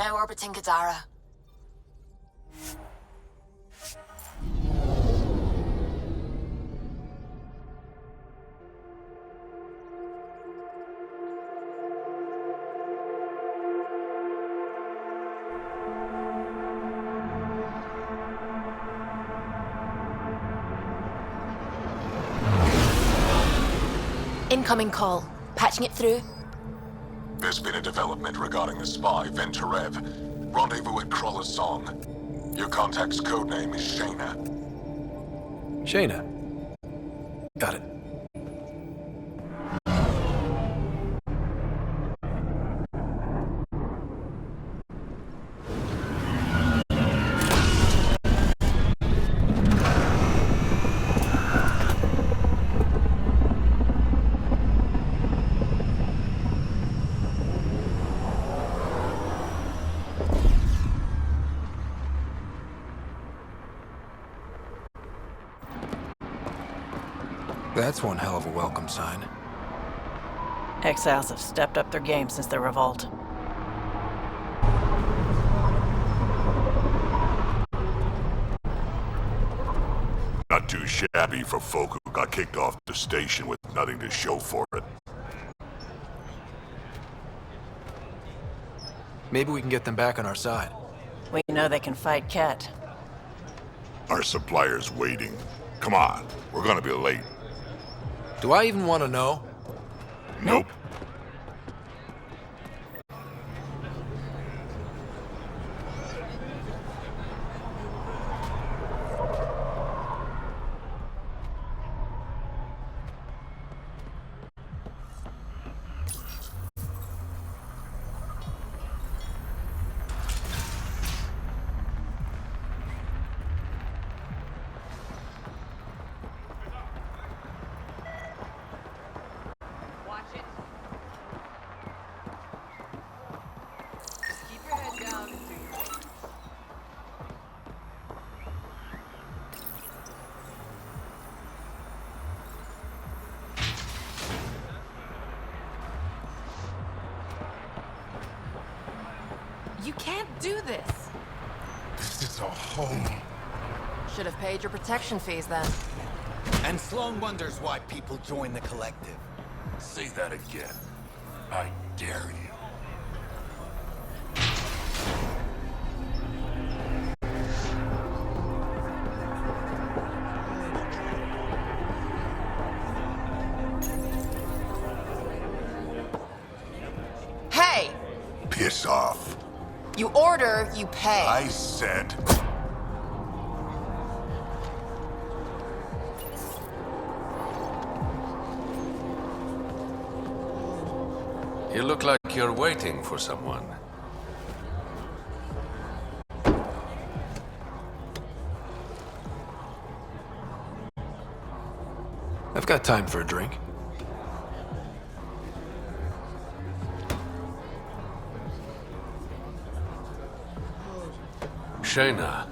now orbiting Gadara. Incoming call. Patching it through. There's been a development regarding the spy, Venturev. Rendezvous at Crawler's Song. Your contact's codename is Shayna. Shayna. Got it. That's one hell of a welcome sign. Exiles have stepped up their game since the revolt. Not too shabby for folk who got kicked off the station with nothing to show for it. Maybe we can get them back on our side. We know they can fight Ket. Our supplier's waiting. Come on, we're gonna be late. Do I even want to know? Nope. You can't do this. This is a home. Should have paid your protection fees then. And Sloan wonders why people join the collective. Say that again. I dare you. Hey! Piss off. You order, you pay. I said... You look like you're waiting for someone. I've got time for a drink. Shayna,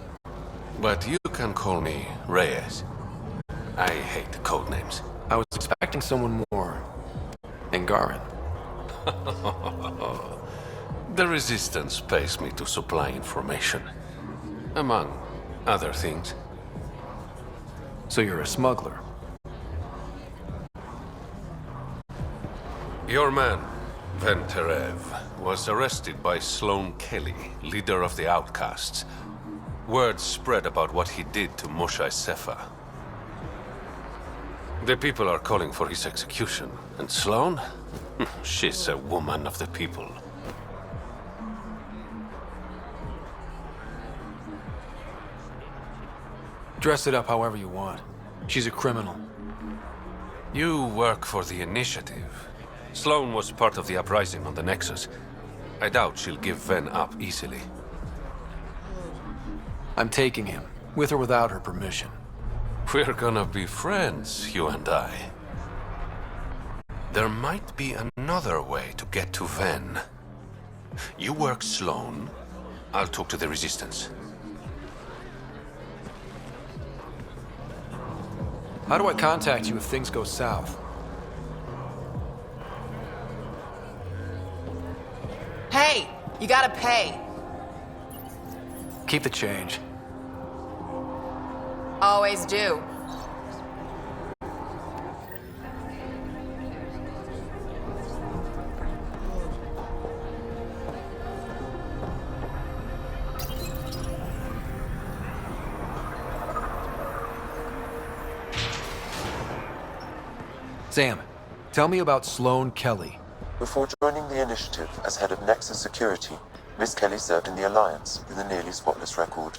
but you can call me Reyes. I hate codenames. I was expecting someone more. Angaran. The Resistance pays me to supply information, among other things. So you're a smuggler? Your man, Venturev, was arrested by Sloan Kelly, leader of the Outcasts. Word spread about what he did to Moshae Sefa. The people are calling for his execution, and Sloan? She's a woman of the people. Dress it up however you want. She's a criminal. You work for the Initiative. Sloan was part of the uprising on the Nexus. I doubt she'll give Ven up easily. I'm taking him, with or without her permission. We're gonna be friends, you and I. There might be another way to get to Ven. You work Sloan, I'll talk to the Resistance. How do I contact you if things go south? Hey! You gotta pay. Keep the change. Always do. Sam, tell me about Sloane Kelly. Before joining the initiative as head of Nexus Security, Miss Kelly served in the Alliance with a nearly spotless record.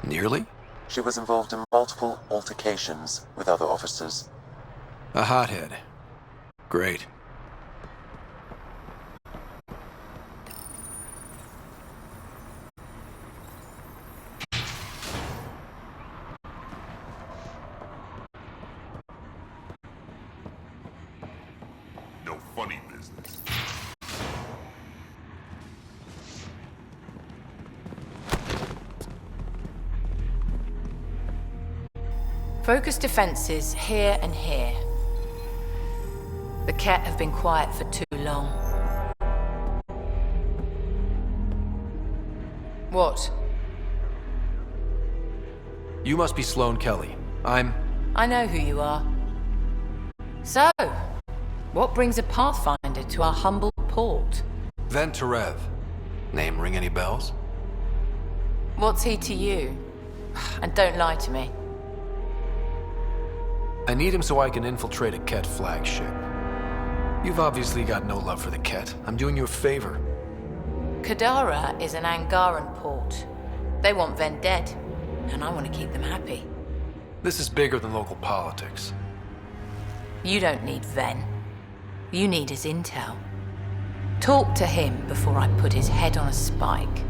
Nearly? She was involved in multiple altercations with other officers. A hothead. Great. No funny business. Focus defenses here and here. The Ket have been quiet for too long. What? You must be Sloane Kelly. I know who you are. So, what brings a Pathfinder to our humble port? Venterev. Name ring any bells? What's he to you? And don't lie to me. I need him so I can infiltrate a Ket flagship. You've obviously got no love for the Ket. I'm doing you a favor. Kadara is an Angaran port. They want Ven dead, and I want to keep them happy. This is bigger than local politics. You don't need Ven. You need his intel. Talk to him before I put his head on a spike.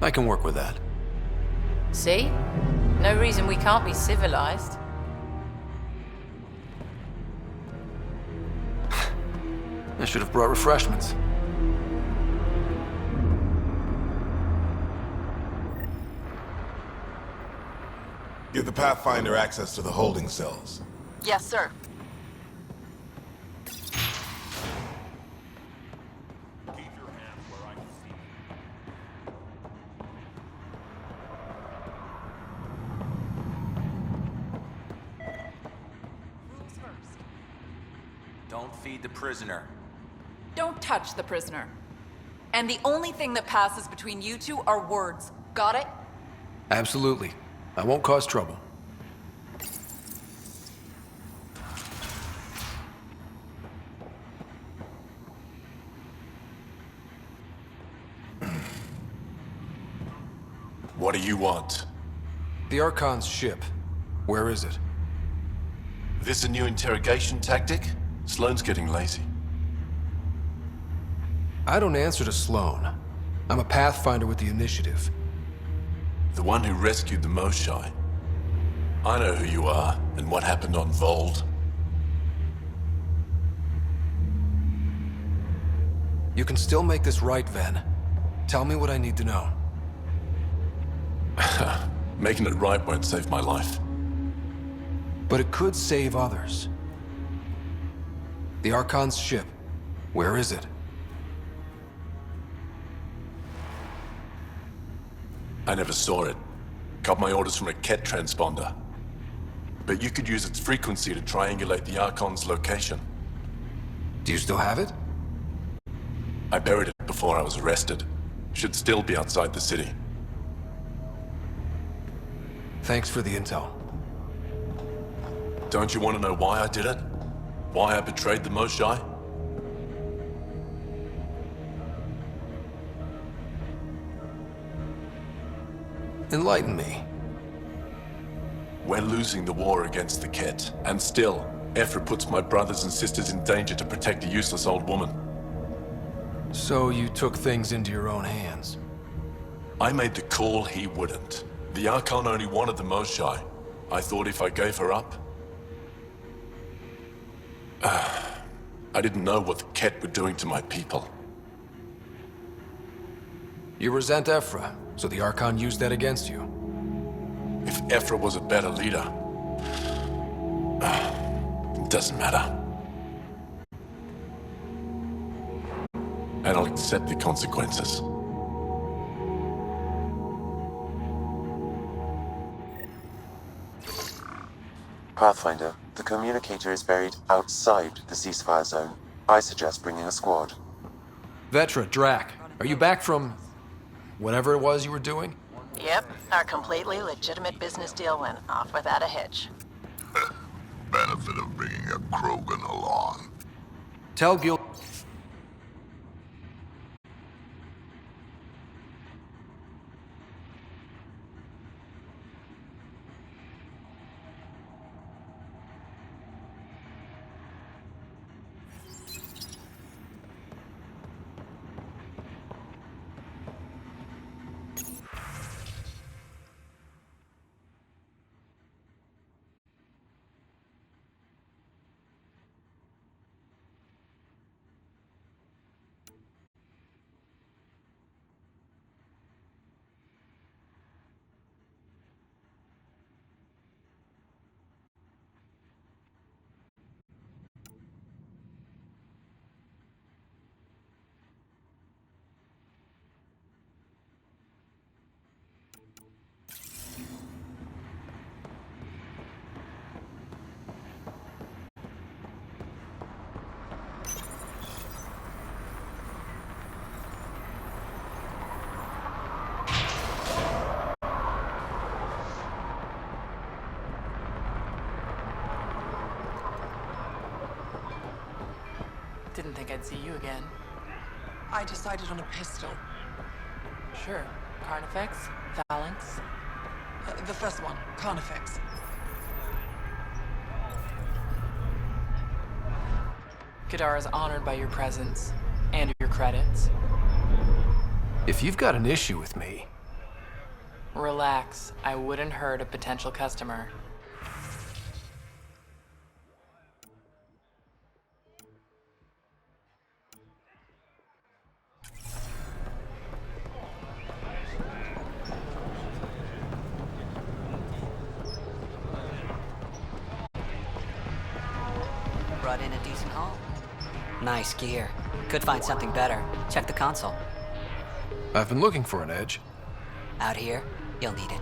I can work with that. See? No reason we can't be civilized. I should have brought refreshments. Give the Pathfinder access to the holding cells. Yes, sir. Don't feed the prisoner. Don't touch the prisoner. And the only thing that passes between you two are words. Got it? Absolutely. I won't cause trouble. What do you want? The Archon's ship. Where is it? This a new interrogation tactic? Sloane's getting lazy. I don't answer to Sloane. I'm a Pathfinder with the Initiative. The one who rescued the Moshai. I know who you are, and what happened on Vold. You can still make this right, Ven. Tell me what I need to know. Making it right won't save my life. But it could save others. The Archon's ship. Where is it? I never saw it. Got my orders from a Ket transponder. But you could use its frequency to triangulate the Archon's location. Do you still have it? I buried it before I was arrested. Should still be outside the city. Thanks for the intel. Don't you want to know why I did it? Why I betrayed the Moshai? Enlighten me. We're losing the war against the Ket, and still, Ephra puts my brothers and sisters in danger to protect a useless old woman. So you took things into your own hands. I made the call he wouldn't. The Archon only wanted the Moshai. I thought if I gave her up... I didn't know what the Ket were doing to my people. You resent Ephra, so the Archon used that against you. If Ephra was a better leader... it doesn't matter. and I'll accept the consequences. Pathfinder, the communicator is buried outside the ceasefire zone. I suggest bringing a squad. Vetra, Drac, are you back from whatever it was you were doing? Yep, our completely legitimate business deal went off without a hitch. Benefit of bringing a Krogan along. Tell Gil... Didn't think I'd see you again. I decided on a pistol. Sure. Carnifex? Phalanx? The first one, Carnifex. Kadar is honored by your presence and your credits. If you've got an issue with me... Relax. I wouldn't hurt a potential customer. Brought in a decent haul. Nice gear. Could find something better. Check the console. I've been looking for an edge. Out here, you'll need it.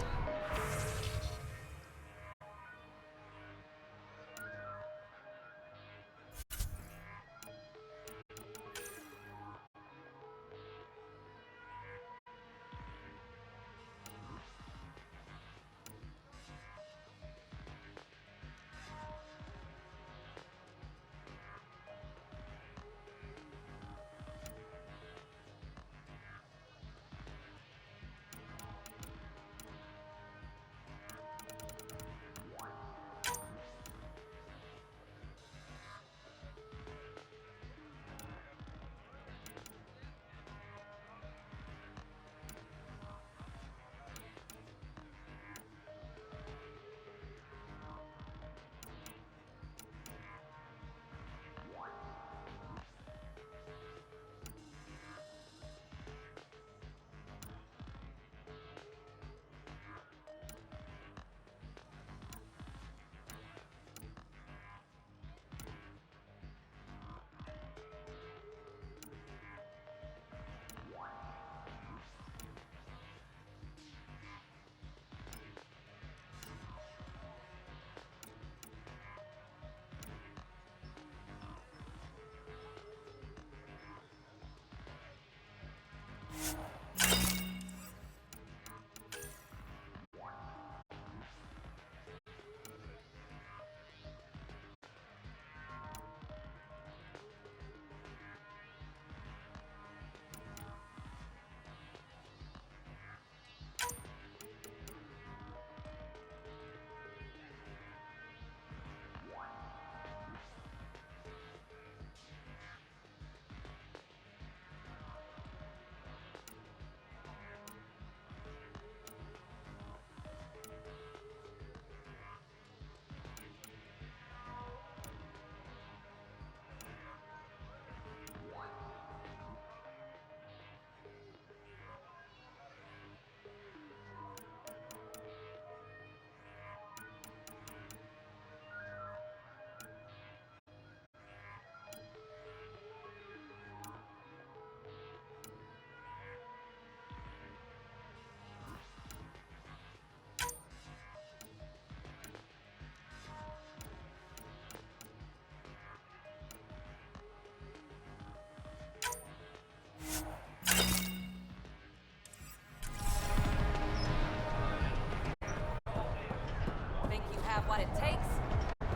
have what it takes.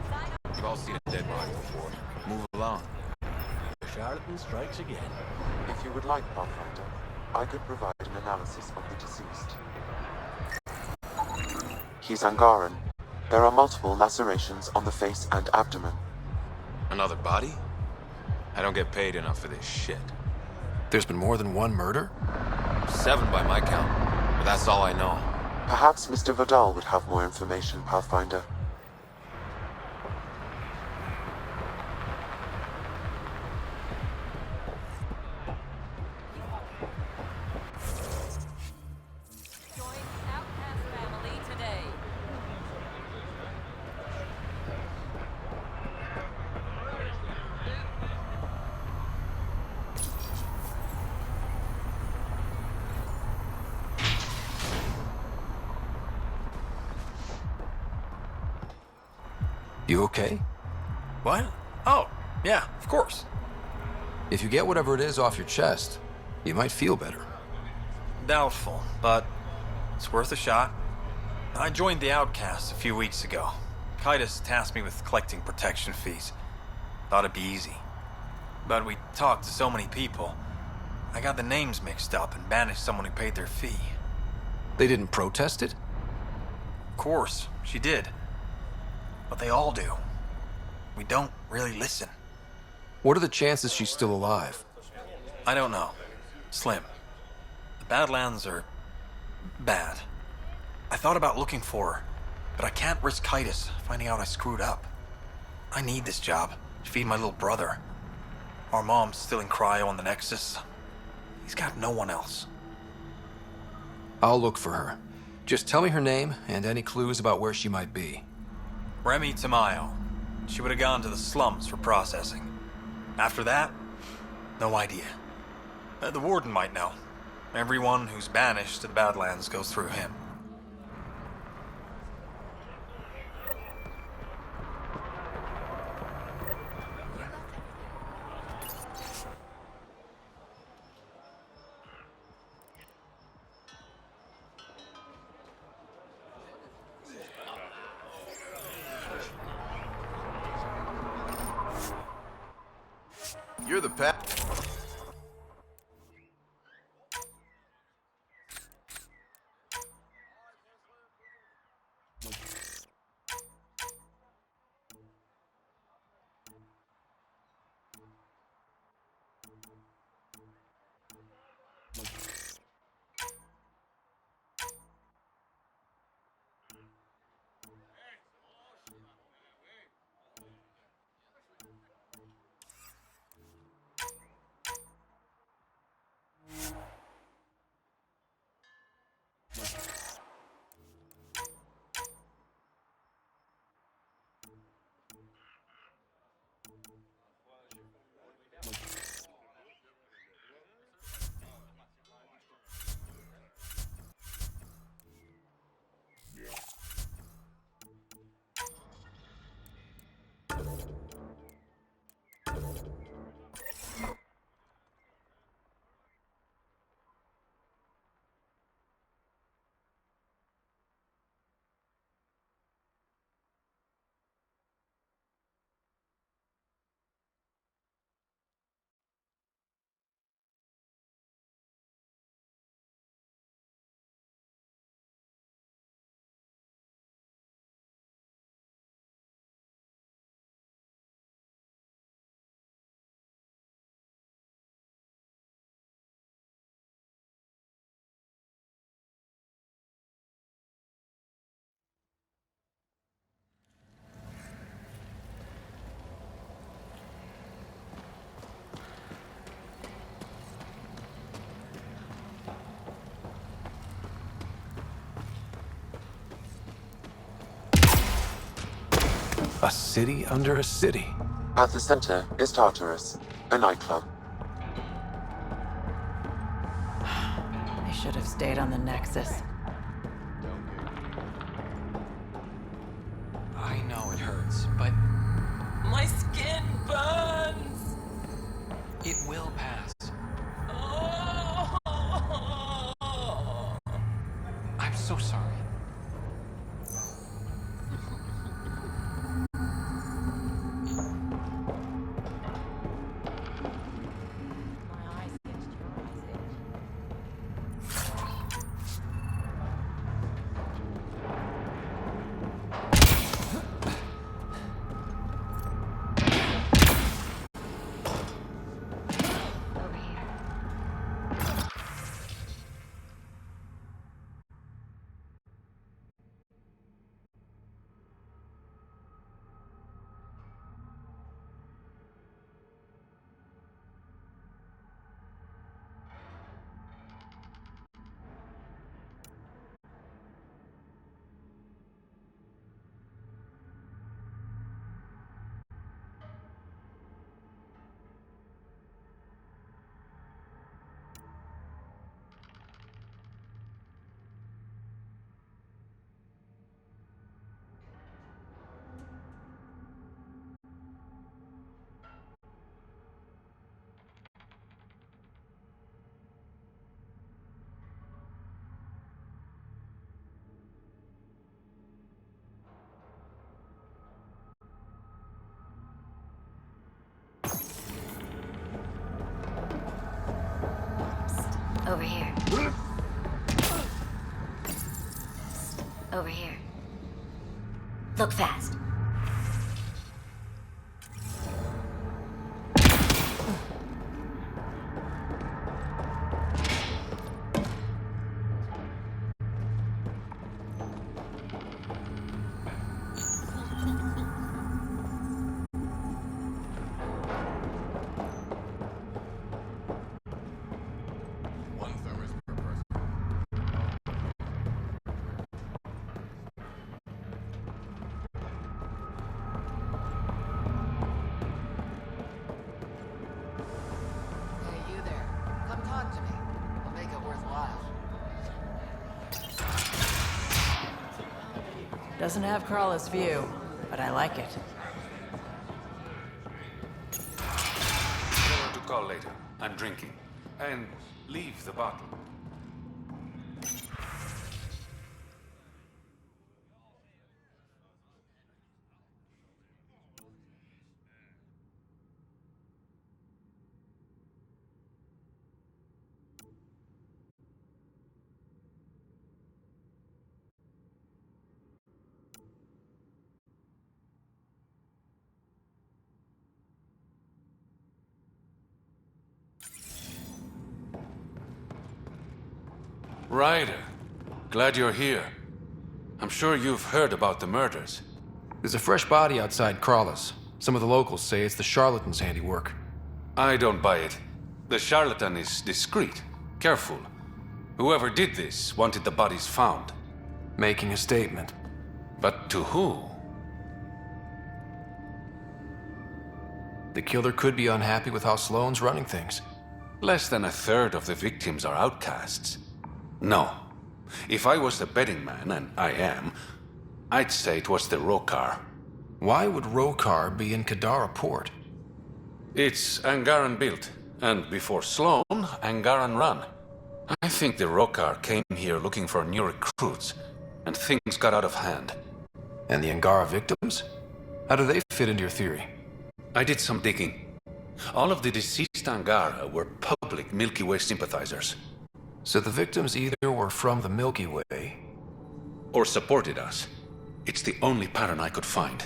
Sign up. We've all seen a dead body before. Move along. The charlatan strikes again. If you would like, Pathfinder, I could provide an analysis of the deceased. He's Angaran. There are multiple lacerations on the face and abdomen. Another body? I don't get paid enough for this shit. There's been more than one murder? 7 by my count, but that's all I know. Perhaps Mr. Vidal would have more information, Pathfinder. You okay? What? Oh, yeah, of course. If you get whatever it is off your chest, you might feel better. Doubtful, but it's worth a shot. I joined the Outcasts a few weeks ago. Kitus tasked me with collecting protection fees. Thought it'd be easy. But we talked to so many people, I got the names mixed up and banished someone who paid their fee. They didn't protest it? Of course, she did. But they all do. We don't really listen. What are the chances she's still alive? I don't know. Slim. The Badlands are bad. I thought about looking for her, but I can't risk Kitus finding out I screwed up. I need this job to feed my little brother. Our mom's still in cryo on the Nexus. He's got no one else. I'll look for her. Just tell me her name and any clues about where she might be. Remy Tamayo. She would have gone to the slums for processing. After that, no idea. The warden might know. Everyone who's banished to the Badlands goes through him. You're the pet. A city under a city. At the center is Tartarus, a nightclub. I should have stayed on the Nexus. I know it hurts, but My skin burns! it will pass. I'm so sorry. Over here. Over here. Look fast. Doesn't have Crawler's view, but I like it. Tell her to call later. I'm drinking. And leave the bottle. Ryder, glad you're here. I'm sure you've heard about the murders. There's a fresh body outside Crawler's. Some of the locals say it's the charlatan's handiwork. I don't buy it. The charlatan is discreet, careful. Whoever did this wanted the bodies found. Making a statement. But to who? The killer could be unhappy with how Sloane's running things. Less than a third of the victims are outcasts. No. If I was the betting man, and I am, I'd say it was the Rokar. Why would Rokar be in Kadara port? It's Angaran built, and before Sloane, Angaran run. I think the Rokar came here looking for new recruits, and things got out of hand. And the Angara victims? How do they fit into your theory? I did some digging. All of the deceased Angara were public Milky Way sympathizers. So the victims either were from the Milky Way... or supported us. It's the only pattern I could find.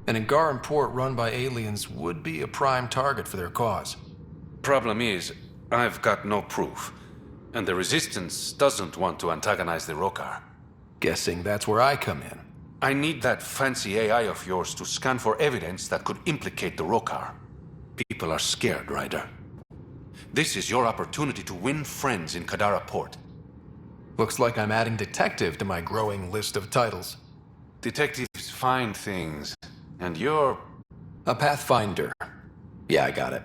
An Angaran port run by aliens would be a prime target for their cause. Problem is, I've got no proof. And the Resistance doesn't want to antagonize the Rokar. Guessing that's where I come in. I need that fancy AI of yours to scan for evidence that could implicate the Rokar. People are scared, Ryder. This is your opportunity to win friends in Kadara Port. Looks like I'm adding detective to my growing list of titles. Detectives find things, and you're... a pathfinder. Yeah, I got it.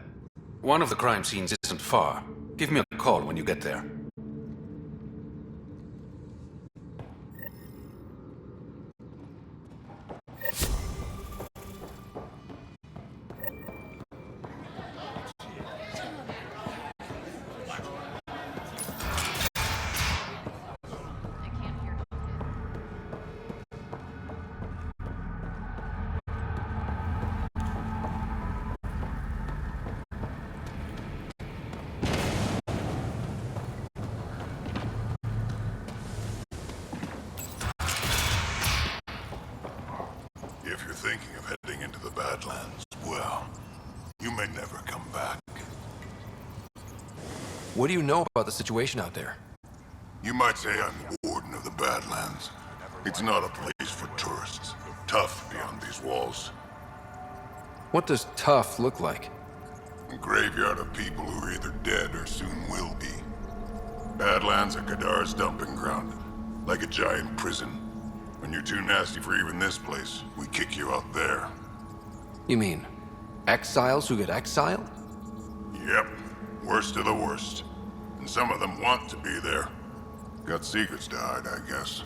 One of the crime scenes isn't far. Give me a call when you get there. If you're thinking of heading into the Badlands, well, you may never come back. What do you know about the situation out there? You might say I'm the warden of the Badlands. It's not a place for tourists. Tough beyond these walls. What does tough look like? A graveyard of people who are either dead or soon will be. Badlands are Kadara's dumping ground, like a giant prison. When you're too nasty for even this place, we kick you out there. You mean exiles who get exiled? Yep, worst of the worst. And some of them want to be there. Got secrets to hide, I guess.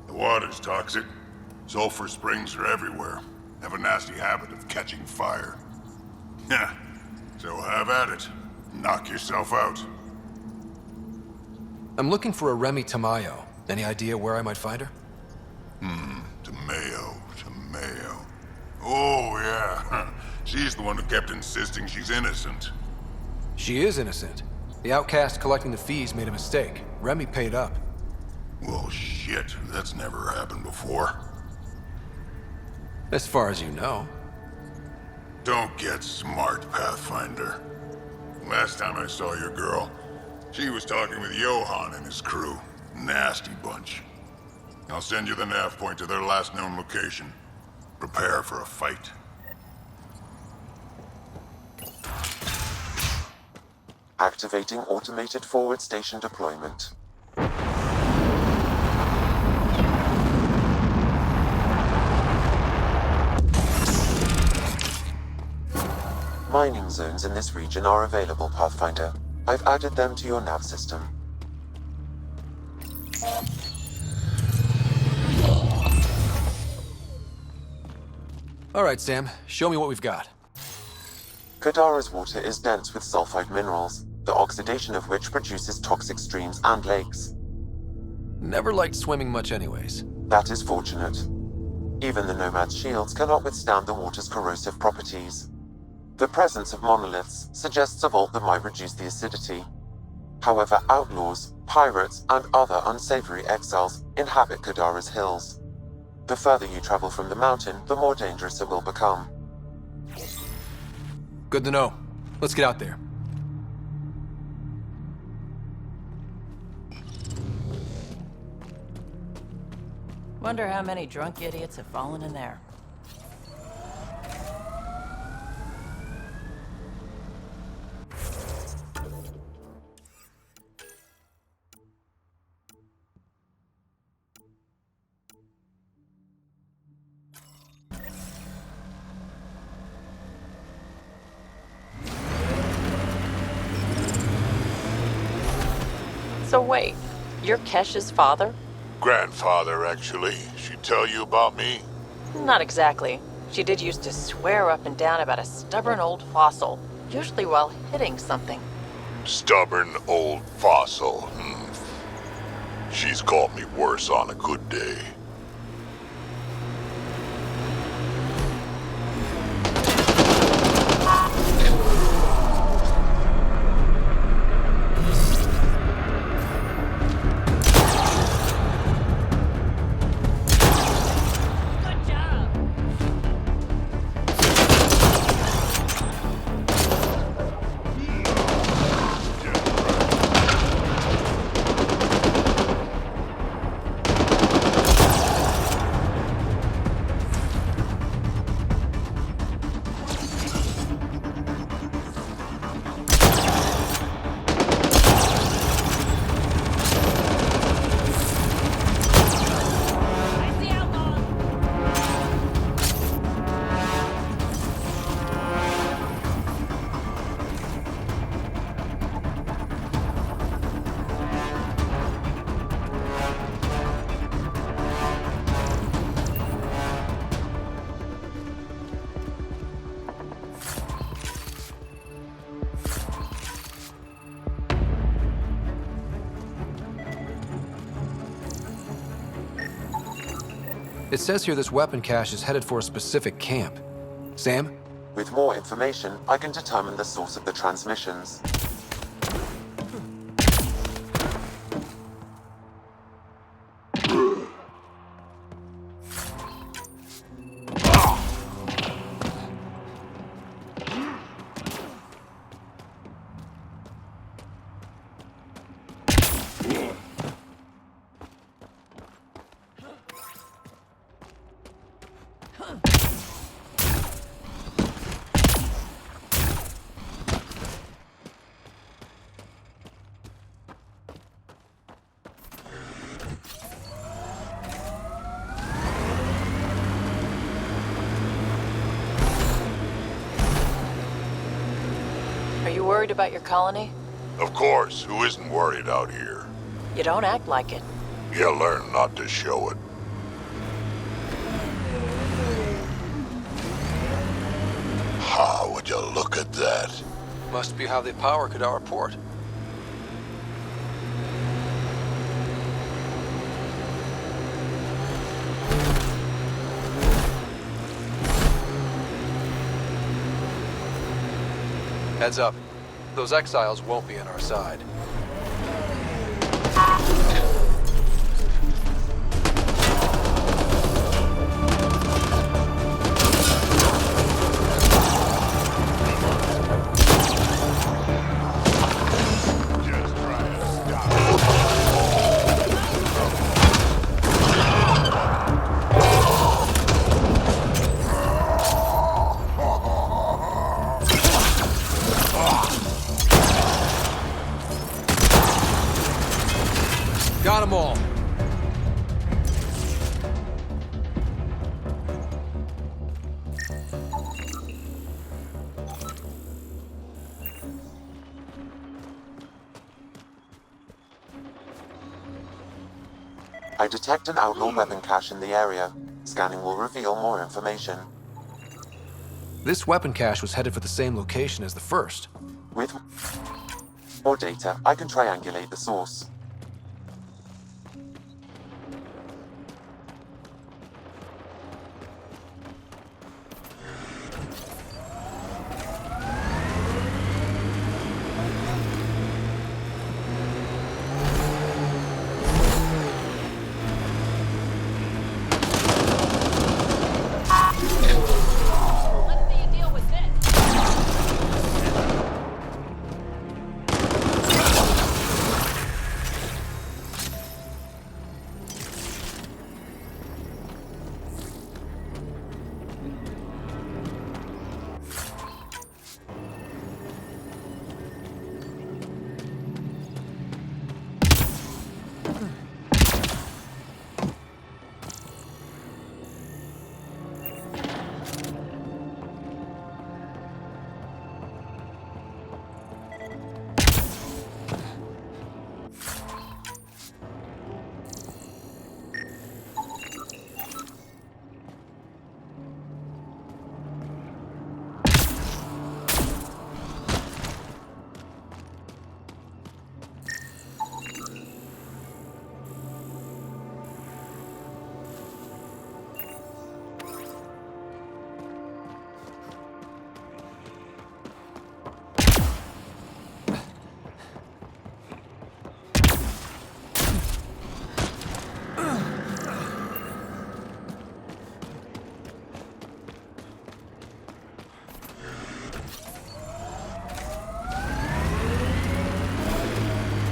The water's toxic. Sulfur springs are everywhere. Have a nasty habit of catching fire. Yeah, so have at it. Knock yourself out. I'm looking for a Remy Tamayo. Any idea where I might find her? Tamayo. Oh, yeah. She's the one who kept insisting she's innocent. She is innocent. The outcast collecting the fees made a mistake. Remy paid up. Well, shit. That's never happened before. As far as you know. Don't get smart, Pathfinder. Last time I saw your girl, she was talking with Johann and his crew. Nasty bunch. I'll send you the nav point to their last known location. Prepare for a fight. Activating automated forward station deployment. Mining zones in this region are available, Pathfinder. I've added them to your nav system. All right, Sam. Show me what we've got. Kadara's water is dense with sulfide minerals, the oxidation of which produces toxic streams and lakes. Never liked swimming much anyways. That is fortunate. Even the Nomad's shields cannot withstand the water's corrosive properties. The presence of monoliths suggests a vault that might reduce the acidity. However, outlaws, pirates, and other unsavory exiles inhabit Kadara's hills. The further you travel from the mountain, the more dangerous it will become. Good to know. Let's get out there. Wonder how many drunk idiots have fallen in there. So wait, you're Kesh's father? Grandfather, actually. She tell you about me? Not exactly. She did used to swear up and down about a stubborn old fossil, usually while hitting something. Stubborn old fossil. She's called me worse on a good day. It says here this weapon cache is headed for a specific camp. Sam? With more information, I can determine the source of the transmissions. Are you worried about your colony? Of course, who isn't worried out here? You don't act like it. You learn not to show it. Ha, would you look at that? Must be how they power Kadara Port. Heads up. Those exiles won't be on our side. Got them all. I detect an outlaw weapon cache in the area. Scanning will reveal more information. This weapon cache was headed for the same location as the first. With more data, I can triangulate the source.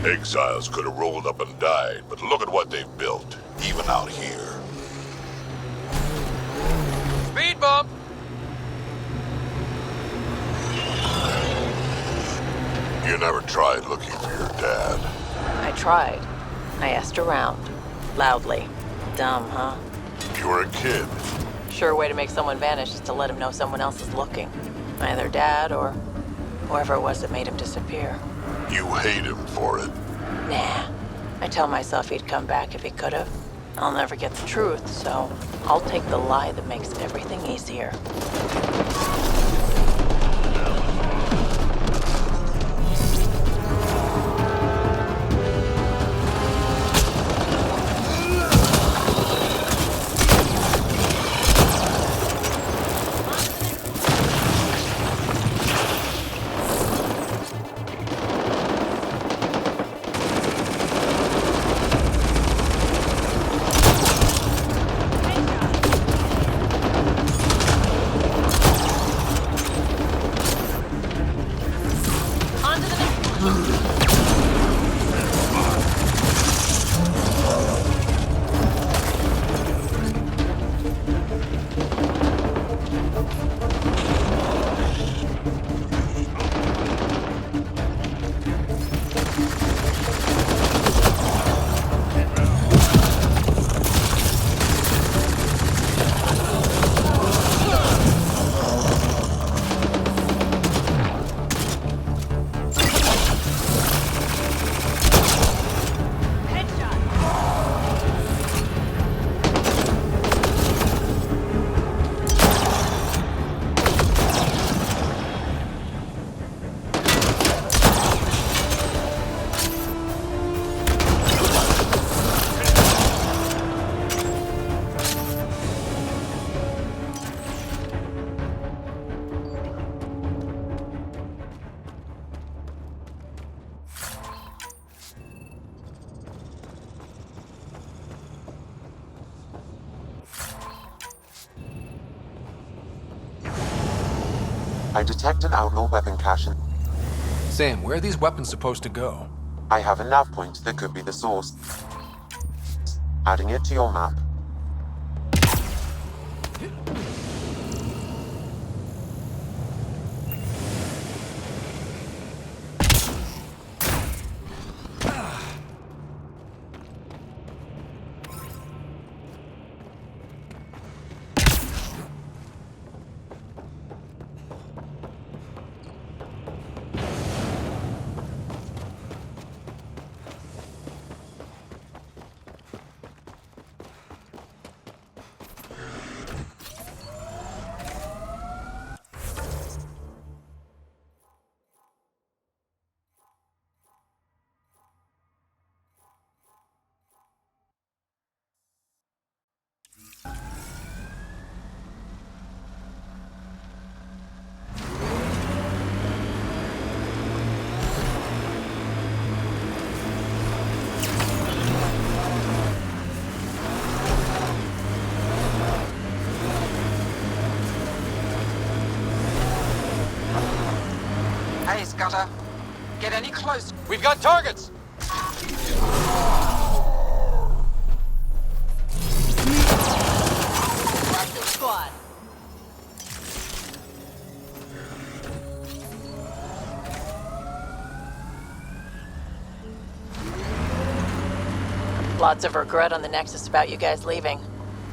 Exiles could have rolled up and died, but look at what they've built, even out here. Speed bump! You never tried looking for your dad. I tried. I asked around. Loudly. Dumb, huh? You were a kid. Sure way to make someone vanish is to let him know someone else is looking. Either dad or whoever it was that made him disappear. You hate him for it. Nah. I tell myself he'd come back if he could have. I'll never get the truth, so I'll take the lie that makes everything easier. I detect an outlaw weapon cache and Sam, where are these weapons supposed to go? I have a nav point that could be the source. Adding it to your map. Hey, Scudder. Get any close. We've got targets! Squad. Lots of regret on the Nexus about you guys leaving.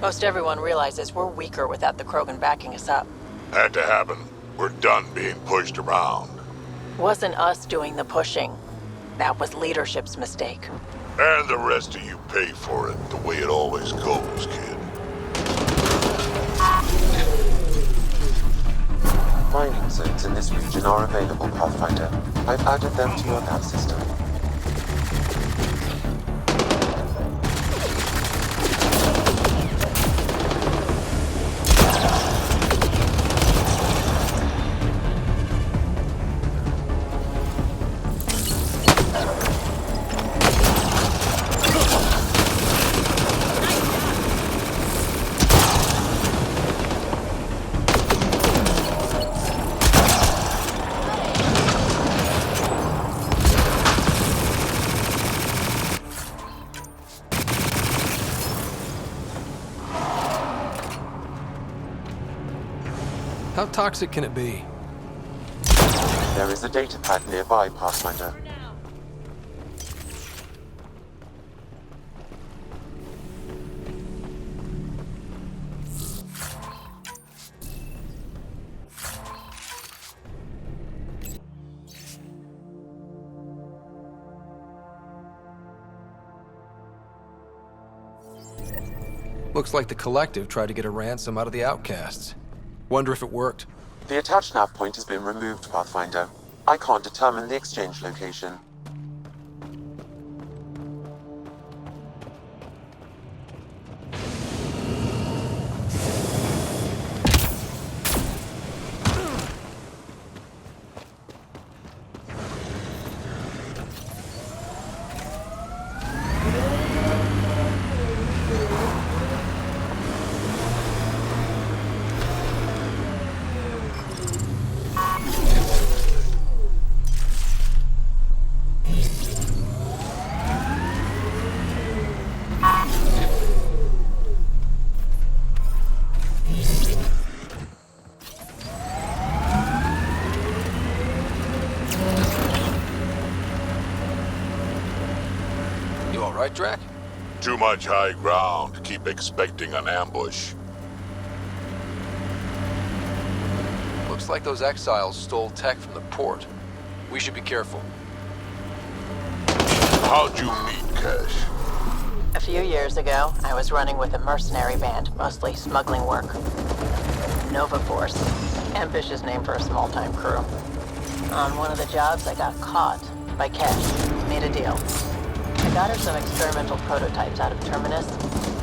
Most everyone realizes we're weaker without the Krogan backing us up. Had to happen. We're done being pushed around. Wasn't us doing the pushing. That was leadership's mistake. And the rest of you pay for it, the way it always goes, kid. Mining zones in this region are available, Pathfinder. I've added them to your nav system. How toxic can it be? There is a data pad nearby, Pathfinder. Looks like the Collective tried to get a ransom out of the outcasts. Wonder if it worked. The attached nav point has been removed, Pathfinder. I can't determine the exchange location. Right, Drac? Too much high ground to keep expecting an ambush. Looks like those exiles stole tech from the port. We should be careful. How'd you meet Cash? A few years ago, I was running with a mercenary band, mostly smuggling work. Nova Force. Ambitious name for a small-time crew. On one of the jobs, I got caught by Cash. Made a deal. I got her some experimental prototypes out of Terminus.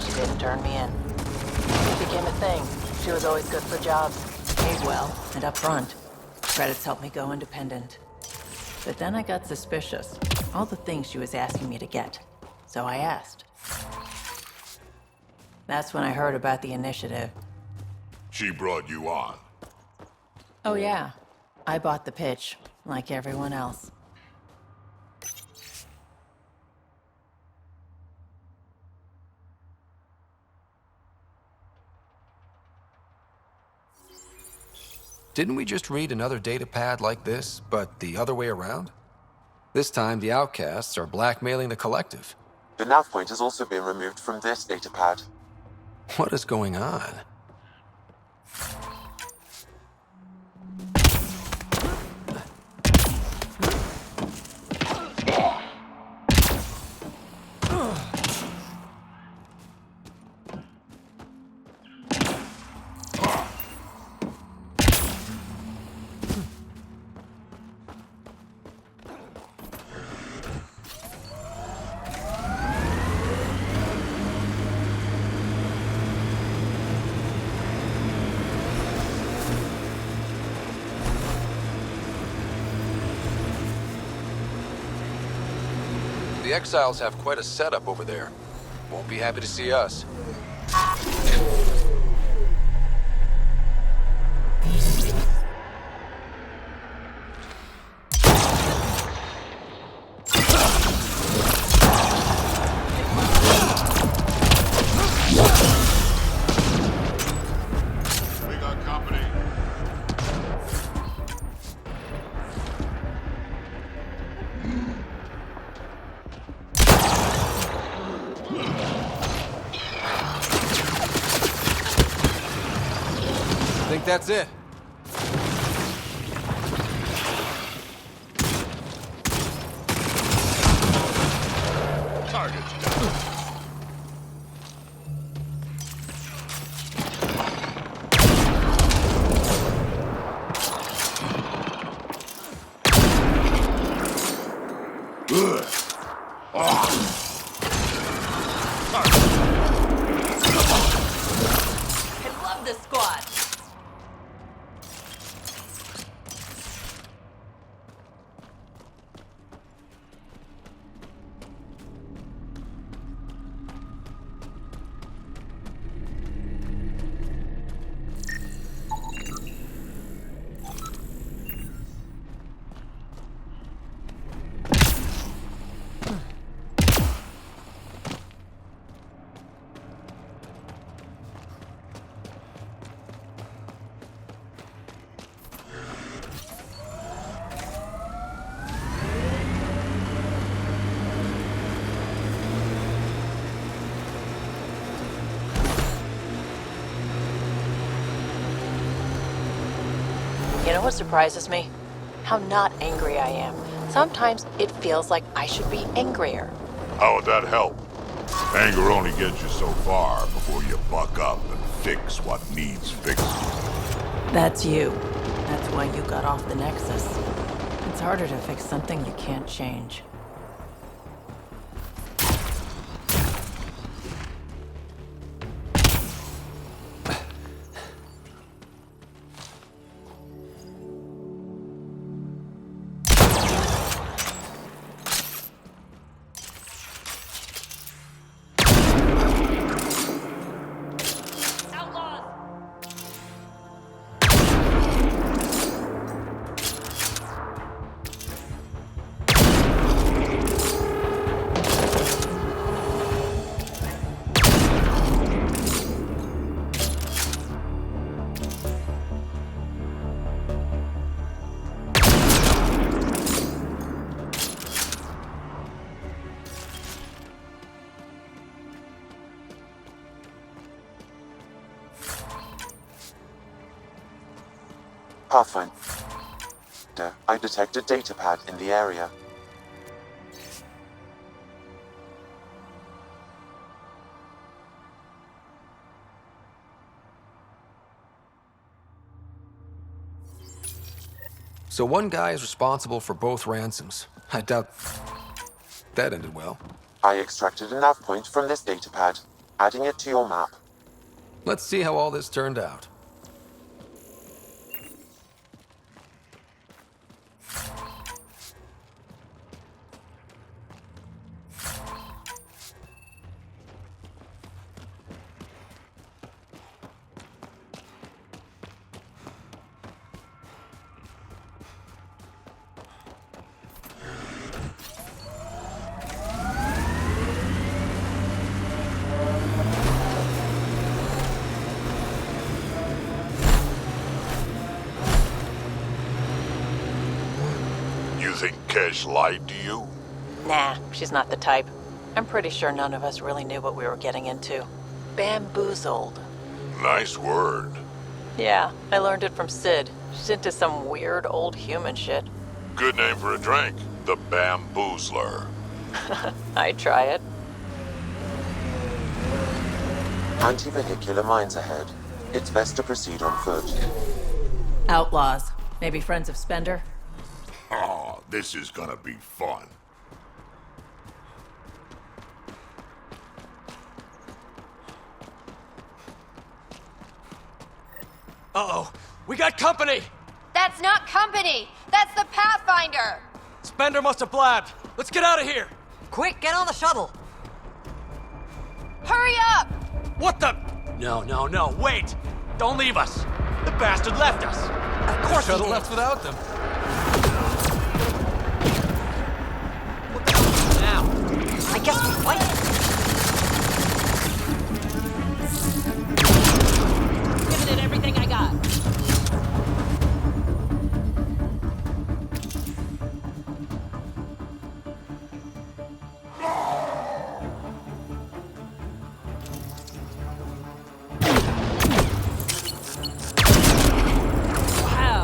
She didn't turn me in. It became a thing. She was always good for jobs. Paid well and upfront. Credits helped me go independent. But then I got suspicious. All the things she was asking me to get. So I asked. That's when I heard about the initiative. She brought you on. Oh yeah, I bought the pitch, like everyone else. Didn't we just read another data pad like this, but the other way around? This time, the outcasts are blackmailing the collective. The nav point has also been removed from this datapad. What is going on? The exiles have quite a setup over there. Won't be happy to see us. We got company. I think that's it. Target's down. I love this squad. You know what surprises me? How not angry I am. Sometimes it feels like I should be angrier. How would that help? Anger only gets you so far before you buck up and fix what needs fixing. That's you. That's why you got off the Nexus. It's harder to fix something you can't change. Pathfinder, I detect a datapad in the area. So one guy is responsible for both ransoms. I doubt that ended well. I extracted a nav point from this datapad, adding it to your map. Let's see how all this turned out. think Kesh lied to you? Nah, she's not the type. I'm pretty sure none of us really knew what we were getting into. Bamboozled. Nice word. Yeah, I learned it from Sid. She's into some weird old human shit. Good name for a drink. The Bamboozler. I'd try it. Anti-vehicular mines ahead. It's best to proceed on foot. Outlaws. Maybe friends of Spender? Oh, this is gonna be fun. Uh-oh. We got company! That's not company! That's the Pathfinder! Spender must have blabbed. Let's get out of here! Quick, get on the shuttle! Hurry up! What the? No, wait! Don't leave us! The bastard left us! Of course Shuttle he did. left without them. Now, I guess we fight. Giving it everything I got. Wow.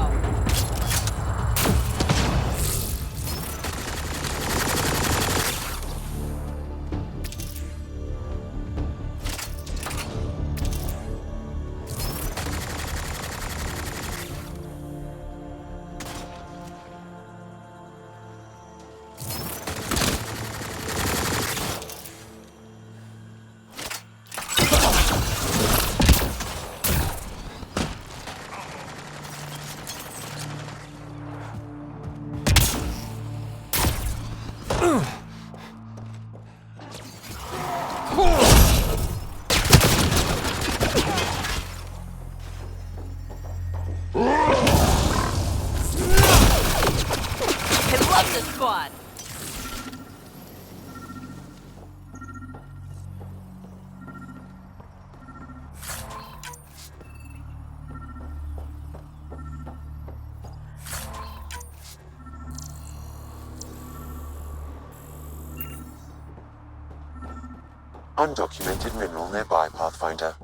I love this squad. Undocumented mineral nearby, Pathfinder.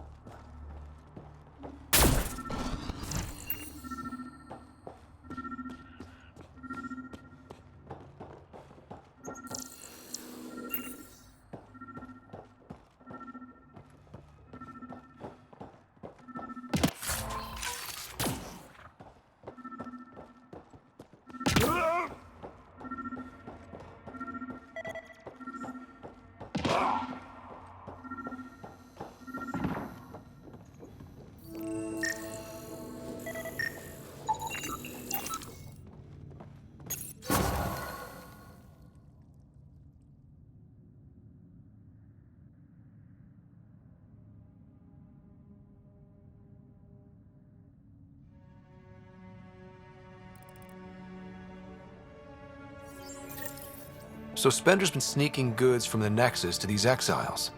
So Spender's been sneaking goods from the Nexus to these exiles.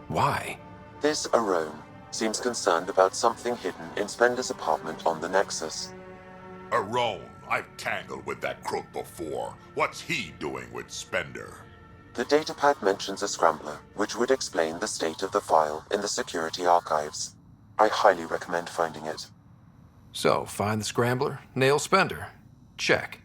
Why? This Arone seems concerned about something hidden in Spender's apartment on the Nexus. Arone, I've tangled with that crook before. What's he doing with Spender? The datapad mentions a scrambler, which would explain the state of the file in the security archives. I highly recommend finding it. So, find the scrambler, nail Spender. Check.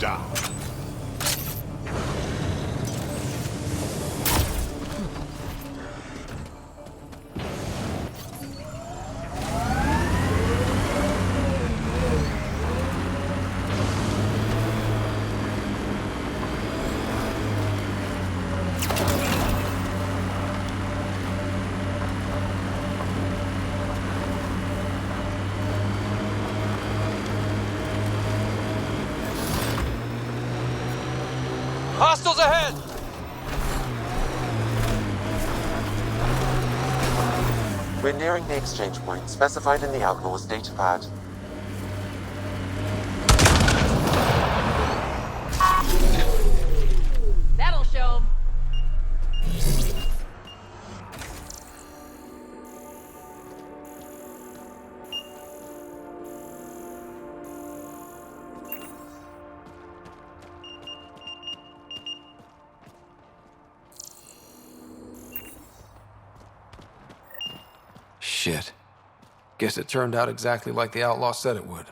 down. Hostiles ahead! We're nearing the exchange point specified in the Outlaw's datapad. That'll show 'em. Shit. Guess it turned out exactly like the outlaw said it would.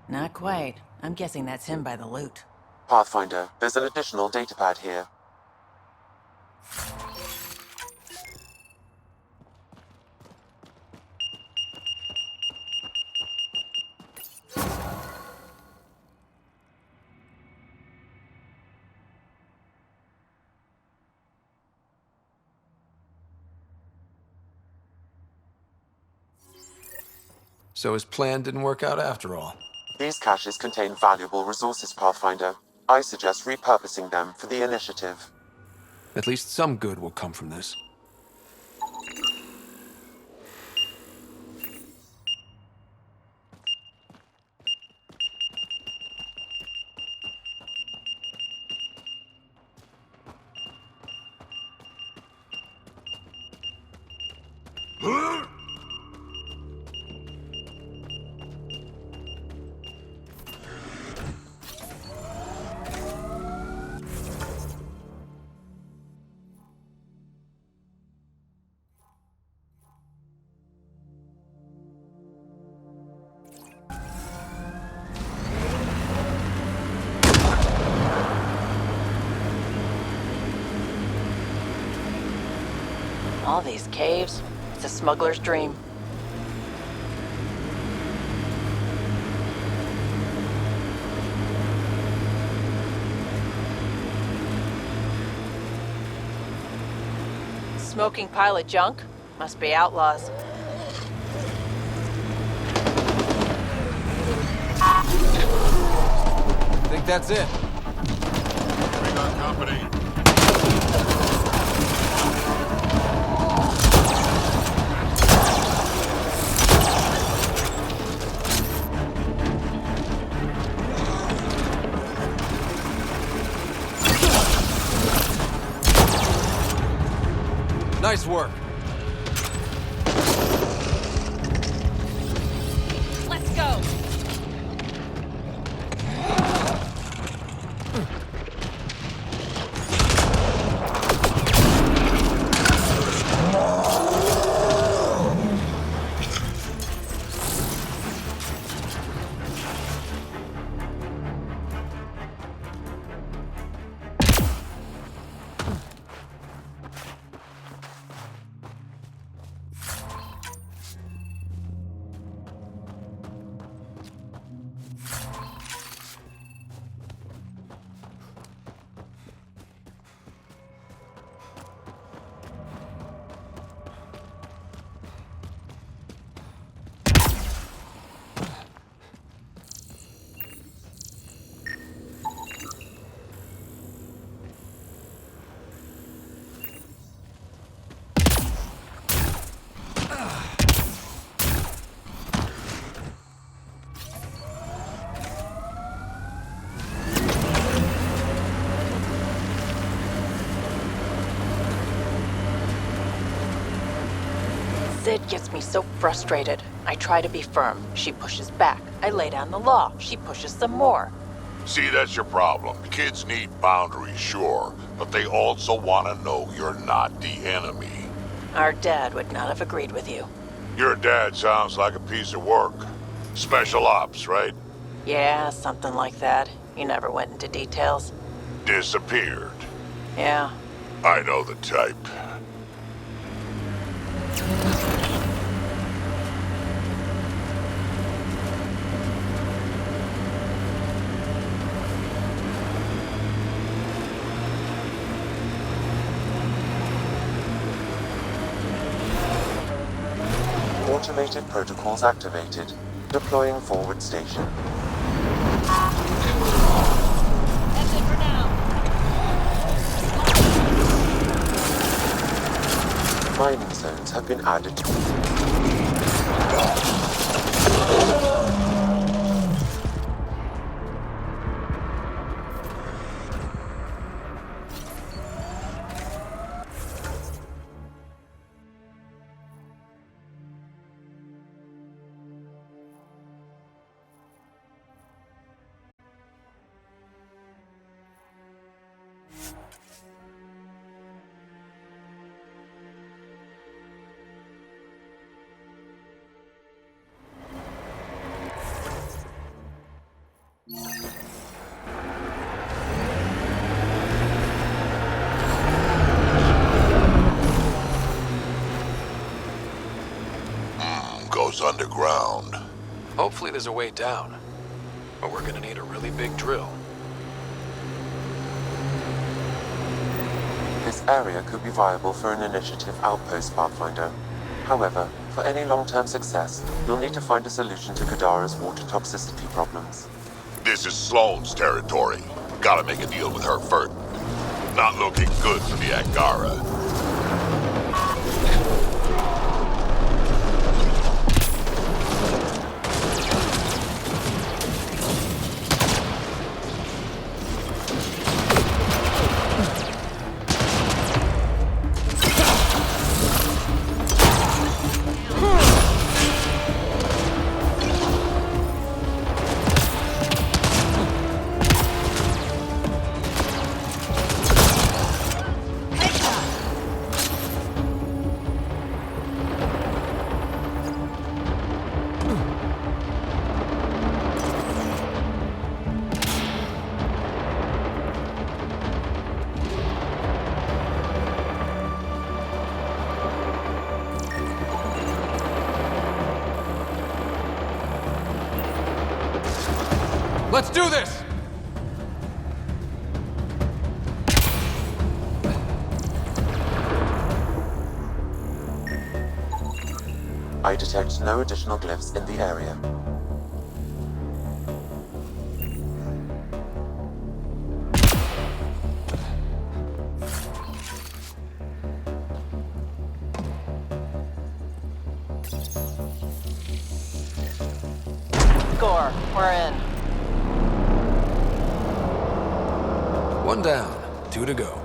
Not quite. I'm guessing that's him by the loot. Pathfinder, there's an additional datapad here. So his plan didn't work out after all. These caches contain valuable resources, Pathfinder. I suggest repurposing them for the initiative. At least some good will come from this. All these caves. It's a smuggler's dream. Smoking pile of junk? Must be outlaws. Think that's it. We got company. Nice work. Let's go. Sid gets me so frustrated. I try to be firm. She pushes back. I lay down the law. She pushes some more. See, that's your problem. Kids need boundaries, sure, but they also want to know you're not the enemy. Our dad would not have agreed with you. Your dad sounds like a piece of work. Special ops, right? Yeah, something like that. He never went into details. Disappeared. Yeah. I know the type. Automated protocols activated. Deploying forward station. That's it for now. Mining zones have been added. Goes underground. Hopefully there's a way down. But we're gonna need a really big drill. This area could be viable for an initiative outpost, Pathfinder. However, for any long-term success, you'll need to find a solution to Kadara's water toxicity problems. This is Sloane's territory. Gotta make a deal with her first. Not looking good for the Angara. Let's do this! I detect no additional glyphs in the area. Score. We're in. One down, 2 to go.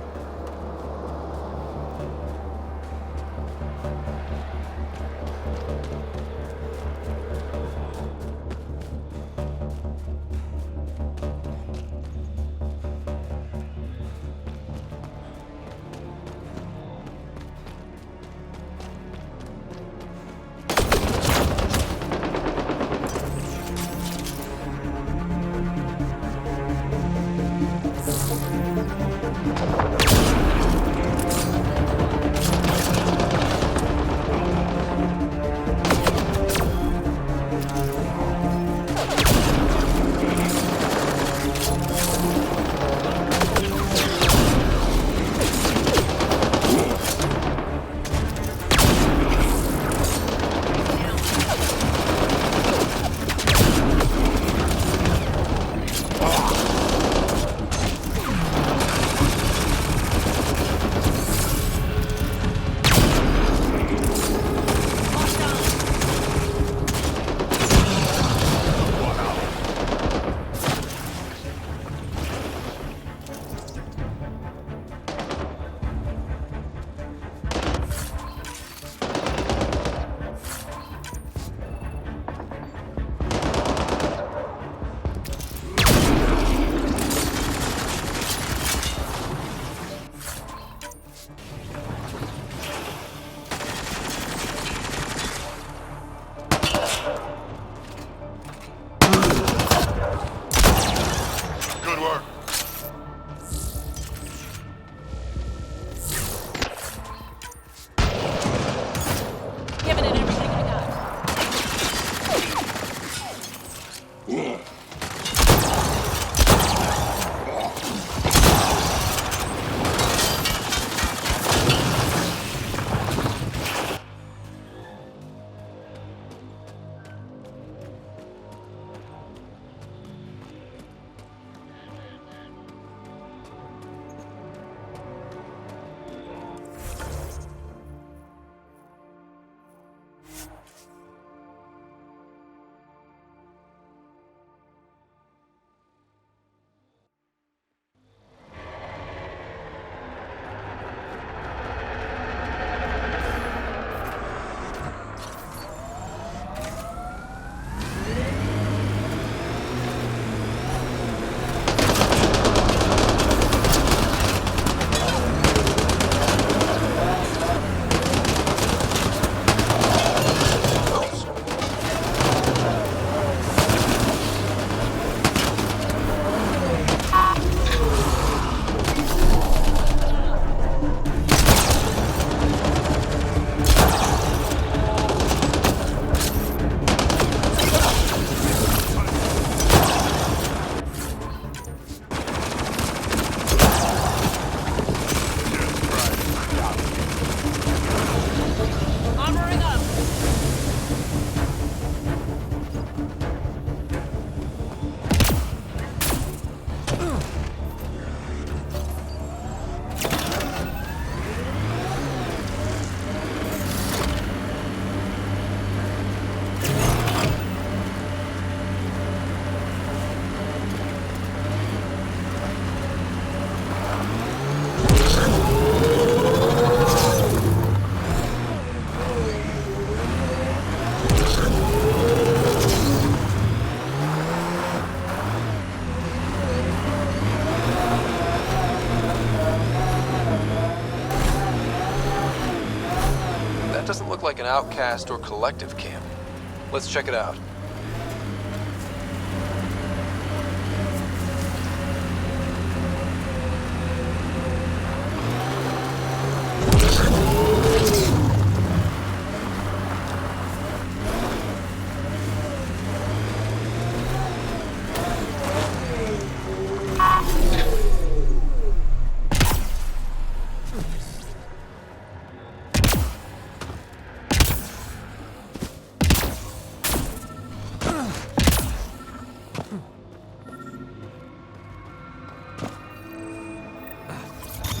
work. Giving it everything I got. Armoring up. That doesn't look like an outcast or collective camp. Let's check it out.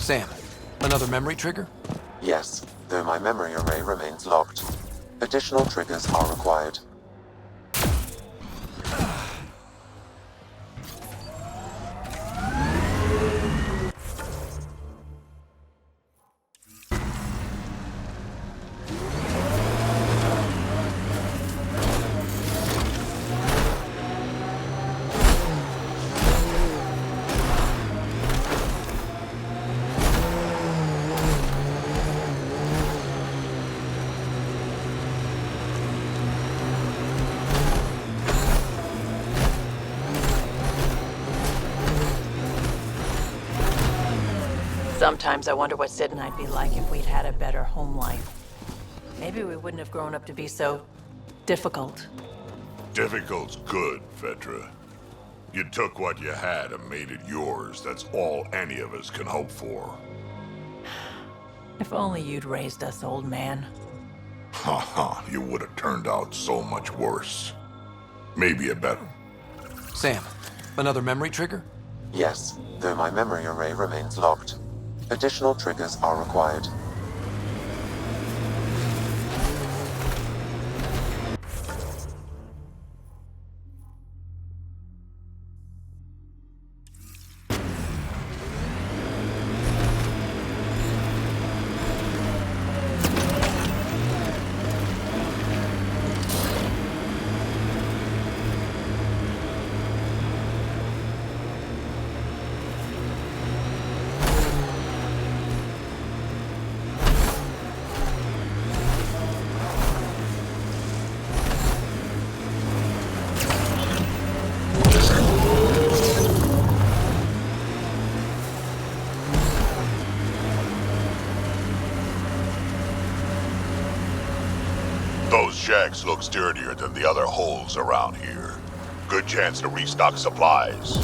Sam, another memory trigger? Yes, though my memory array remains locked. Additional triggers are required. Sometimes I wonder what Sid and I'd be like if we'd had a better home life. Maybe we wouldn't have grown up to be so difficult. Difficult's good, Vetra. You took what you had and made it yours. That's all any of us can hope for. If only you'd raised us, old man. Haha, you would have turned out so much worse. Maybe a better. Sam, another memory trigger? Yes, though my memory array remains locked. Additional triggers are required. shacks looks dirtier than the other holes around here. Good chance to restock supplies.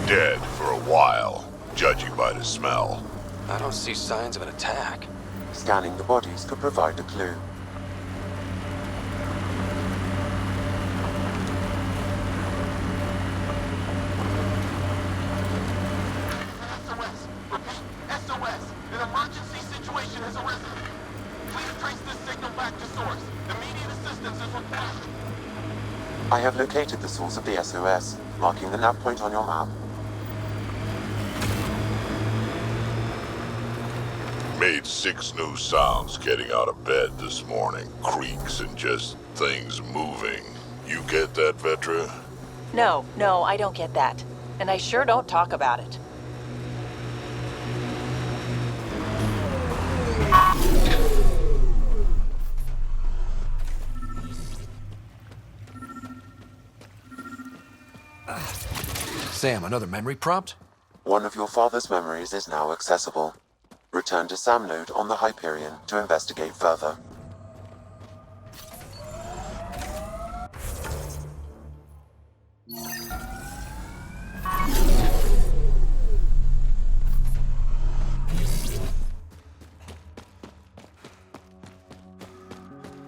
Dead for a while, judging by the smell. I don't see signs of an attack. Scanning the bodies could provide a clue. SOS! An emergency situation has arisen. Please trace this signal back to source. Immediate assistance is required. I have located the source of the SOS, marking the nav point on your map. Made 6 new sounds getting out of bed this morning. Creaks and just things moving. You get that, Vetra? No, I don't get that. And I sure don't talk about it. Sam, another memory prompt? One of your father's memories is now accessible. Return to Sam Node on the Hyperion to investigate further.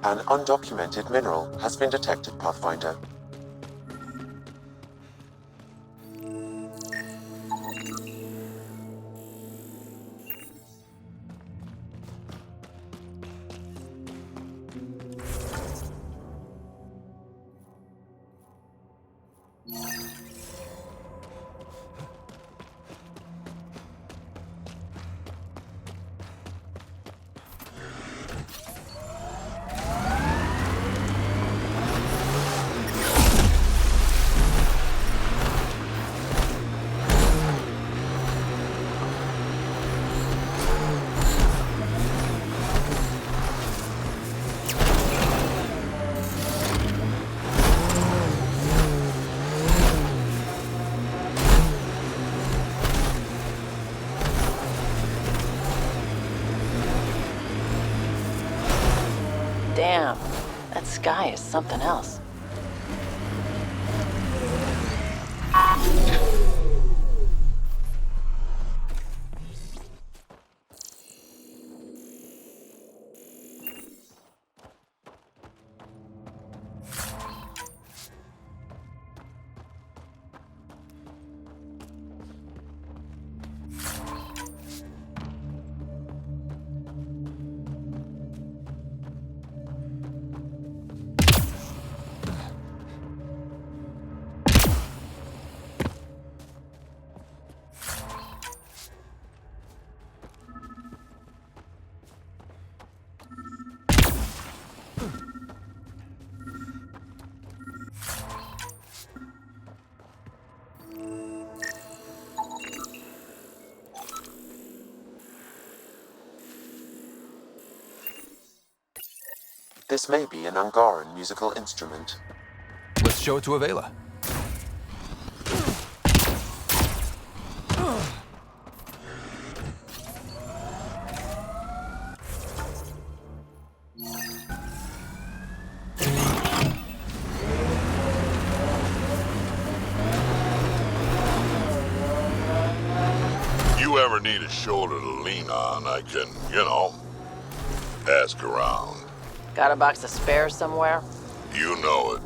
An undocumented mineral has been detected, Pathfinder. Damn, that sky is something else. This may be an Angaran musical instrument. Let's show it to Avela. You ever need a shoulder to lean on, I can, ask around. Got a box of spares somewhere? You know it.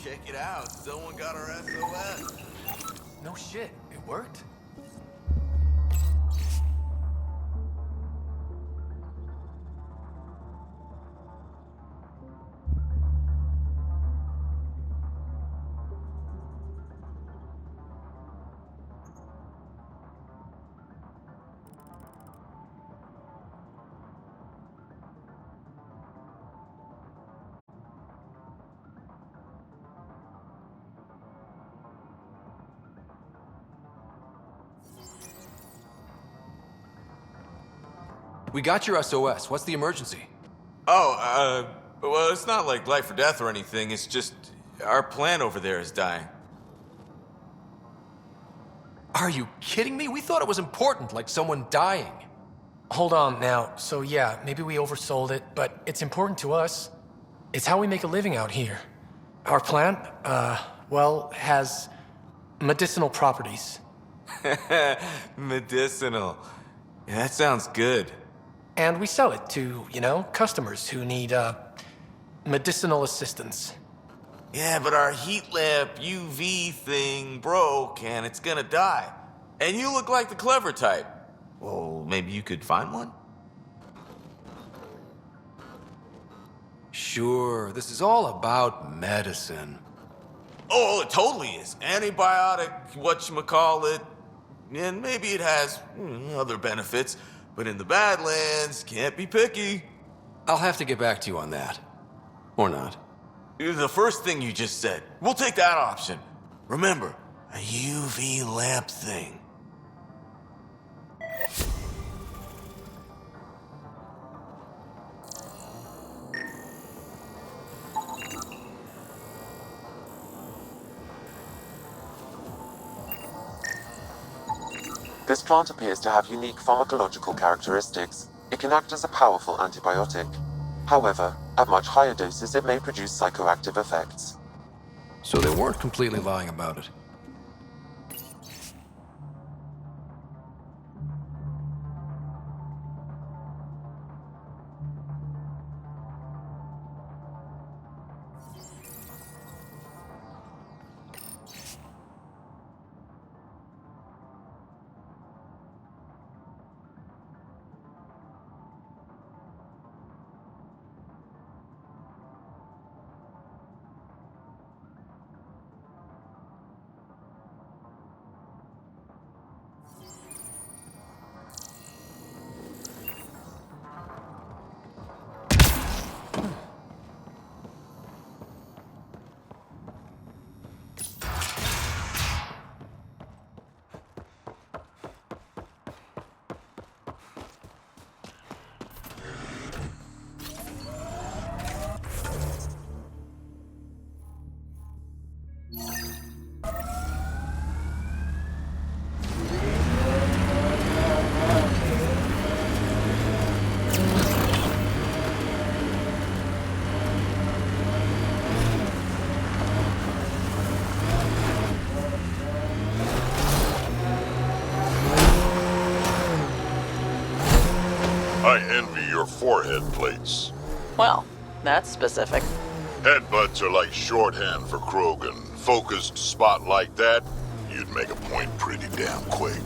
Check it out. Someone got our SOS. No shit, it worked? We got your SOS. What's the emergency? Oh, well, it's not like life or death or anything. It's just our plant over there is dying. Are you kidding me? We thought it was important, like someone dying. Hold on now. So yeah, maybe we oversold it, but it's important to us. It's how we make a living out here. Our plant, well, has medicinal properties. Medicinal. Yeah, that sounds good. And we sell it to, customers who need, medicinal assistance. Yeah, but our heat lamp UV thing broke and it's gonna die. And you look like the clever type. Well, maybe you could find one? Sure, this is all about medicine. Oh, it totally is. Antibiotic, whatchamacallit. And maybe it has other benefits. But in the Badlands, can't be picky. I'll have to get back to you on that. Or not. The first thing you just said. We'll take that option. Remember, a UV lamp thing. This plant appears to have unique pharmacological characteristics. It can act as a powerful antibiotic. However, at much higher doses it may produce psychoactive effects. So they weren't completely lying about it. I envy your forehead plates. Well, that's specific. Headbutts are like shorthand for Krogan. Focused spot like that, you'd make a point pretty damn quick.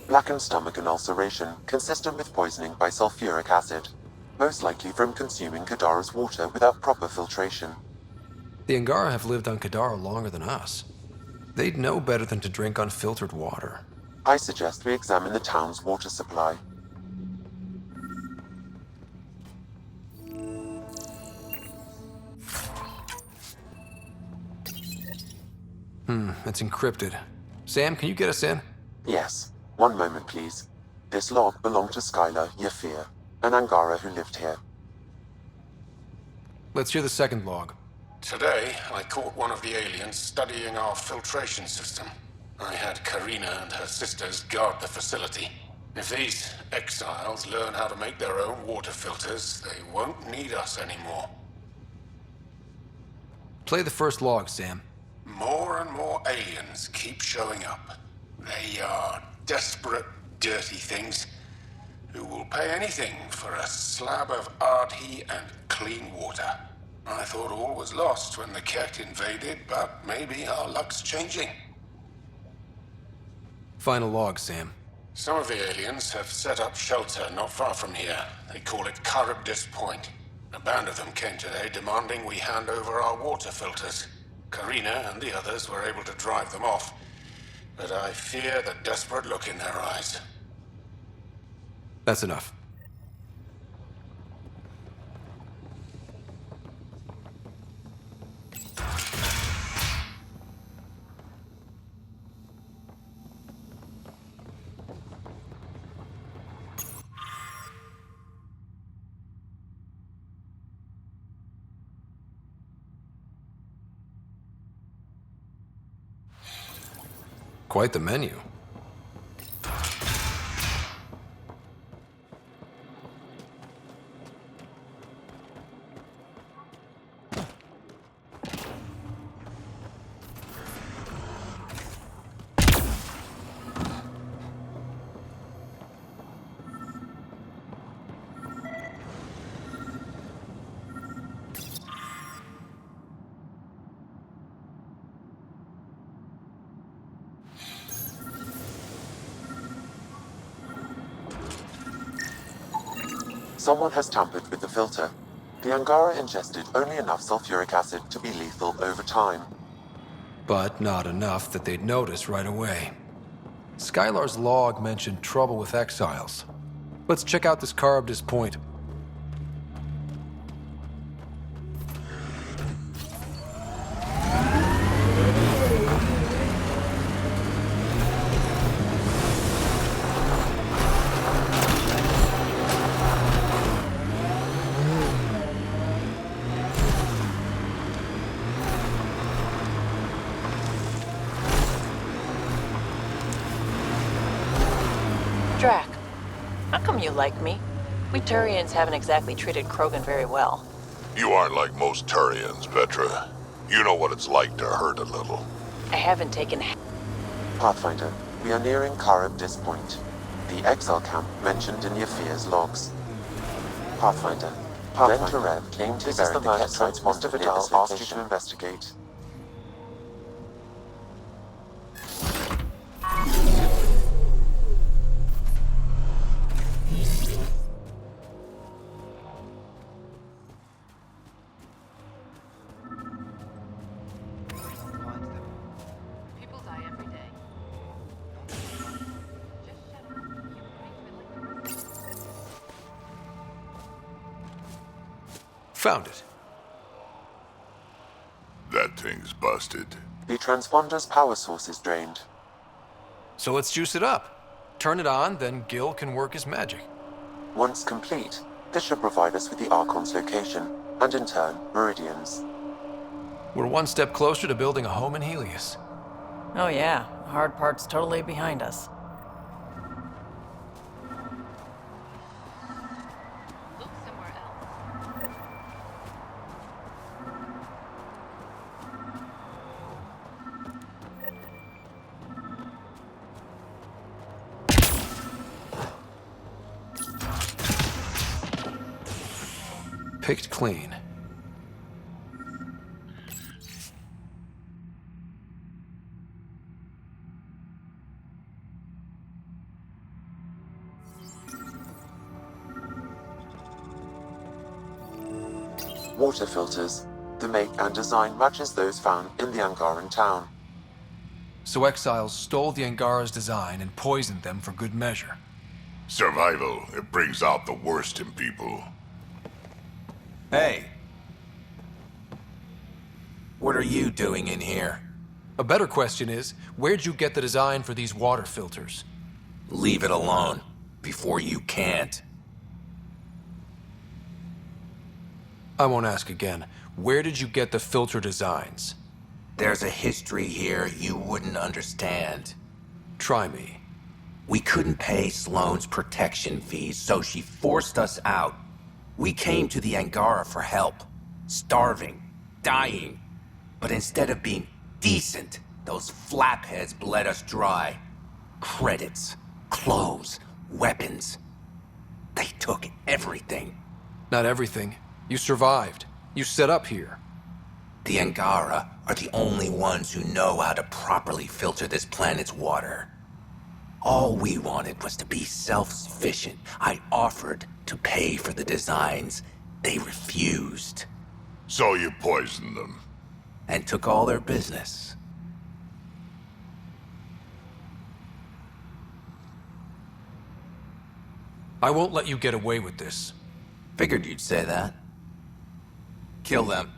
Blackened stomach and ulceration, consistent with poisoning by sulfuric acid. Most likely from consuming Kadara's water without proper filtration. The Angara have lived on Kadara longer than us. They'd know better than to drink unfiltered water. I suggest we examine the town's water supply. It's encrypted. Sam, can you get us in? Yes. One moment, please. This log belonged to Skylar Yafir, an Angara who lived here. Let's hear the second log. Today, I caught one of the aliens studying our filtration system. I had Karina and her sisters guard the facility. If these exiles learn how to make their own water filters, they won't need us anymore. Play the first log, Sam. More and more aliens keep showing up. They are desperate, dirty things who will pay anything for a slab of Ardhi and clean water. I thought all was lost when the Ket invaded, but maybe our luck's changing. Final log, Sam. Some of the aliens have set up shelter not far from here. They call it Charybdis Point. A band of them came today demanding we hand over our water filters. Karina and the others were able to drive them off, but I fear the desperate look in their eyes. That's enough. Quite the menu. Someone has tampered with the filter. The Angara ingested only enough sulfuric acid to be lethal over time. But not enough that they'd notice right away. Skylar's log mentioned trouble with exiles. Let's check out this Charybdis Point. Drac, how come you like me? We Turians haven't exactly treated Krogan very well. You aren't like most Turians, Vetra. You know what it's like to hurt a little. I haven't taken... Pathfinder, we are nearing Charybdis Point, the exile camp mentioned in Yafir's logs. Pathfinder, Venturev came to bury the Ket transponder Vidal asked you to investigate. Found it. That thing's busted. The transponder's power source is drained. So let's juice it up. Turn it on, then Gil can work his magic. Once complete, this should provide us with the Archon's location, and in turn, Meridian's. We're one step closer to building a home in Helios. Oh yeah, the hard part's totally behind us. Picked clean. water filters. The make and design matches those found in the Angaran town. So exiles stole the Angara's design and poisoned them for good measure. Survival, it brings out the worst in people. Hey. What are you doing in here? A better question is, where'd you get the design for these water filters? Leave it alone, before you can't. I won't ask again. Where did you get the filter designs? There's a history here you wouldn't understand. Try me. We couldn't pay Sloane's protection fees, so she forced us out. We came to the Angara for help. Starving. Dying. But instead of being decent, those flapheads bled us dry. Credits. Clothes. Weapons. They took everything. Not everything. You survived. You set up here. The Angara are the only ones who know how to properly filter this planet's water. All we wanted was to be self-sufficient. I offered to pay for the designs. They refused. So you poisoned them? And took all their business. I won't let you get away with this. Figured you'd say that. Kill them.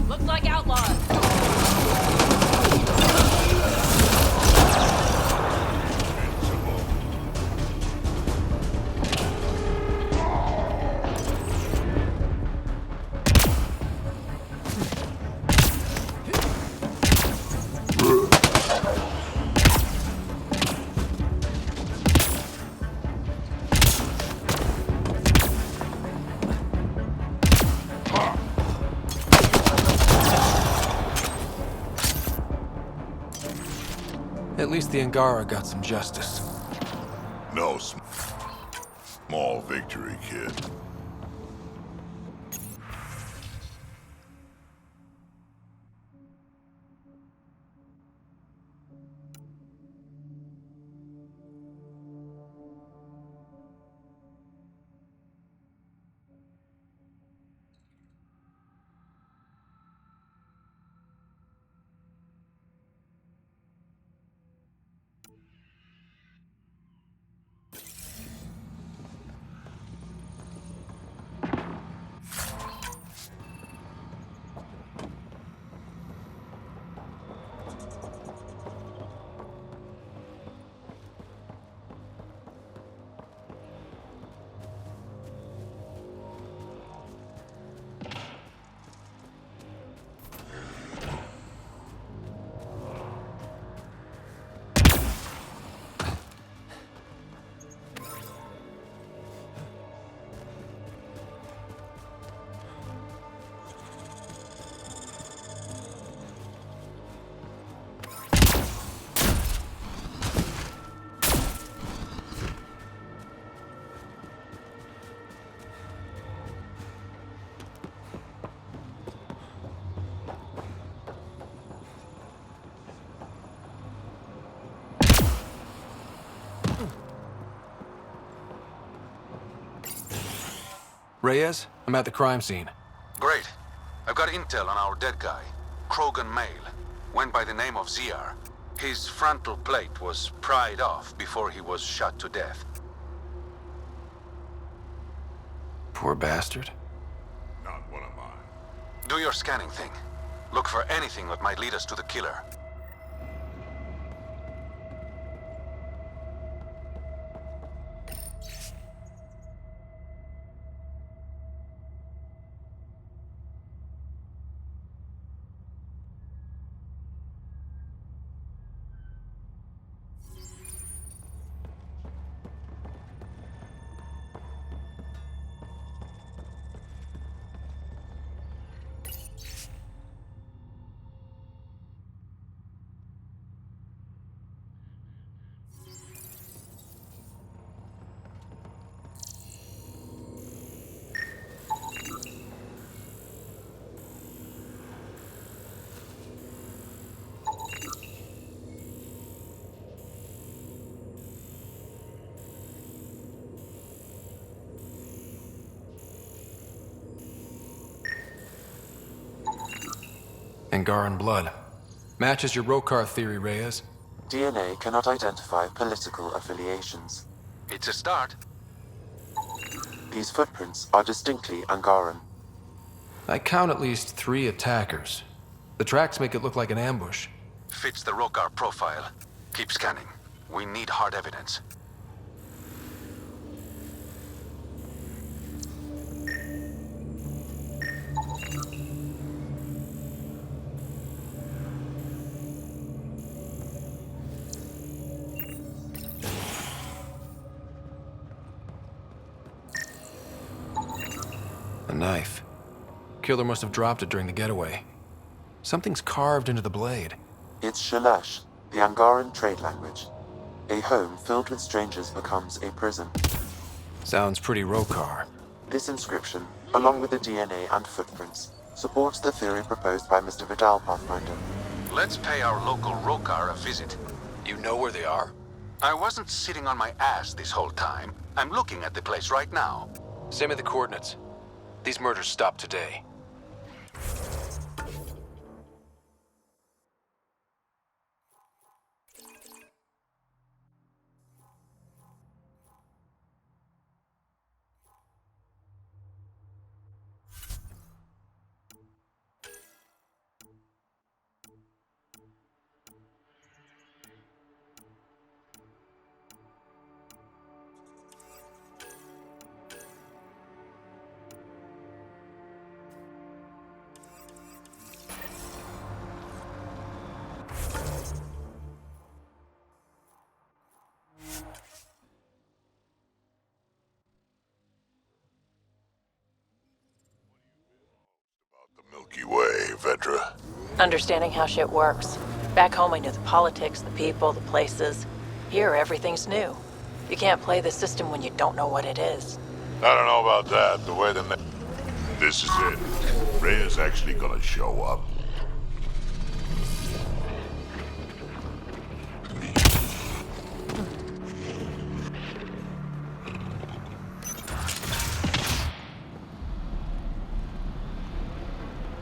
Looks like outlaws. At least the Angara got some justice. No small victory, kid. Reyes, I'm at the crime scene. Great. I've got intel on our dead guy. Krogan male. Went by the name of ZR. His frontal plate was pried off before he was shot to death. Poor bastard. Not one of mine. Do your scanning thing. Look for anything that might lead us to the killer. Angaran blood. Matches your Rokar theory, Reyes. DNA cannot identify political affiliations. It's a start. These footprints are distinctly Angaran. I count at least 3 attackers. The tracks make it look like an ambush. Fits the Rokar profile. Keep scanning. We need hard evidence. A knife. Killer must have dropped it during the getaway. Something's carved into the blade. It's Shalash, the Angaran trade language. A home filled with strangers becomes a prison. Sounds pretty Rokar. This inscription, along with the DNA and footprints, supports the theory proposed by Mr. Vidal, Pathfinder. Let's pay our local Rokar a visit. You know where they are? I wasn't sitting on my ass this whole time. I'm looking at the place right now. Send me the coordinates. These murders stopped today. Milky Way, Vedra. Understanding how shit works. Back home I knew the politics, the people, the places. Here everything's new. You can't play the system when you don't know what it is. I don't know about that. The way the This is it. Rhea's actually gonna show up.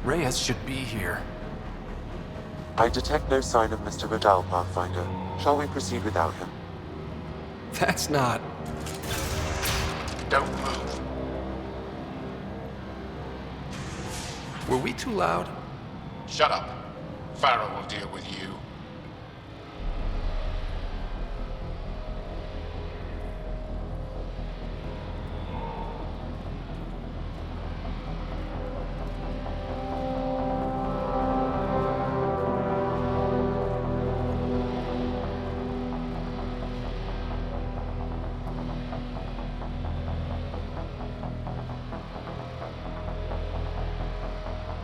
Reyes should be here. I detect no sign of Mr. Vidal, Pathfinder. Shall we proceed without him? That's not... Don't move. Were we too loud? Shut up. Farrell will deal with you.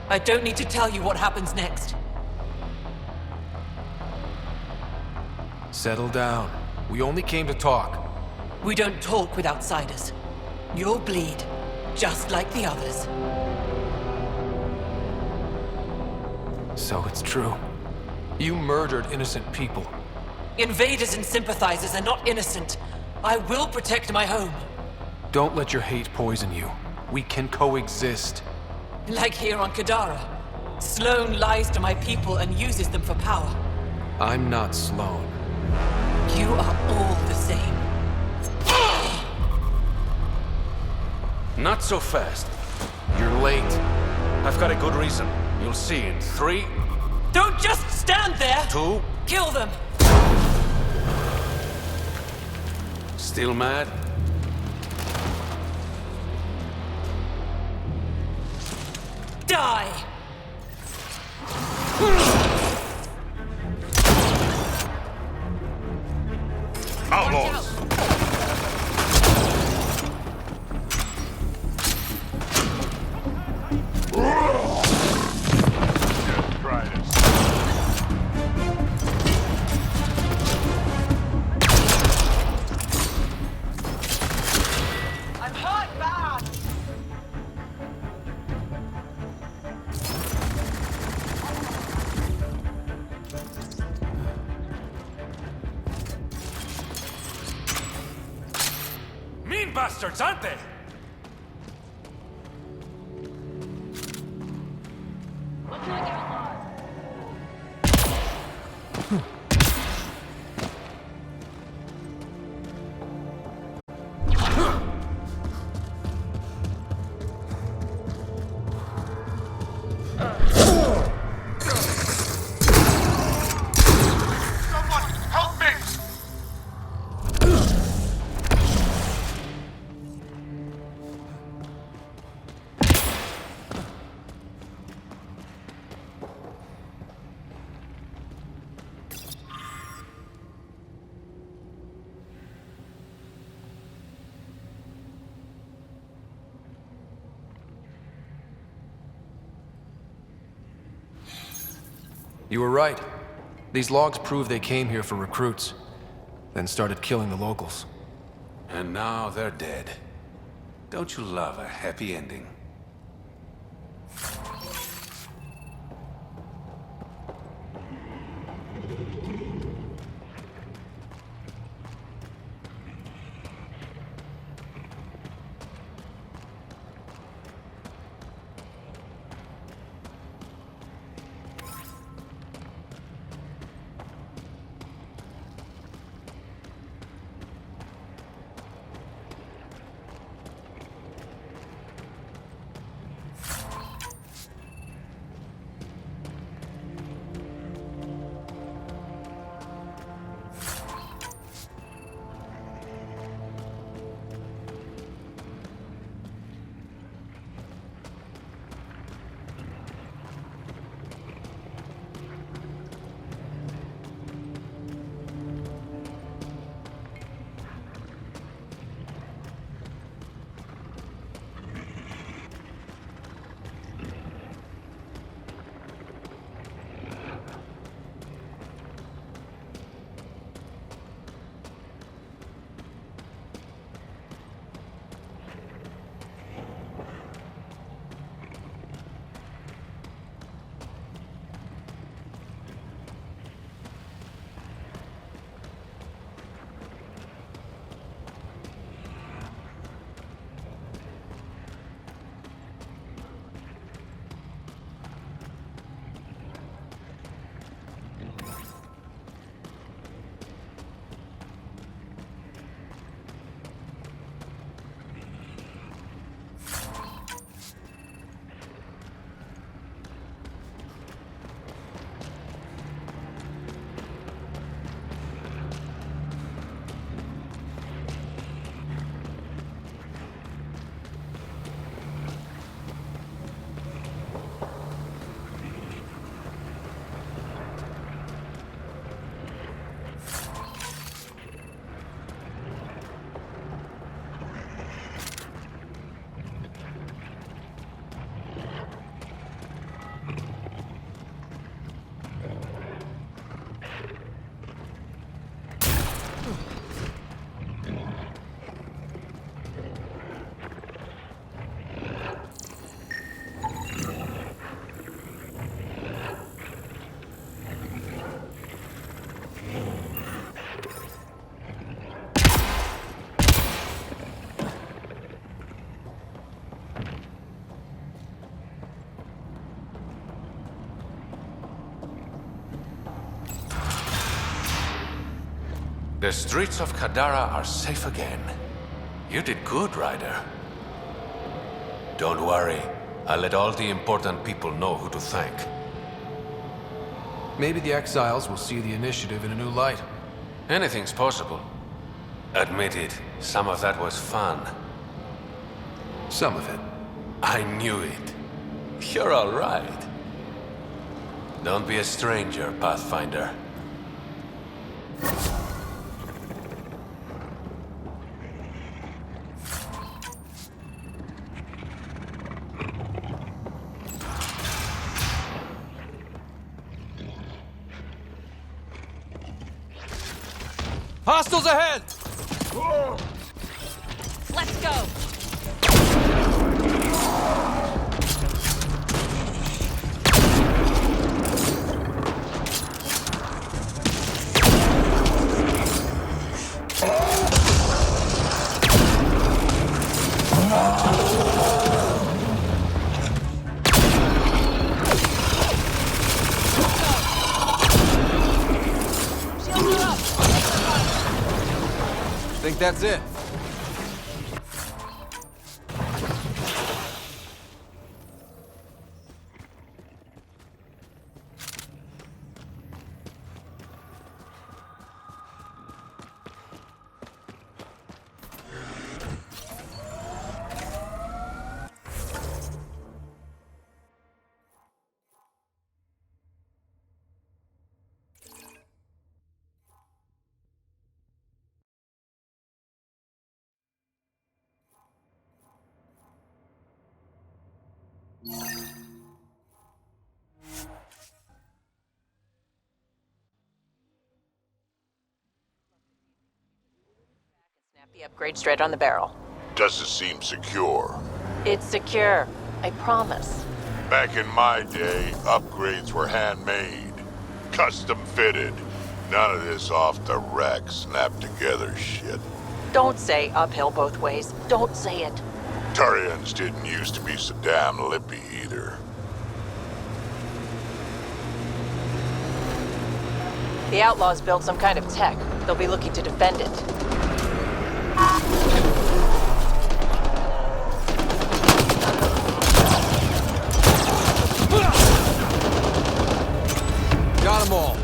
I don't need to tell you what happens next. Settle down. We only came to talk. We don't talk with outsiders. You'll bleed, just like the others. So it's true. You murdered innocent people. Invaders and sympathizers are not innocent. I will protect my home. Don't let your hate poison you. We can coexist. Like here on Kadara. Sloane lies to my people and uses them for power. I'm not Sloane. You are all the same. Not so fast. You're late. I've got a good reason. You'll see in 3... Don't just stand there! 2... Kill them! Still mad? Die! Outlaws! Try this. I'm hurt bad! Mean bastards, aren't they? Looks like outlaws. You were right. These logs prove they came here for recruits, then started killing the locals. And now they're dead. Don't you love a happy ending? The streets of Kadara are safe again. You did good, Ryder. Don't worry. I'll let all the important people know who to thank. Maybe the exiles will see the initiative in a new light. Anything's possible. Admit it, some of that was fun. Some of it. I knew it. You're all right. Don't be a stranger, Pathfinder. Hostiles ahead! Let's go! Think that's it. The upgrade straight on the barrel. Doesn't seem secure. It's secure. I promise. Back in my day, upgrades were handmade. Custom fitted. None of this off the rack, snap together shit. Don't say uphill both ways. Don't say it. Turians didn't used to be so damn lippy either. The Outlaws built some kind of tech. They'll be looking to defend it. Got them all.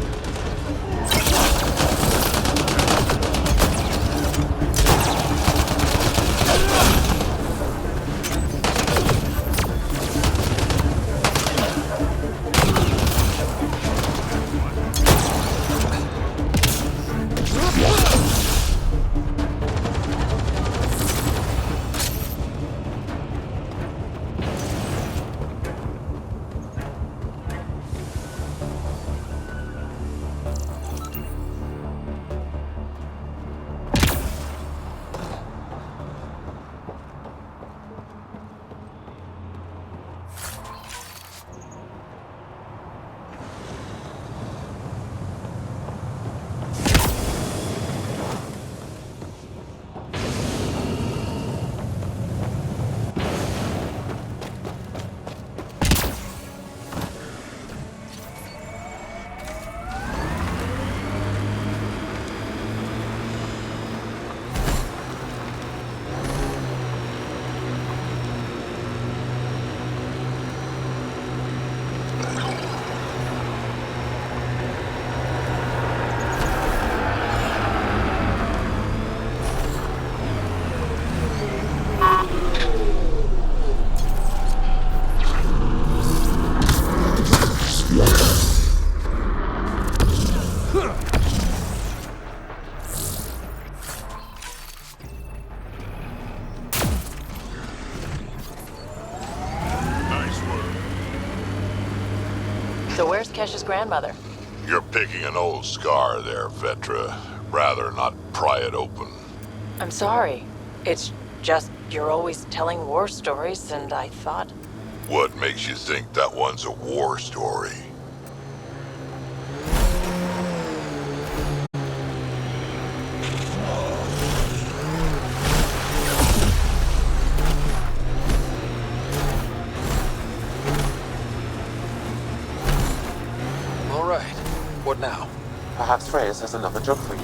So where's Kesh's grandmother? You're picking an old scar there, Vetra. Rather not pry it open. I'm sorry. It's just you're always telling war stories, and I thought... What makes you think that one's a war story? All right. What now? Perhaps Reyes has another job for you.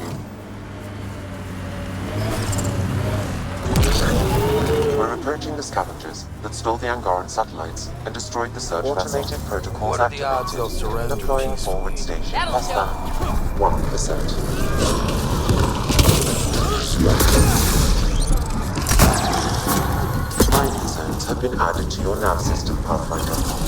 We're approaching the scavengers that stole the Angaran satellites and destroyed the search vessel. Automated protocols What are the odds they'll activated. surrender Deploying peacefully? forward station. That'll Less than 1%. Mining zones have been added to your nav system, Pathfinder.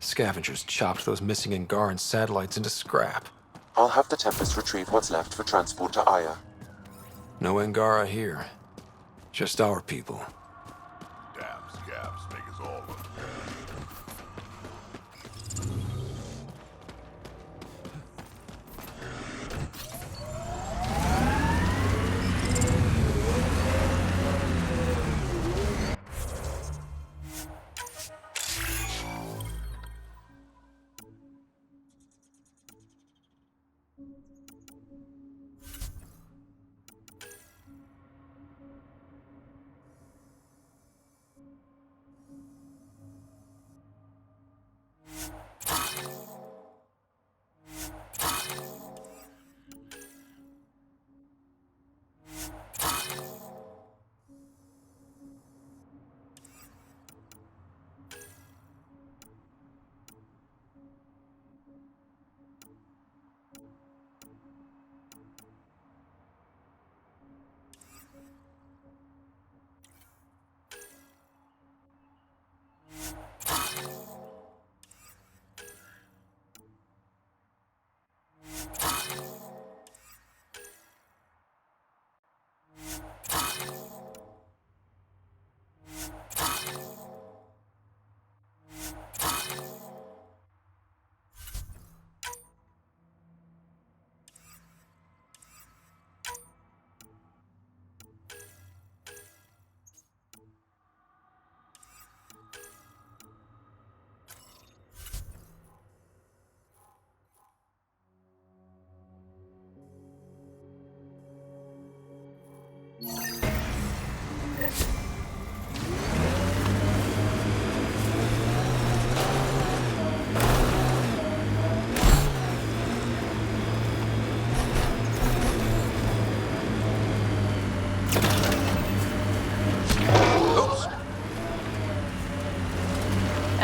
Scavengers chopped those missing Angaran satellites into scrap. I'll have the Tempest retrieve what's left for transport to Aya. No Angara here. Just our people. Damn scabs make us all look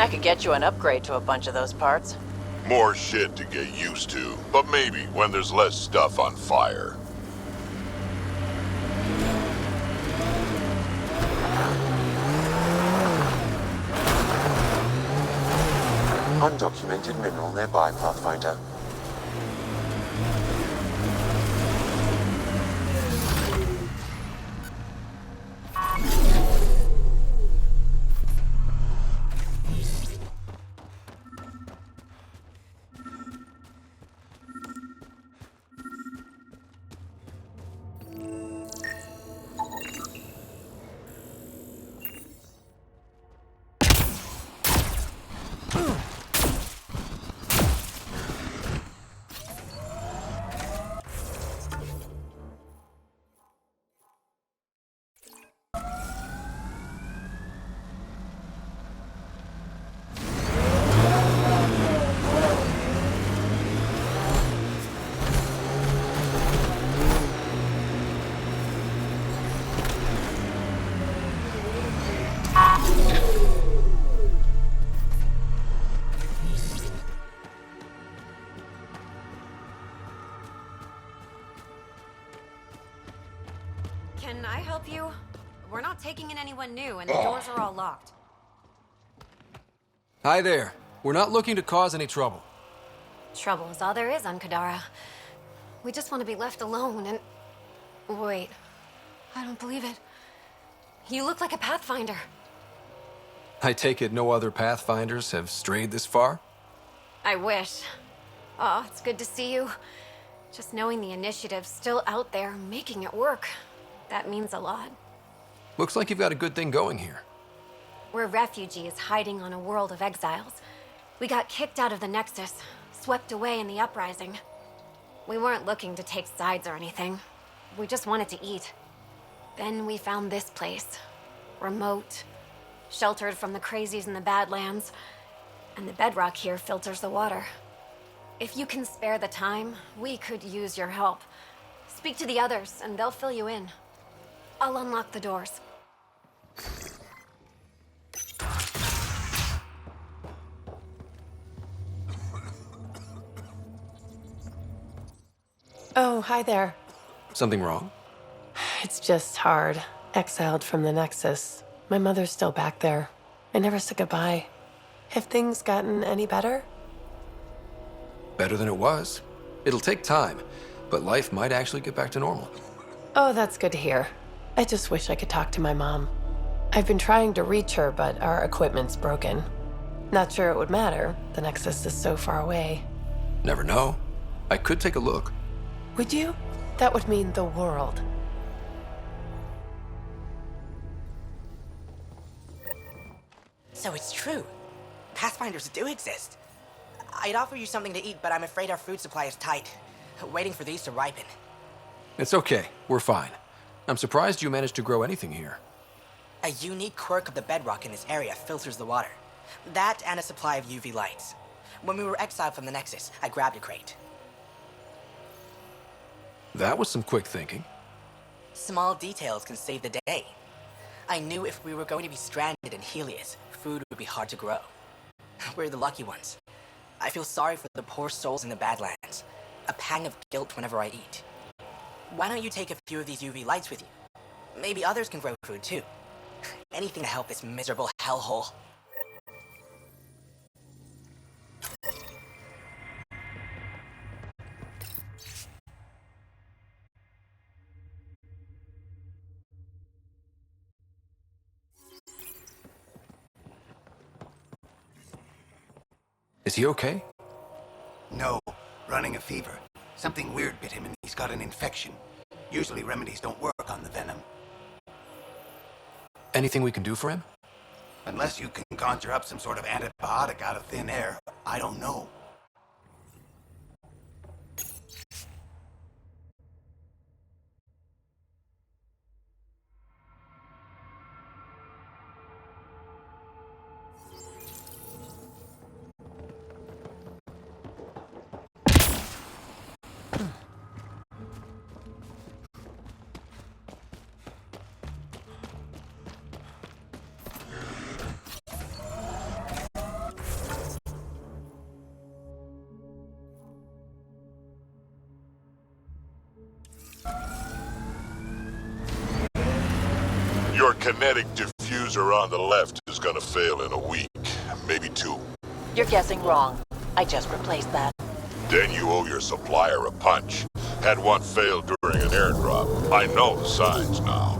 I could get you an upgrade to a bunch of those parts. more shit to get used to, but maybe when there's less stuff on fire. Undocumented mineral nearby, Pathfinder. Can I help you? We're not taking in anyone new, and the doors are all locked. Hi there. We're not looking to cause any trouble. Trouble is all there is on Kadara. We just want to be left alone and... Wait. I don't believe it. You look like a Pathfinder. I take it no other Pathfinders have strayed this far? I wish. Oh, it's good to see you. Just knowing the initiative's still out there, making it work. That means a lot. Looks like you've got a good thing going here. We're refugees hiding on a world of exiles. We got kicked out of the Nexus, swept away in the uprising. We weren't looking to take sides or anything. We just wanted to eat. Then we found this place. Remote, sheltered from the crazies in the Badlands, and the bedrock here filters the water. If you can spare the time, we could use your help. Speak to the others, and they'll fill you in. I'll unlock the doors. Oh, hi there. Something wrong? It's just hard. Exiled from the Nexus. My mother's still back there. I never said goodbye. Have things gotten any better? Better than it was. It'll take time, but life might actually get back to normal. Oh, that's good to hear. I just wish I could talk to my mom. I've been trying to reach her, but our equipment's broken. Not sure it would matter. The Nexus is so far away. Never know. I could take a look. Would you? That would mean the world. So it's true. Pathfinders do exist. I'd offer you something to eat, but I'm afraid our food supply is tight. Waiting for these to ripen. It's okay. We're fine. I'm surprised you managed to grow anything here. A unique quirk of the bedrock in this area filters the water. That and a supply of UV lights. When we were exiled from the Nexus, I grabbed a crate. That was some quick thinking. Small details can save the day. I knew if we were going to be stranded in Helios, food would be hard to grow. We're the lucky ones. I feel sorry for the poor souls in the Badlands. A pang of guilt whenever I eat. Why don't you take a few of these UV lights with you? Maybe others can grow food too. Anything to help this miserable hellhole. Is he okay? No, running a fever. Something weird bit him and he's got an infection. Usually remedies don't work on the venom. Anything we can do for him? Unless you can conjure up some sort of antibiotic out of thin air, I don't know. Your kinetic diffuser on the left is gonna fail in a week, maybe 2. You're guessing wrong. I just replaced that. Then you owe your supplier a punch. Had one fail during an airdrop. I know the signs now.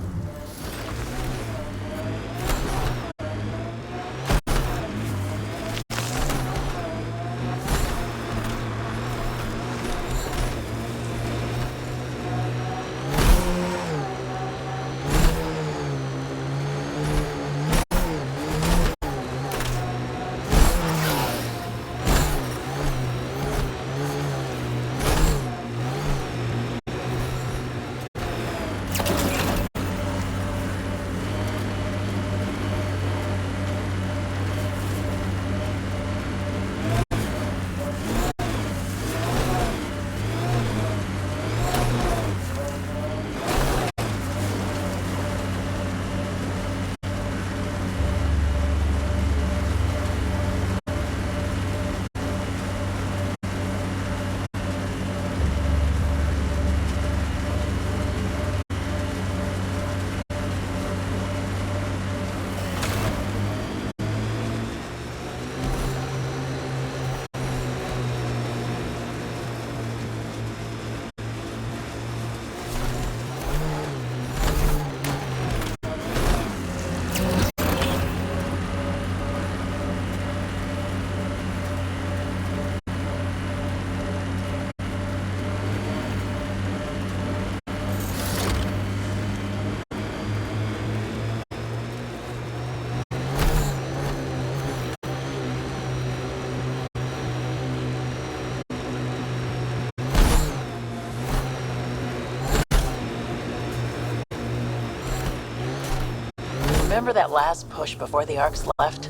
Remember that last push before the Arcs left?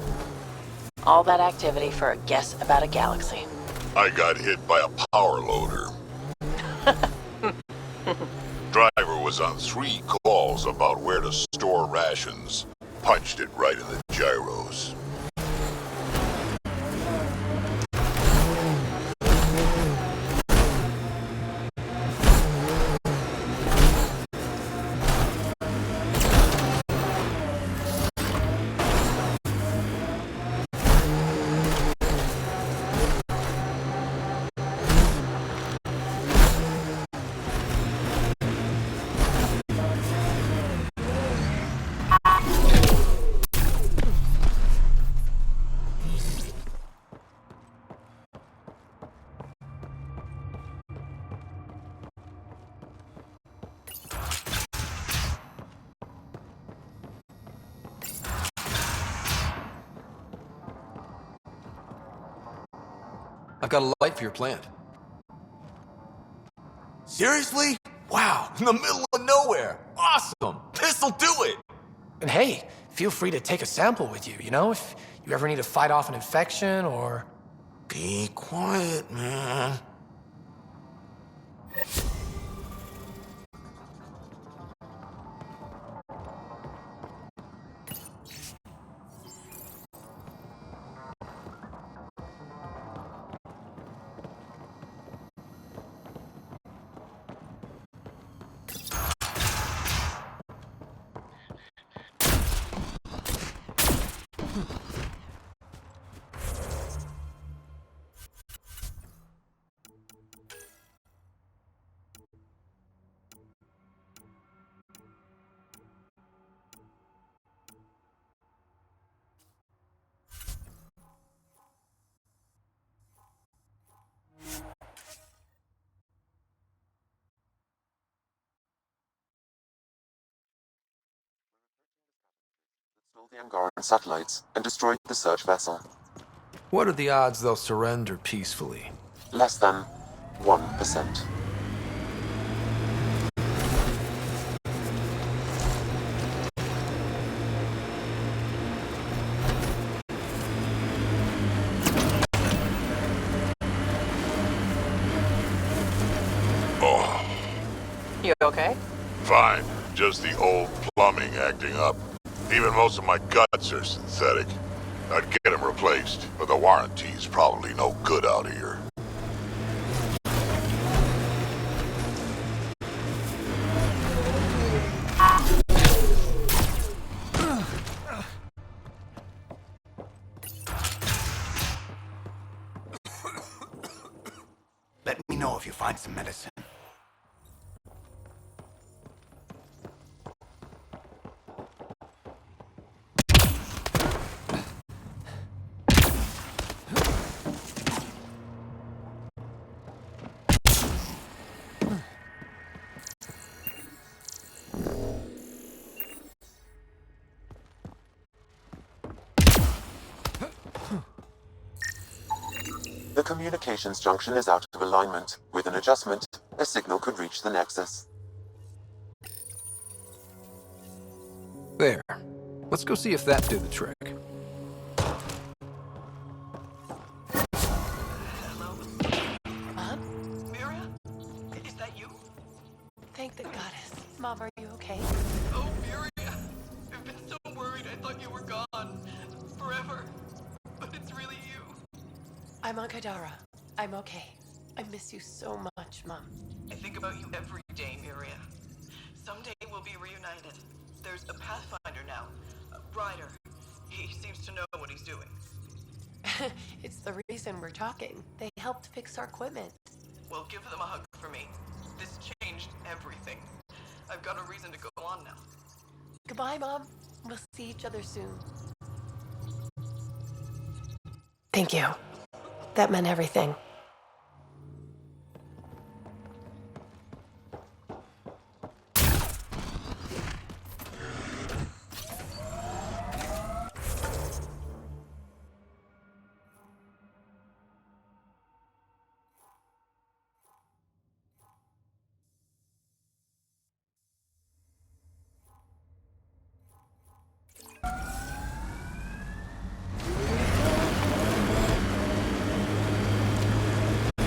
All that activity for a guess about a galaxy. I got hit by a power loader. Driver was on 3 calls about where to store rations. Punched it right in the gyros. I've got a light for your plant. Seriously? Wow, in the middle of nowhere. Awesome. This'll do it. And hey, feel free to take a sample with you, if you ever need to fight off an infection or... Be quiet, man. Stole the Angaran satellites and destroyed the search vessel. What are the odds they'll surrender peacefully? Less than 1%. Oh, You okay? fine. Just the old plumbing acting up. Even most of my guts are synthetic. I'd get them replaced, but the warranty's probably no good out here. Let me know if you find some medicine. The communications junction is out of alignment. With an adjustment, a signal could reach the Nexus. There. Let's go see if that did the trick. Mom? Mira? Is that you? Thank the goddess. Mom, are you okay? Oh, Mira! I've been so worried. I thought you were gone. Forever. But it's really you. I'm on Kadara. I'm okay. I miss you so much, Mom. I think about you every day, Miria. Someday we'll be reunited. There's a Pathfinder now. Ryder. He seems to know what he's doing. It's the reason we're talking. They helped fix our equipment. Well, give them a hug for me. This changed everything. I've got a reason to go on now. Goodbye, Mom. We'll see each other soon. Thank you. That meant everything.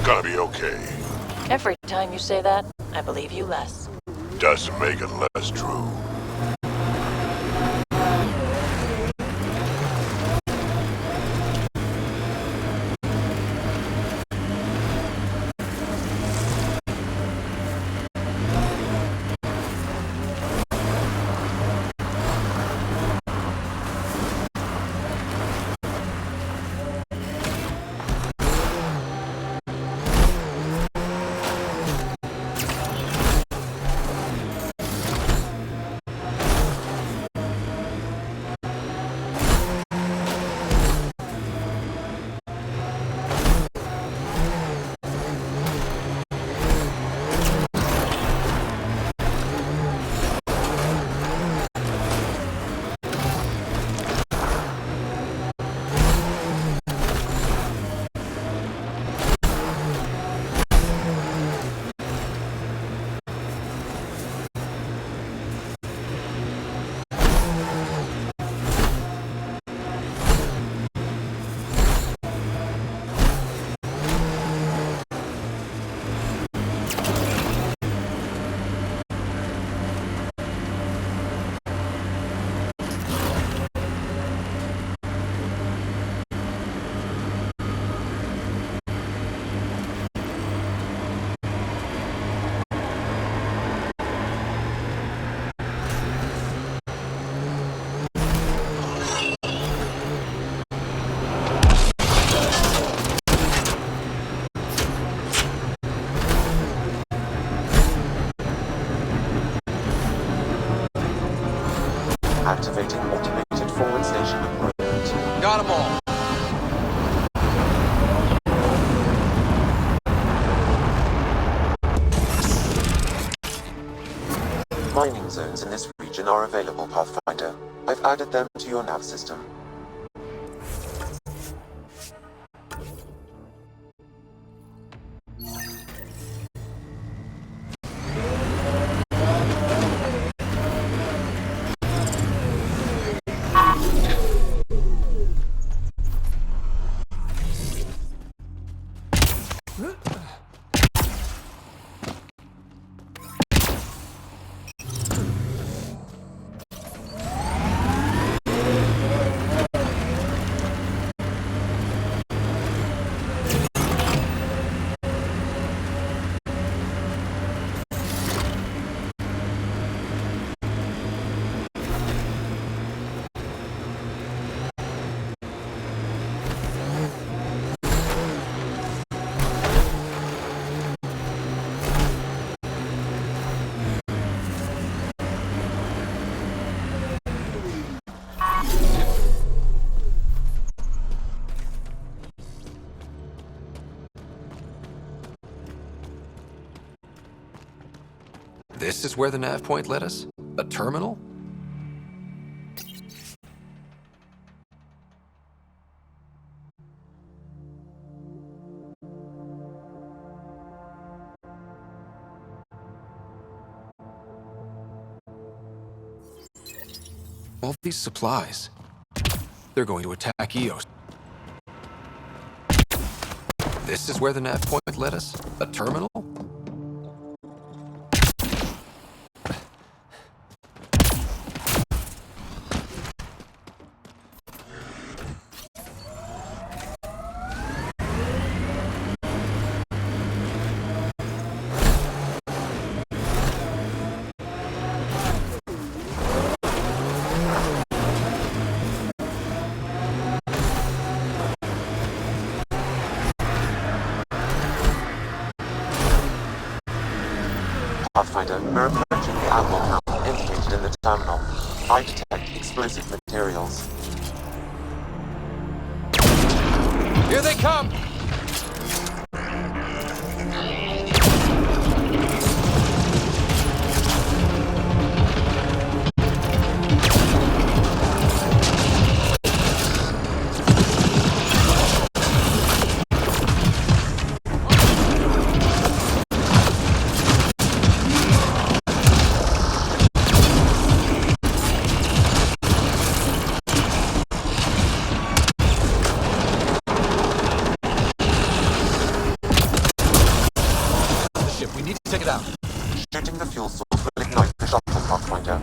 Gonna be okay. Every time you say that, I believe you less. Doesn't make it less true. Mining zones in this region are available, Pathfinder. I've added them to your nav system. This is where the nav point led us? A terminal? All these supplies. They're going to attack Eos. This is where the nav point led us? A terminal? Pathfinder, we're approaching the outlaw camp indicated in the terminal. I detect explosive materials. Here they come! Shooting the fuel source will ignite the shuttle, Pathfinder.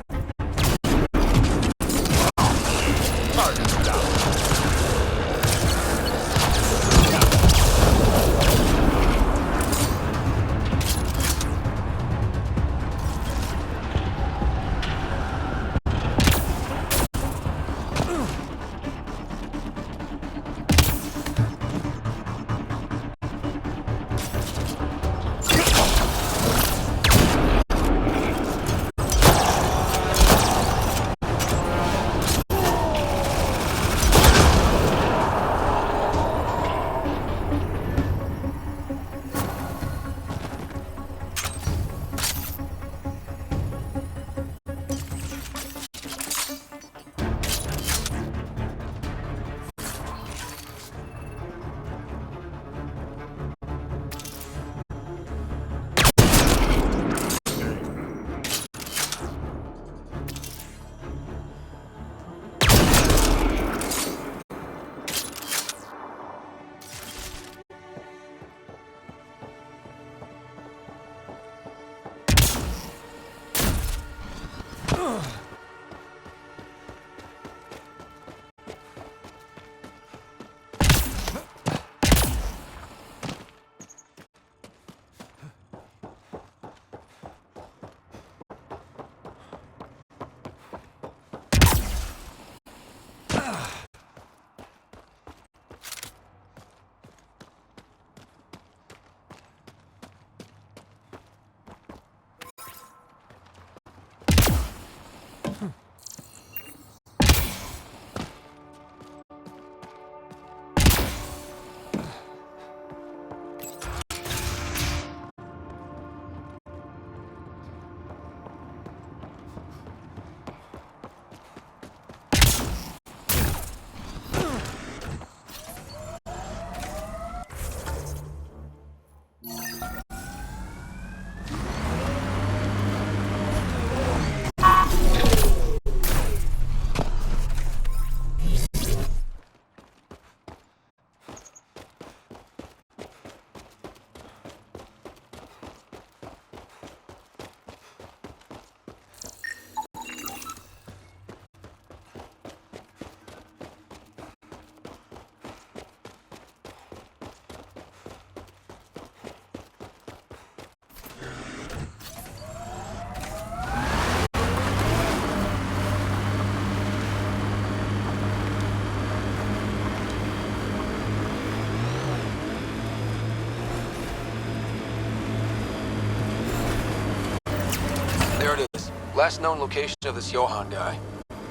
Last known location of this Johann guy.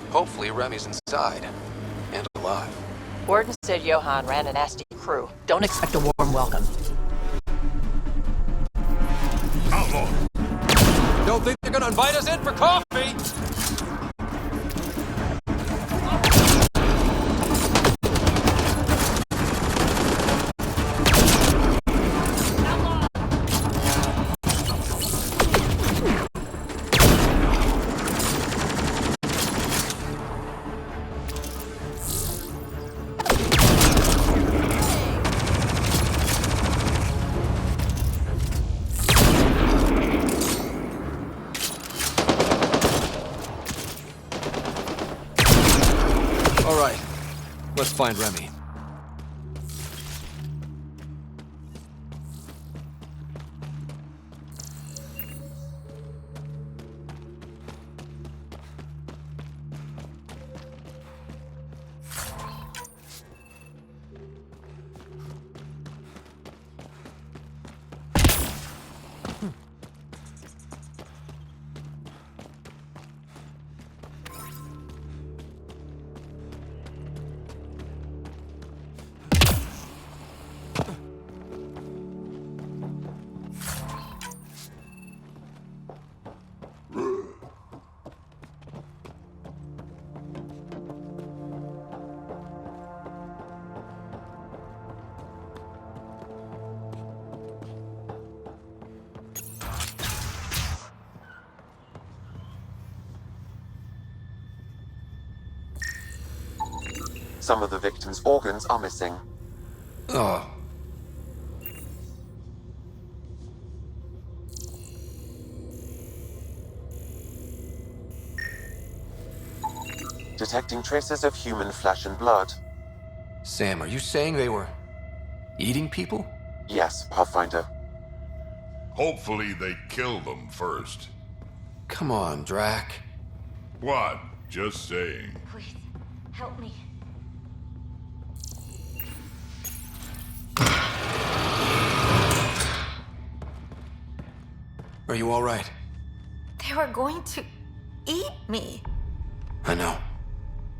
Hopefully Remy's inside. And alive. Warden said Johann ran a nasty crew. Don't expect a warm welcome. Outlaw! Don't think they're gonna invite us in for coffee! Let's find Remy. Some of the victim's organs are missing. Oh. Detecting traces of human flesh and blood. Sam, are you saying they were eating people? Yes, Pathfinder. Hopefully they kill them first. Come on, Drac. What? Just saying. Please, help me. Are you all right? They were going to eat me. I know.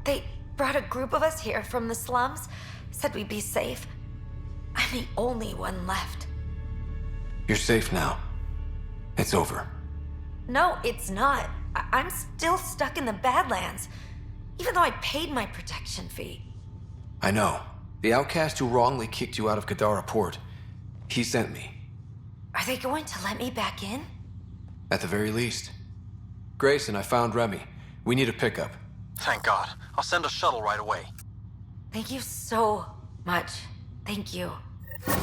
They brought a group of us here from the slums, said we'd be safe. I'm the only one left. You're safe now. It's over. No, it's not. I'm still stuck in the Badlands, even though I paid my protection fee. I know. The outcast who wrongly kicked you out of Kadara Port. He sent me. Are they going to let me back in? At the very least. Grayson, I found Remy. We need a pickup. Thank God. I'll send a shuttle right away. Thank you so much. Thank you. I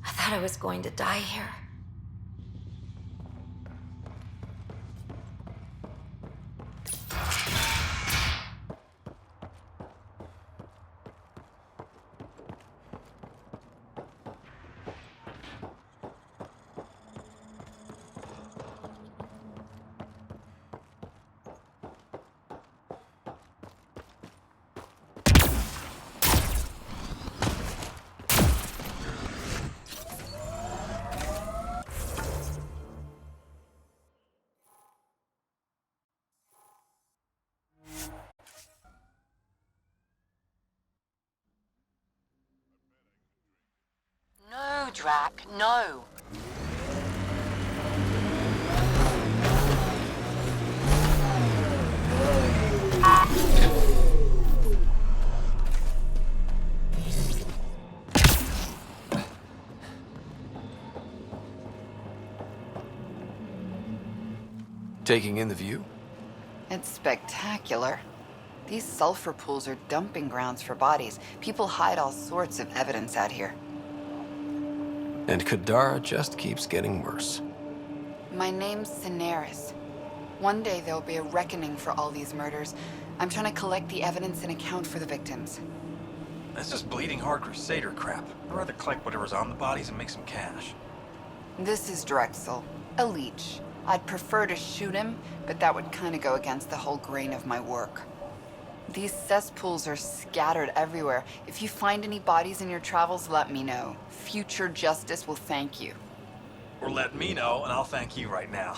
thought I was going to die here. No, Drac, no. Taking in the view? It's spectacular. These sulfur pools are dumping grounds for bodies. People hide all sorts of evidence out here. And Kadara just keeps getting worse. My name's Cineris. One day there'll be a reckoning for all these murders. I'm trying to collect the evidence and account for the victims. This is bleeding heart crusader crap. I'd rather collect whatever's on the bodies and make some cash. This is Drexel, a leech. I'd prefer to shoot him, but that would kind of go against the whole grain of my work. These cesspools are scattered everywhere. If you find any bodies in your travels, let me know. Future justice will thank you. or let me know, and I'll thank you right now.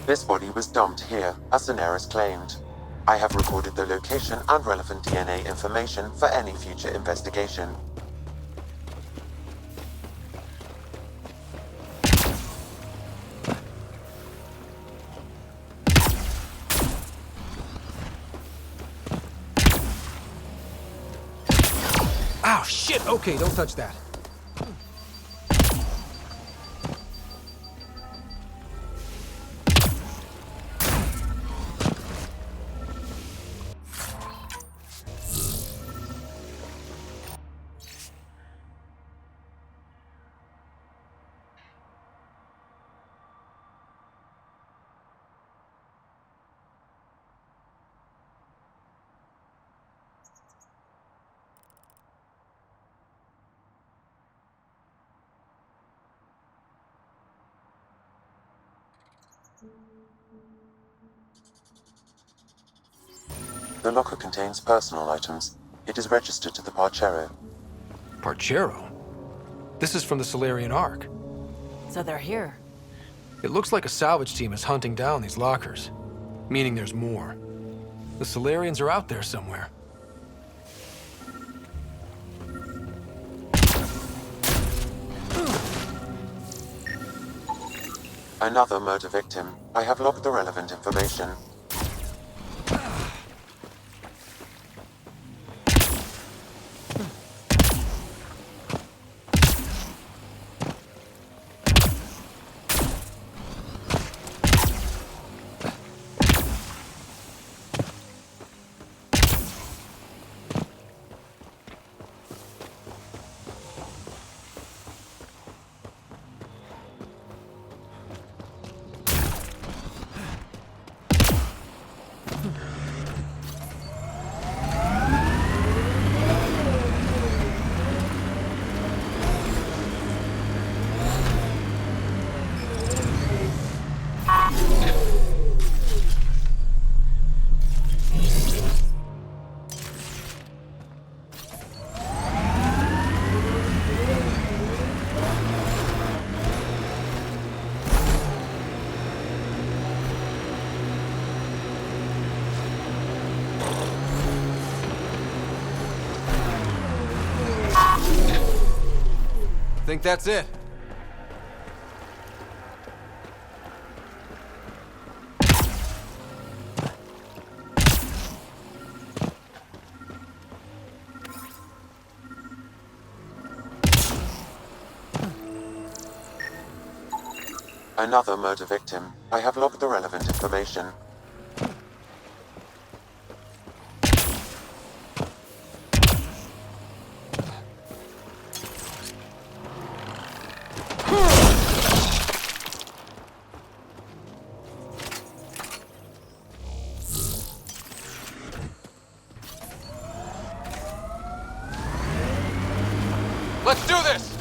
This body was dumped here, as Daenerys claimed. I have recorded the location and relevant DNA information for any future investigation. Ow, shit! Okay, don't touch that. The locker contains personal items. It is registered to the Parchero. Parchero? This is from the Solarian Ark. So they're here. It looks like a salvage team is hunting down these lockers, meaning there's more. The Solarians are out there somewhere. Another murder victim. I have logged the relevant information. Think that's it. Another murder victim. I have logged the relevant information. Let's do this!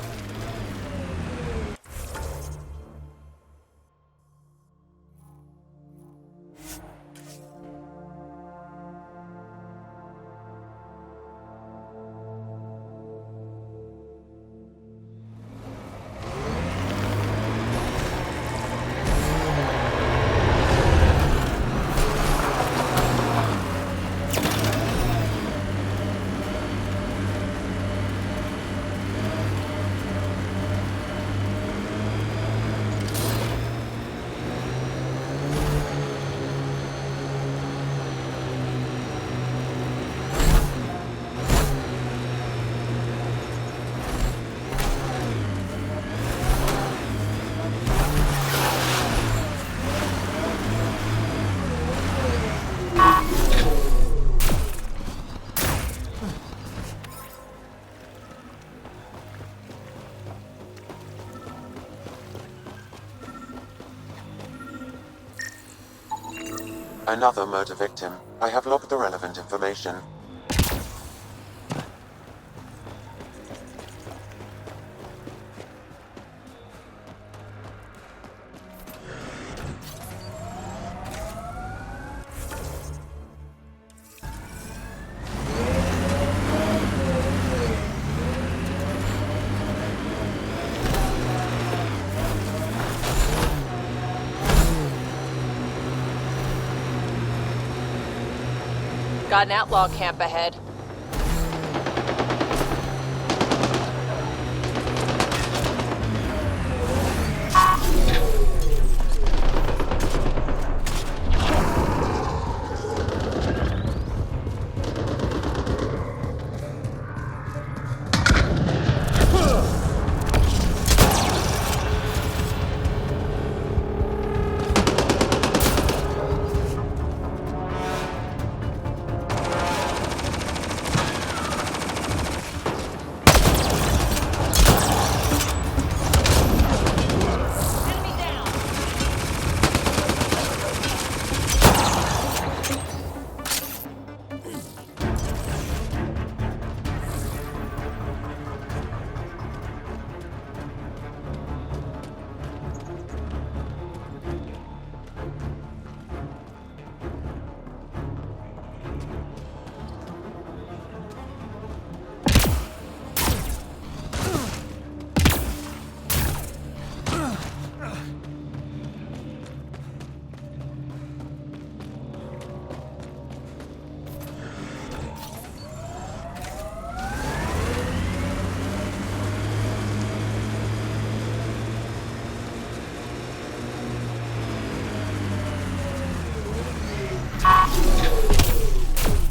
Another murder victim. I have logged the relevant information. Got an outlaw camp ahead.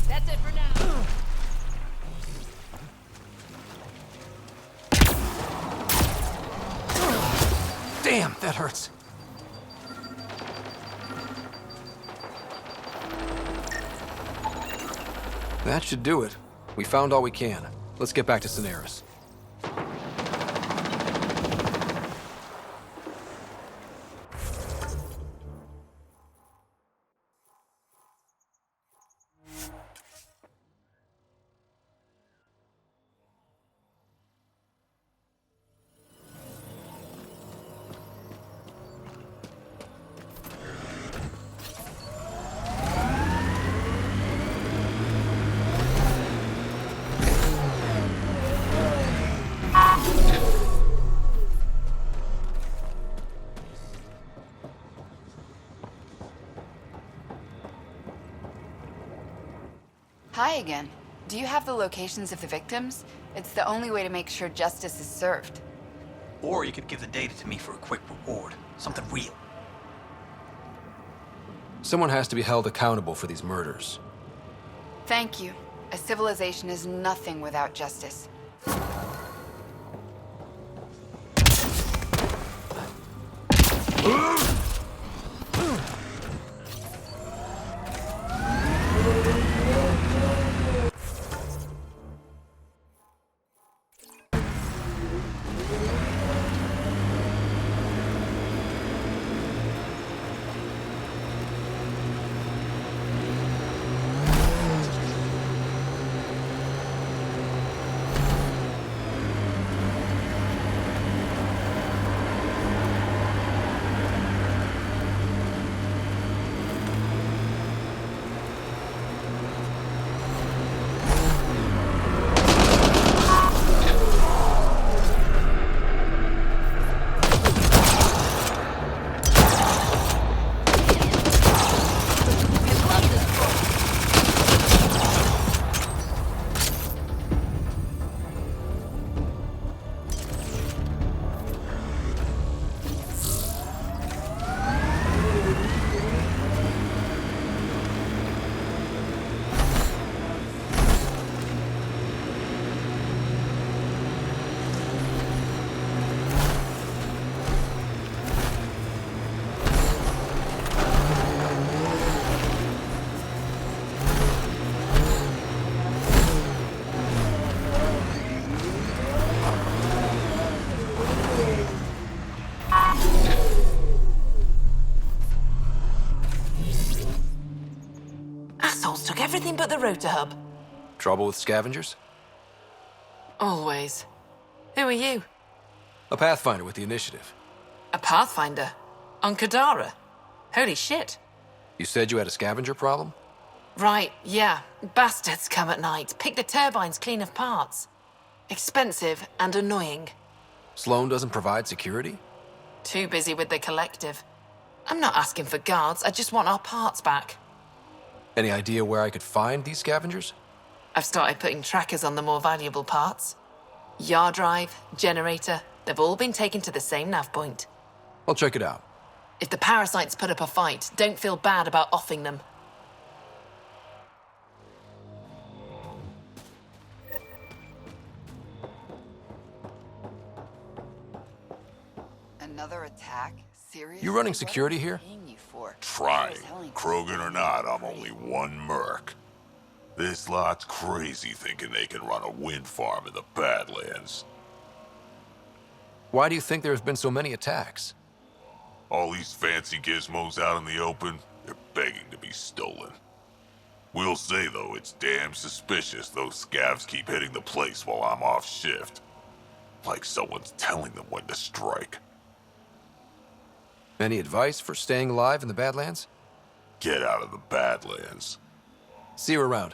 That's it for now. Damn, that hurts. That should do it. We found all we can. Let's get back to Cineris. Hi again. Do you have the locations of the victims? It's the only way to make sure justice is served. Or you could give the data to me for a quick reward. Something real. Someone has to be held accountable for these murders. Thank you. A civilization is nothing without justice. anything but the rotor hub. Trouble with scavengers? Always. Who are you? A Pathfinder with the initiative. A Pathfinder? On Kadara? Holy shit. You said you had a scavenger problem? Right, yeah. Bastards come at night, pick the turbines clean of parts. Expensive and annoying. Sloan doesn't provide security? Too busy with the collective. I'm not asking for guards, I just want our parts back. Any idea where I could find these scavengers? I've started putting trackers on the more valuable parts. Yard drive, generator, they've all been taken to the same nav point. I'll check it out. If the parasites put up a fight, don't feel bad about offing them. Another attack? Seriously? You running security here? Trying. Krogan or not, I'm only one merc. This lot's crazy thinking they can run a wind farm in the Badlands. Why do you think there have been so many attacks? All these fancy gizmos out in the open, they're begging to be stolen. We'll say, though, it's damn suspicious those scavs keep hitting the place while I'm off shift. Like someone's telling them when to strike. Any advice for staying alive in the Badlands? Get out of the Badlands. See you around.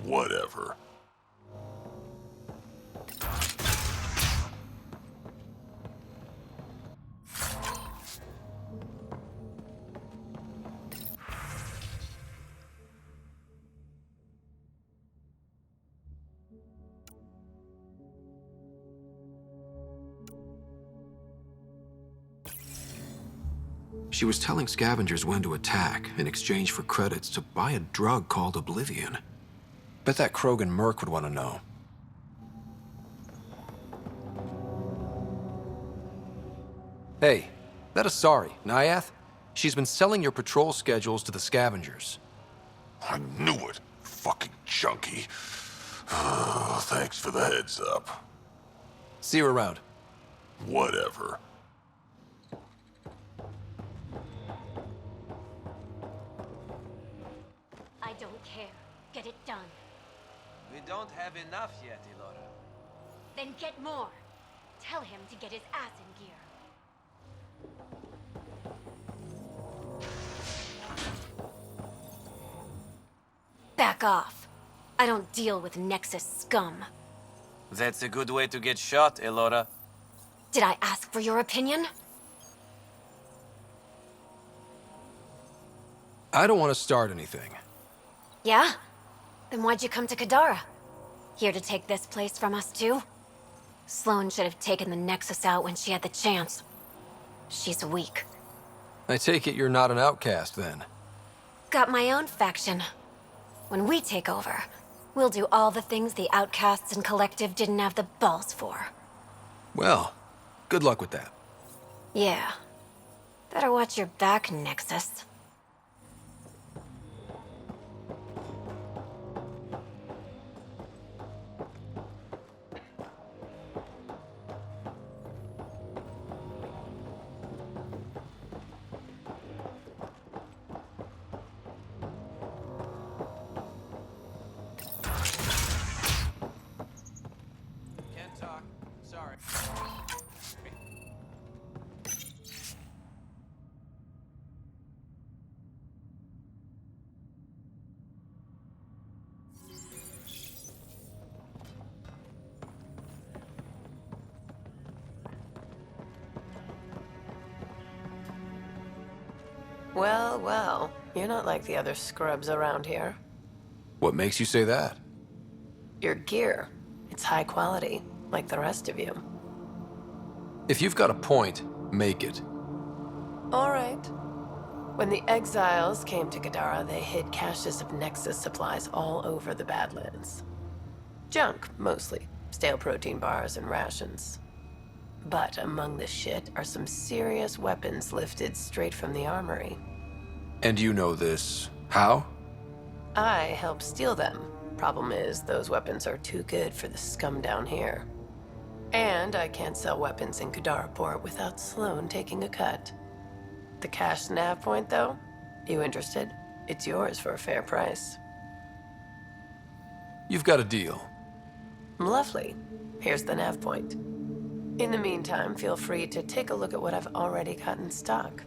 Whatever. She was telling scavengers when to attack in exchange for credits to buy a drug called Oblivion. Bet that Krogan merc would want to know. Hey, that Asari, Nyath? She's been selling your patrol schedules to the scavengers. I knew it. Fucking junkie. Thanks for the heads up. See you around. Whatever. I don't care. Get it done. We don't have enough yet, Elora. Then get more. Tell him to get his ass in gear. Back off. I don't deal with Nexus scum. That's a good way to get shot, Elora. Did I ask for your opinion? I don't want to start anything. Yeah? Then why'd you come to Kadara? Here to take this place from us too? Sloan should have taken the Nexus out when she had the chance. She's weak. I take it you're not an outcast, then. Got my own faction. When we take over, we'll do all the things the outcasts and collective didn't have the balls for. Well, good luck with that. Yeah. Better watch your back, Nexus. Can't talk. Sorry. Well, well. You're not like the other scrubs around here. What makes you say that? Your gear. It's high quality, like the rest of you. If you've got a point, make it. All right. When the exiles came to Kadara, they hid caches of Nexus supplies all over the Badlands. Junk, mostly. Stale protein bars and rations. But among the shit are some serious weapons lifted straight from the armory. And you know this. How? I helped steal them. Problem is, those weapons are too good for the scum down here. And I can't sell weapons in Kadara Port without Sloan taking a cut. The cash nav point, though? You interested? It's yours for a fair price. You've got a deal. Lovely. Here's the nav point. In the meantime, feel free to take a look at what I've already got in stock.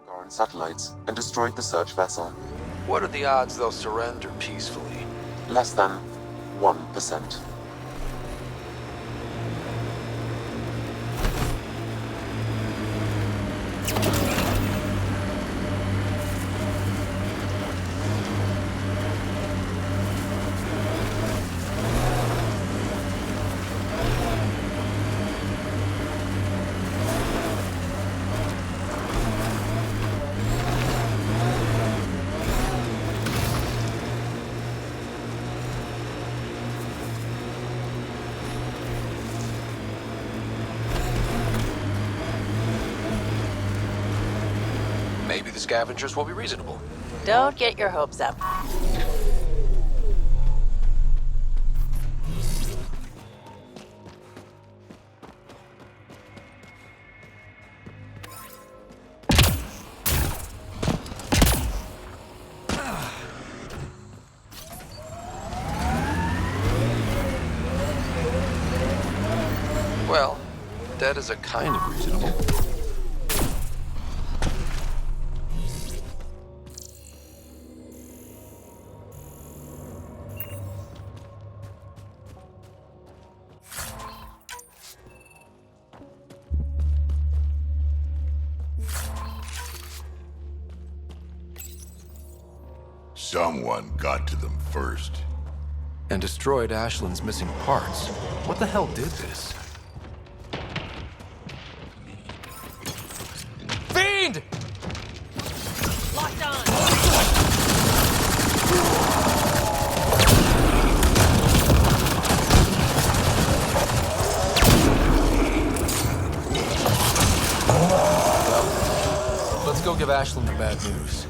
Angaran satellites and destroyed the search vessel. What are the odds they'll surrender peacefully? Less than 1%. Maybe the scavengers will be reasonable. Don't get your hopes up. Well, that is a kind of reasonable. Someone got to them first. And destroyed Ashland's missing parts. What the hell did this? Fiend! Locked on! Let's go give Ashland the bad news.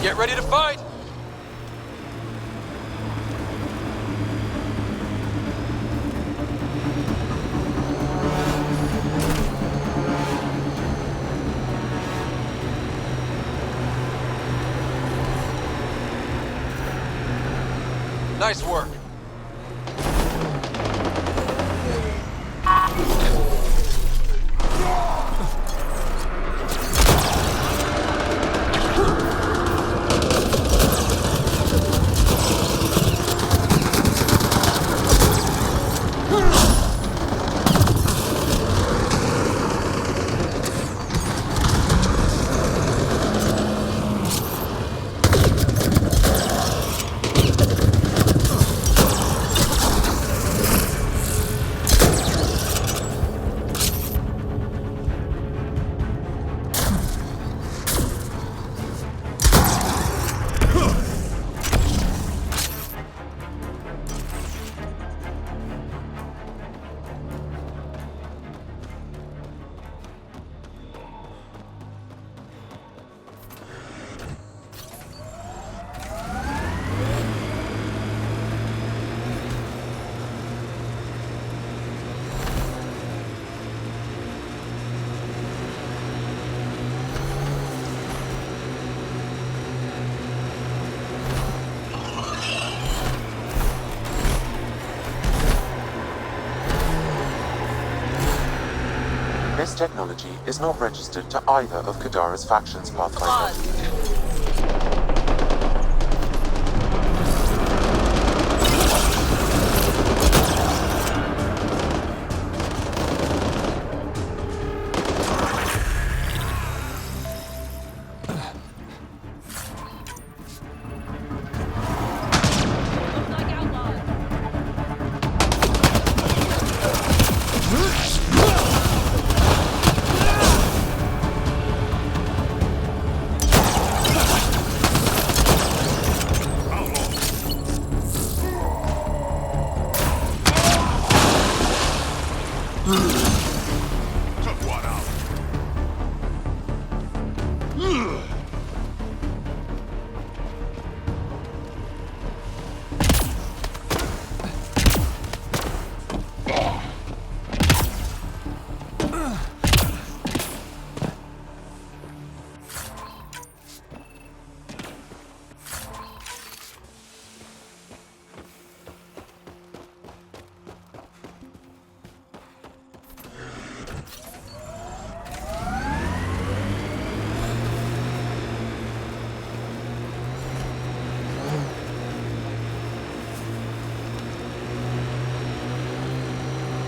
Get ready to fight! Nice work. This technology is not registered to either of Kadara's factions, Pathfinder. Took one out.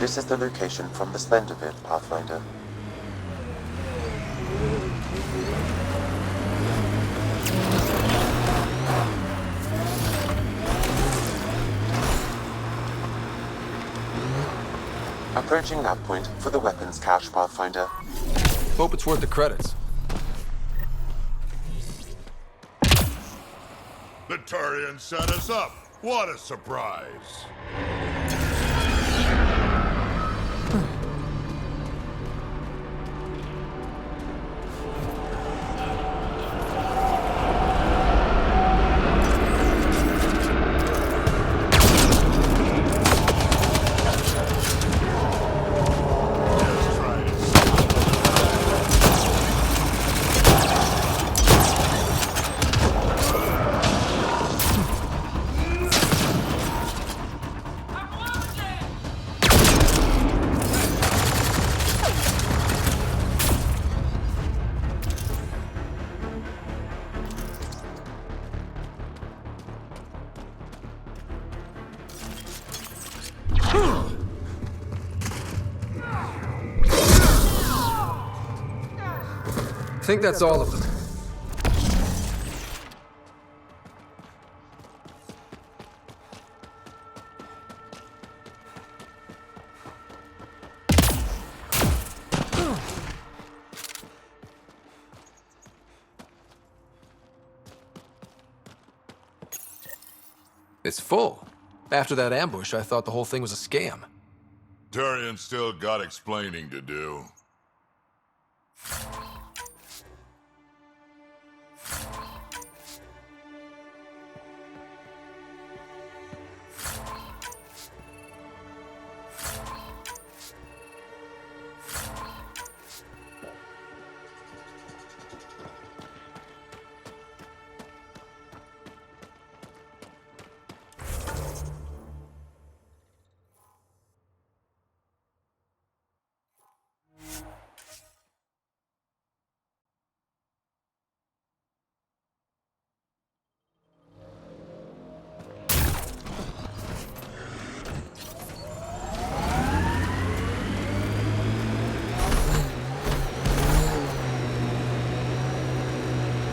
This is the location from the Slender Bit, Pathfinder. Approaching that point for the weapons cache, Pathfinder. Hope it's worth the credits. The Turians set us up. What a surprise. I think that's all of them. It's full. After that ambush, I thought the whole thing was a scam. Turian still got explaining to do.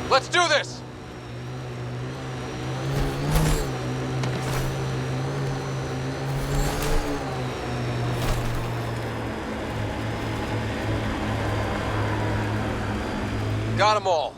Let's do this! Got them all.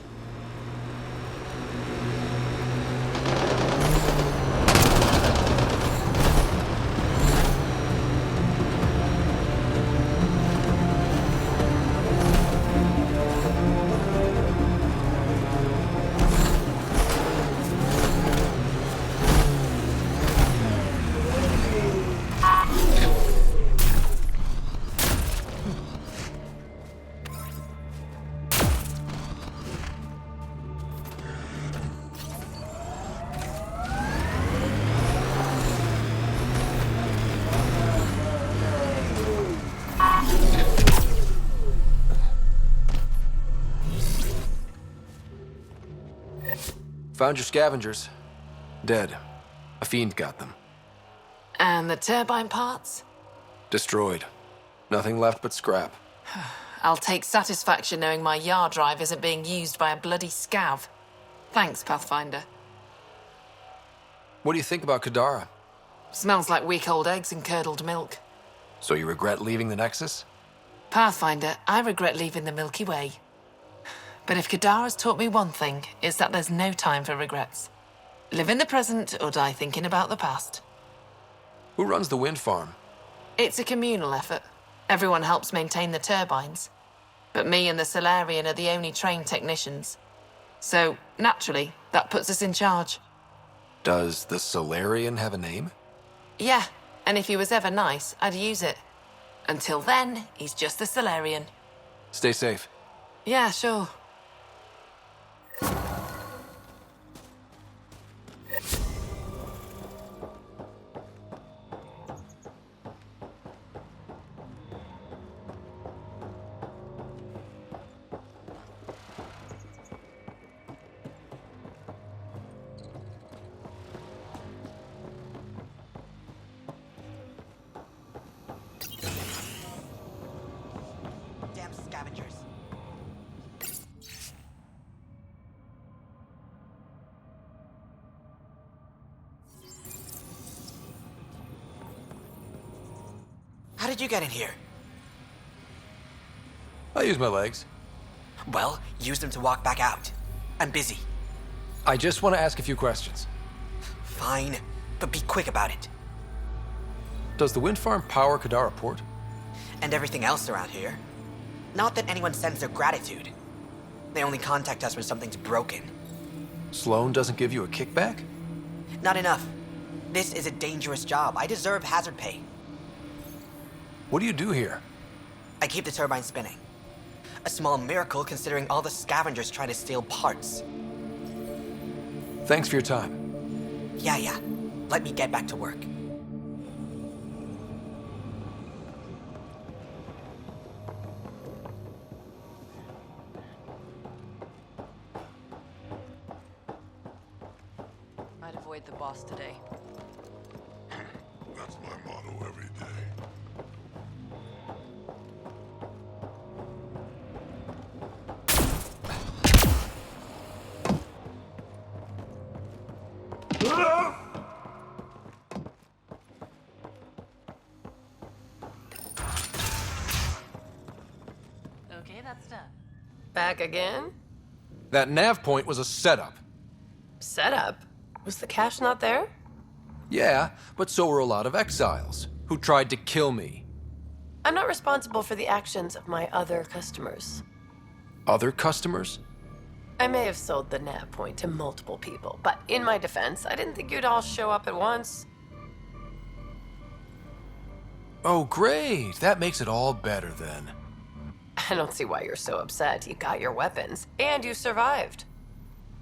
Found your scavengers. Dead. A fiend got them. And the turbine parts? Destroyed. Nothing left but scrap. I'll take satisfaction knowing my yard drive isn't being used by a bloody scav. Thanks, Pathfinder. What do you think about Kadara? Smells like week-old eggs and curdled milk. So you regret leaving the Nexus? Pathfinder, I regret leaving the Milky Way. But if Kadara's taught me one thing, it's that there's no time for regrets. Live in the present or die thinking about the past. Who runs the wind farm? It's a communal effort. Everyone helps maintain the turbines. But me and the Solarian are the only trained technicians. So, naturally, that puts us in charge. Does the Solarian have a name? Yeah, and if he was ever nice, I'd use it. Until then, he's just the Solarian. Stay safe. Yeah, sure. Damn scavengers. How did you get in here? I use my legs. Well, use them to walk back out. I'm busy. I just want to ask a few questions. Fine, but be quick about it. Does the wind farm power Kadara Port? And everything else around here. Not that anyone sends their gratitude. They only contact us when something's broken. Sloan doesn't give you a kickback? Not enough. This is a dangerous job. I deserve hazard pay. What do you do here? I keep the turbine spinning. A small miracle considering all the scavengers try to steal parts. Thanks for your time. Yeah. Let me get back to work. I'd avoid the boss today. That's my motto every day. Okay, that's done. Back again? That nav point was a setup. Setup? Was the cache not there? Yeah, but so were a lot of exiles who tried to kill me. I'm not responsible for the actions of my other customers. Other customers? I may have sold the nav point to multiple people, but in my defense, I didn't think you'd all show up at once. Oh, great. That makes it all better then. I don't see why you're so upset. You got your weapons, and you survived.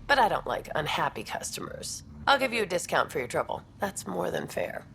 But I don't like unhappy customers. I'll give you a discount for your trouble. That's more than fair.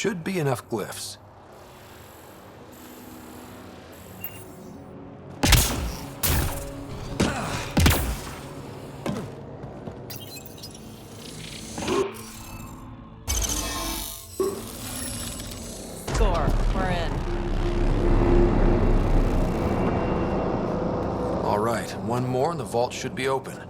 should be enough glyphs. Score. We're in. All right, one more and the vault should be open.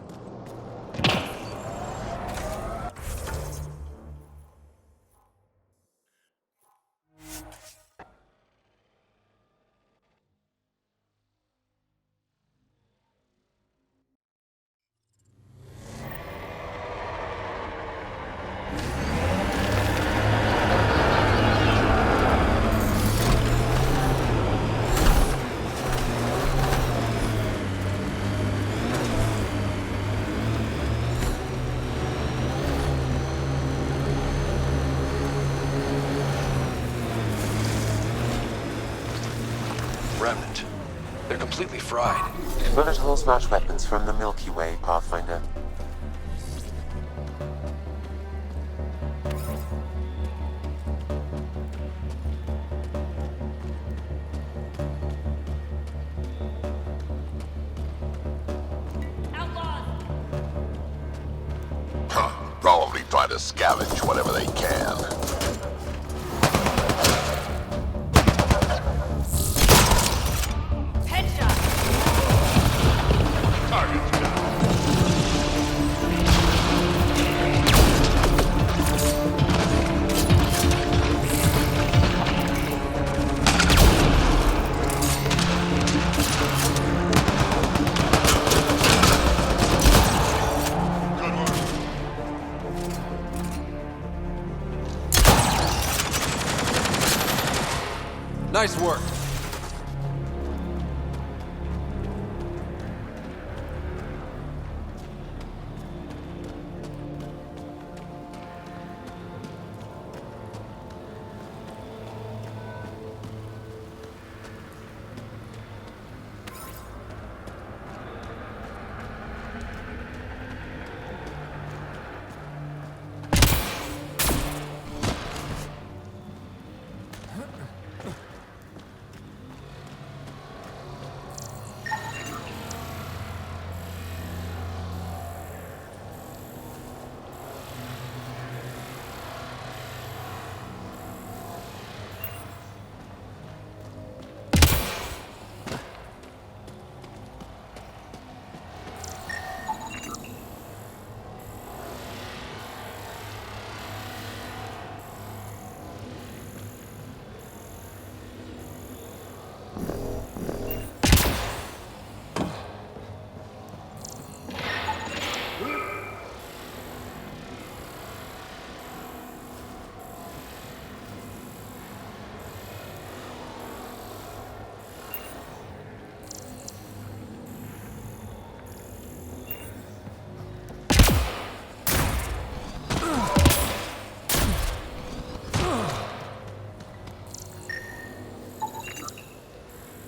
Remnant. They're completely fried. Bullet holes match weapons from the Milky Way, Pathfinder. Probably try to scavenge whatever they can. Nice work.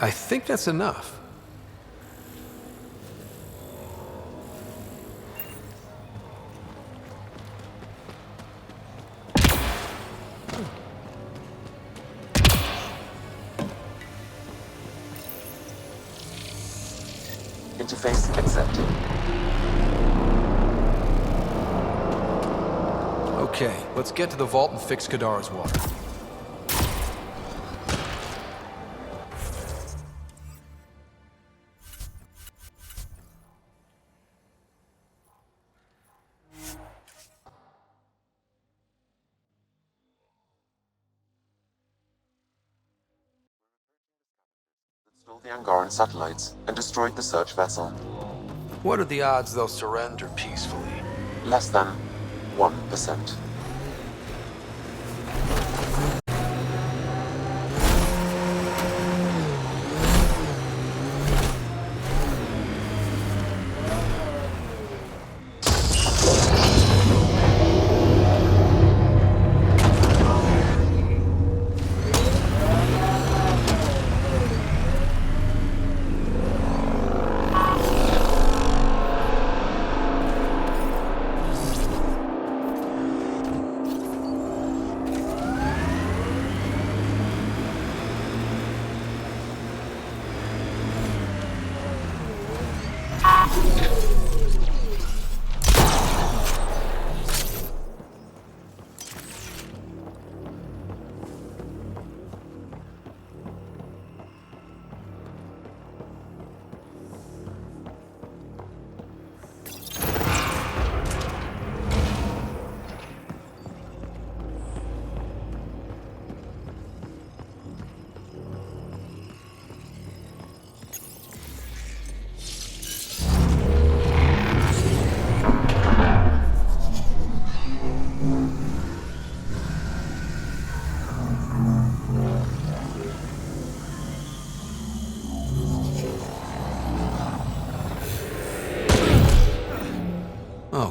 I think that's enough. Interface accepted. Okay, let's get to the vault and fix Kadara's water. Stole the Angaran satellites and destroyed the search vessel. What are the odds they'll surrender peacefully? Less than 1%.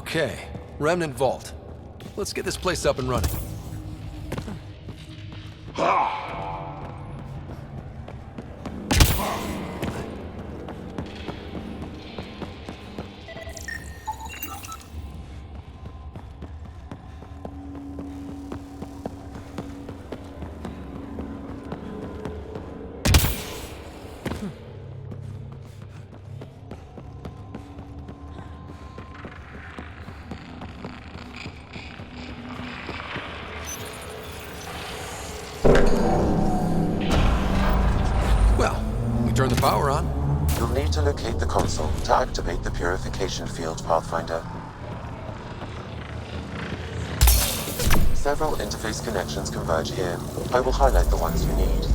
Okay, Remnant Vault. Let's get this place up and running. Turn the power on. You'll need to locate the console to activate the purification field, Pathfinder. Several interface connections converge here. I will highlight the ones you need.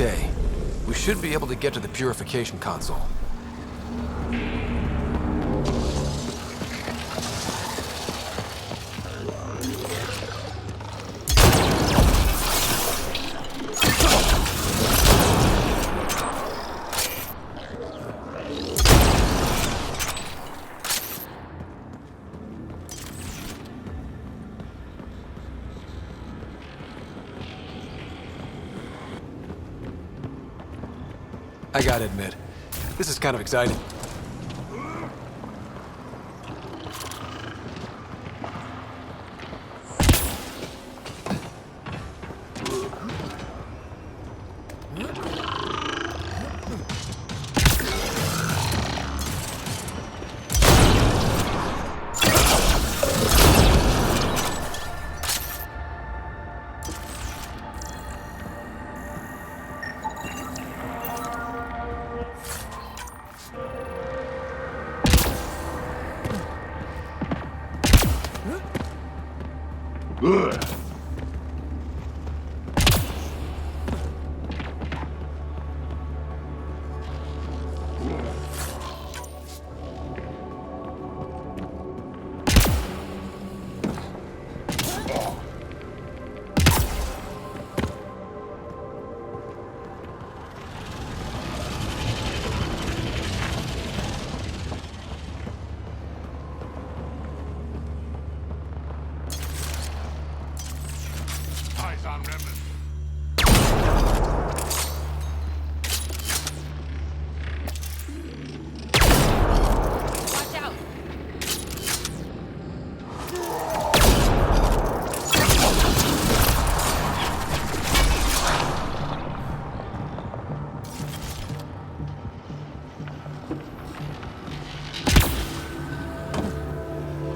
Okay, we should be able to get to the purification console. I gotta admit, this is kind of exciting.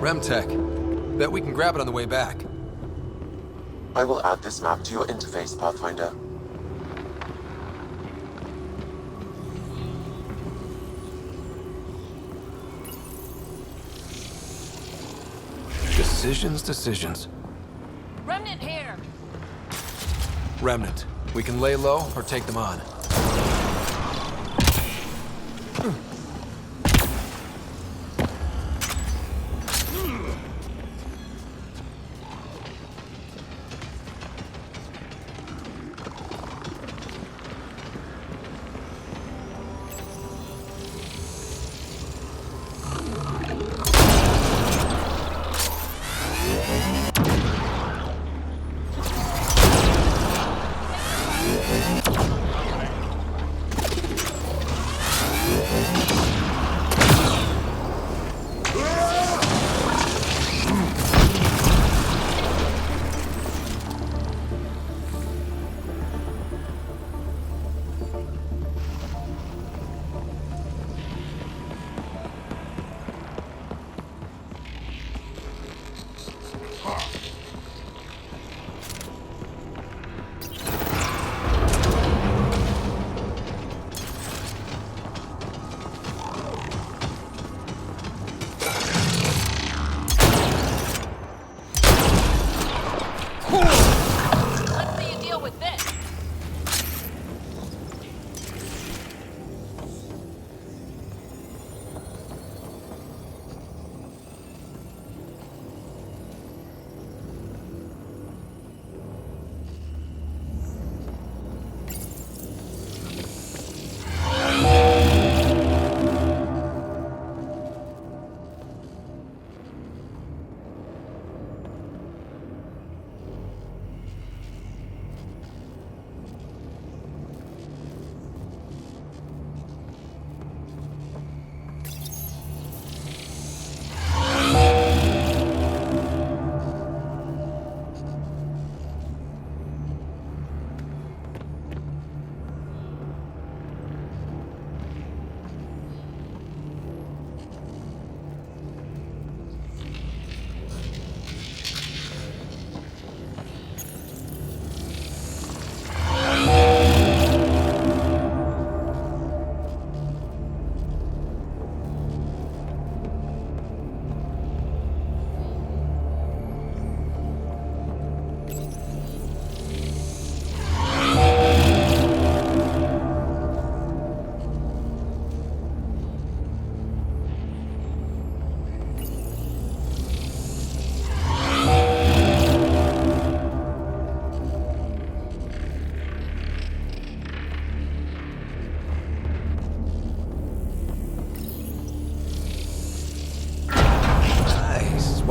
Remtech. Bet we can grab it on the way back. I will add this map to your interface, Pathfinder. Decisions. Remnant here! Remnant. We can lay low or take them on.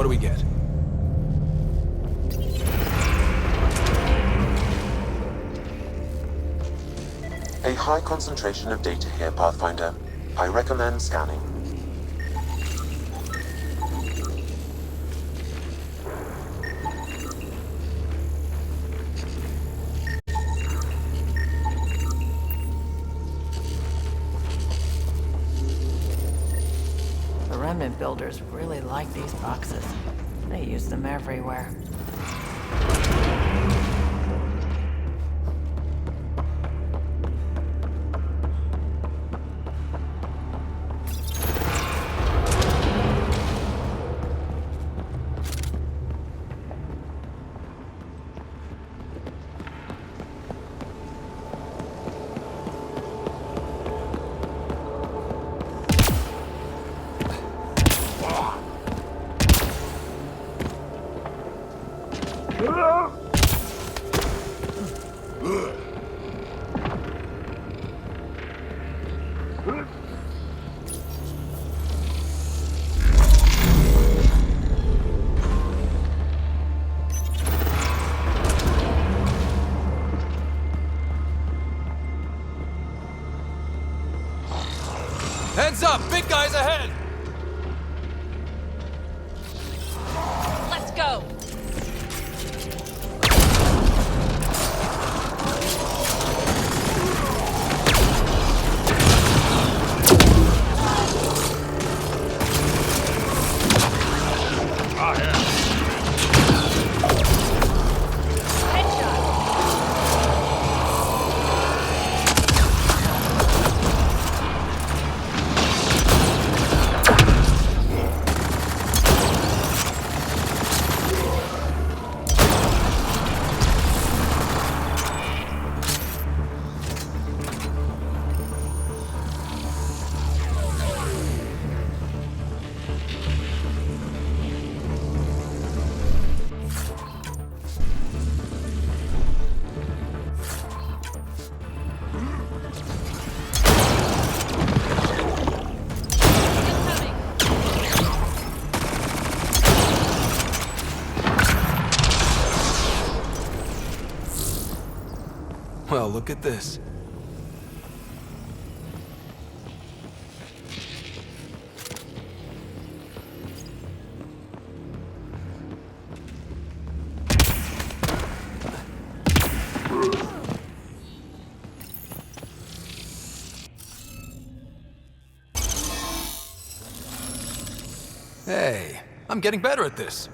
What do we get? A high concentration of data here, Pathfinder. I recommend scanning. The remnant builders really like these boxes. They use them everywhere. Heads up! Big guys ahead! Let's go! Well, look at this. Hey, I'm getting better at this.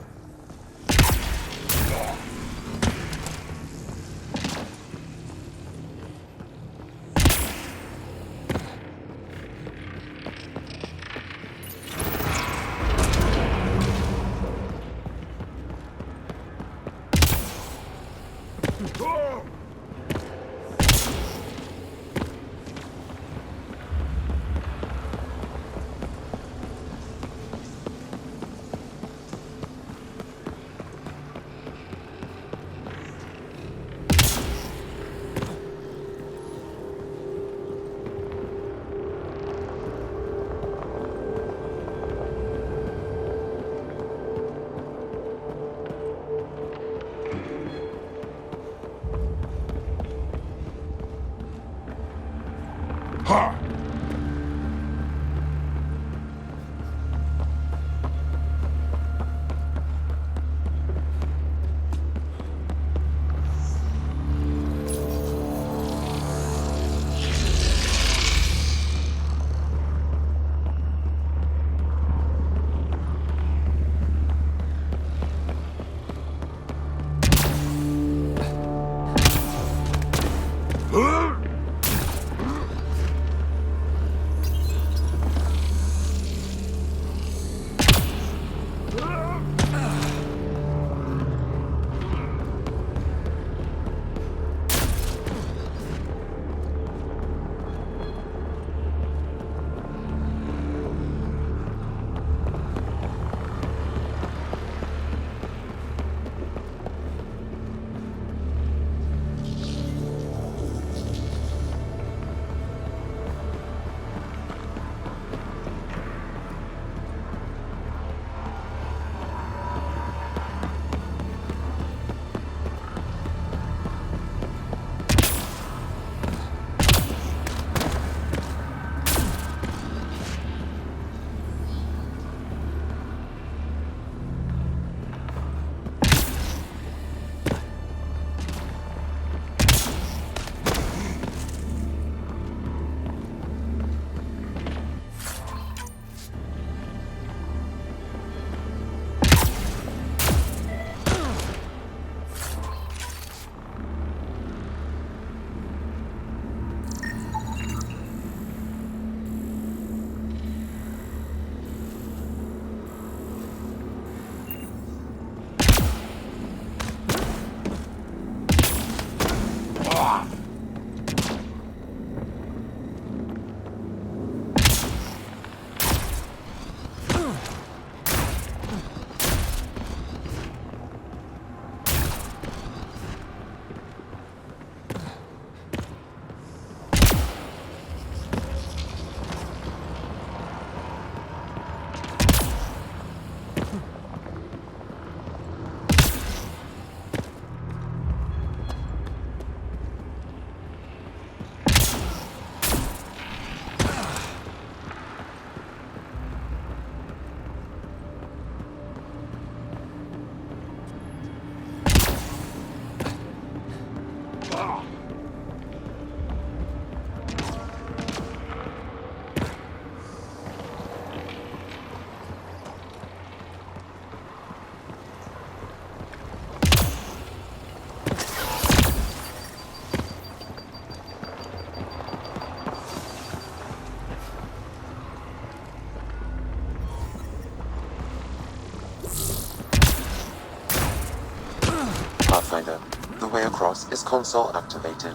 console activated.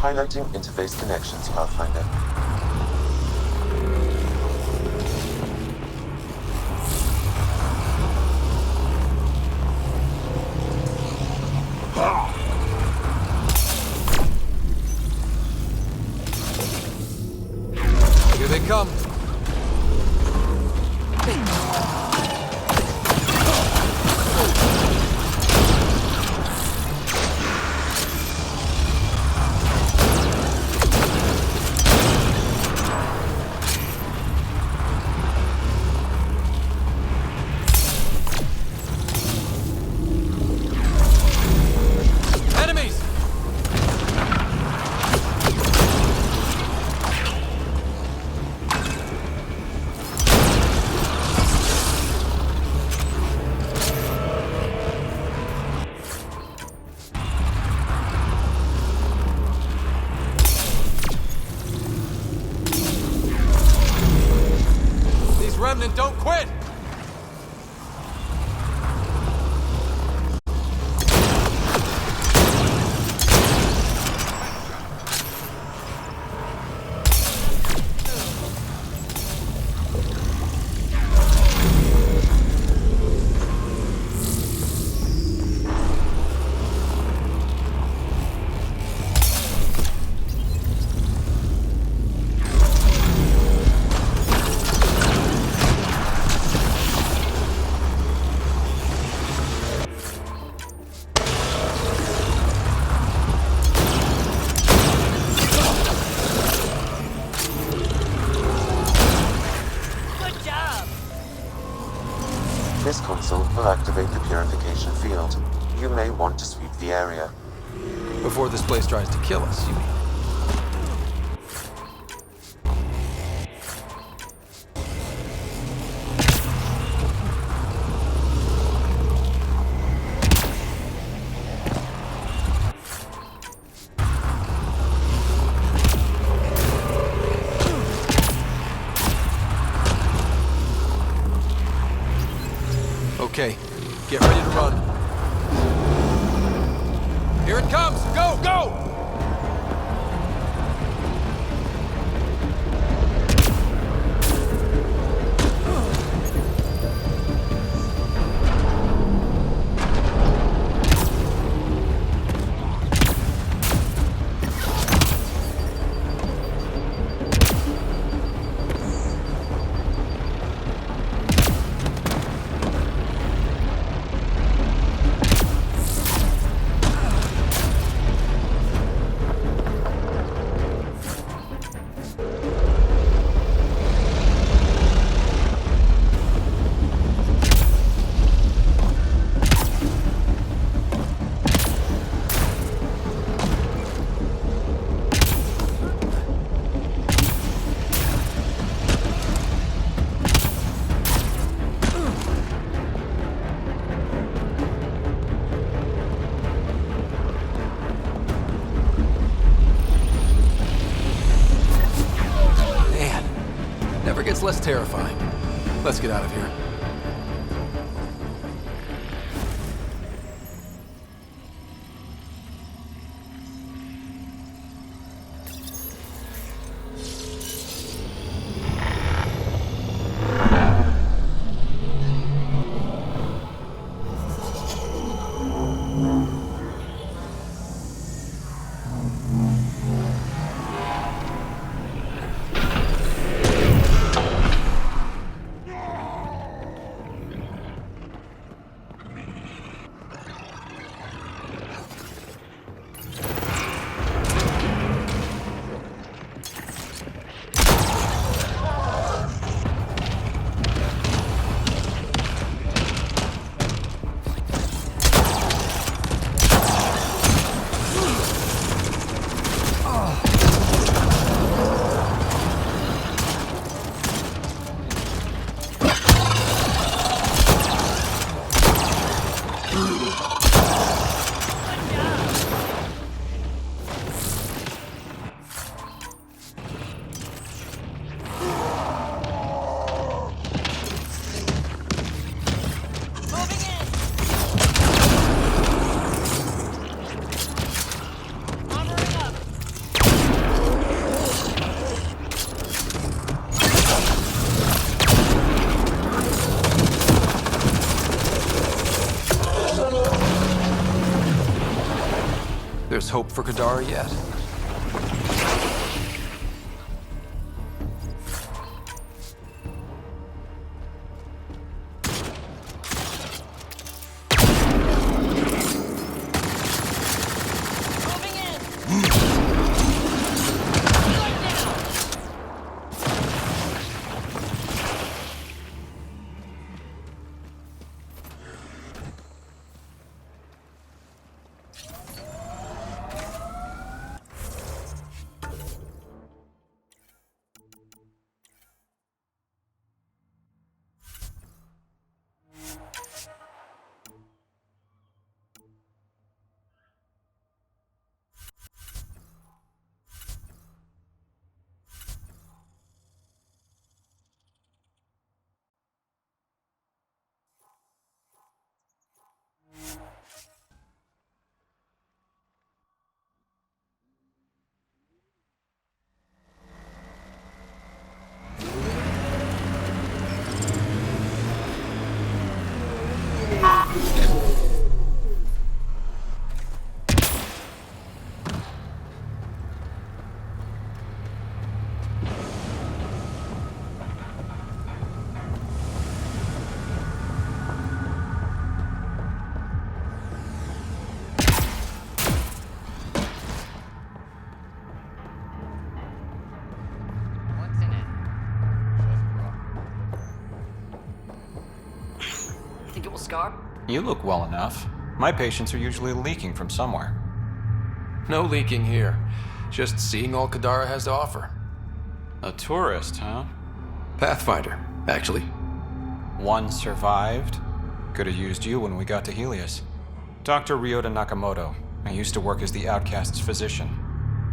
Highlighting interface connections, Pathfinder. Here they come. Remnant, don't quit! This console will activate the purification field. You may want to sweep the area. Before this place tries to kill us, you mean? Okay, get ready to run. Here it comes! Go, go! less terrifying. Let's get out of here. There's hope for Kadara yet. Think it will scar? You look well enough. My patients are usually leaking from somewhere. No leaking here. Just seeing all Kadara has to offer. A tourist, huh? Pathfinder, actually. One survived. Could have used you when we got to Helios. Dr. Ryota Nakamoto. I used to work as the outcast's physician.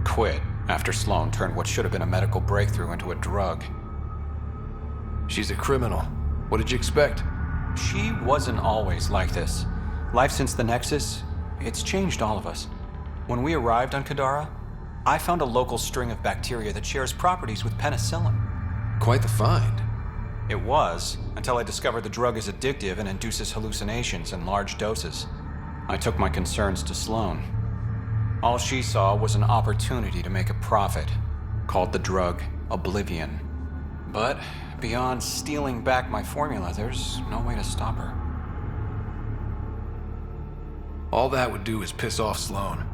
Quit after Sloan turned what should have been a medical breakthrough into a drug. She's a criminal. What did you expect? She wasn't always like this. Life since the Nexus, it's changed all of us. When we arrived on Kadara, I found a local string of bacteria that shares properties with penicillin. Quite the find. It was, until I discovered the drug is addictive and induces hallucinations in large doses. I took my concerns to Sloan. All she saw was an opportunity to make a profit, called the drug Oblivion. But beyond stealing back my formula, there's no way to stop her. All that would do is piss off Sloan.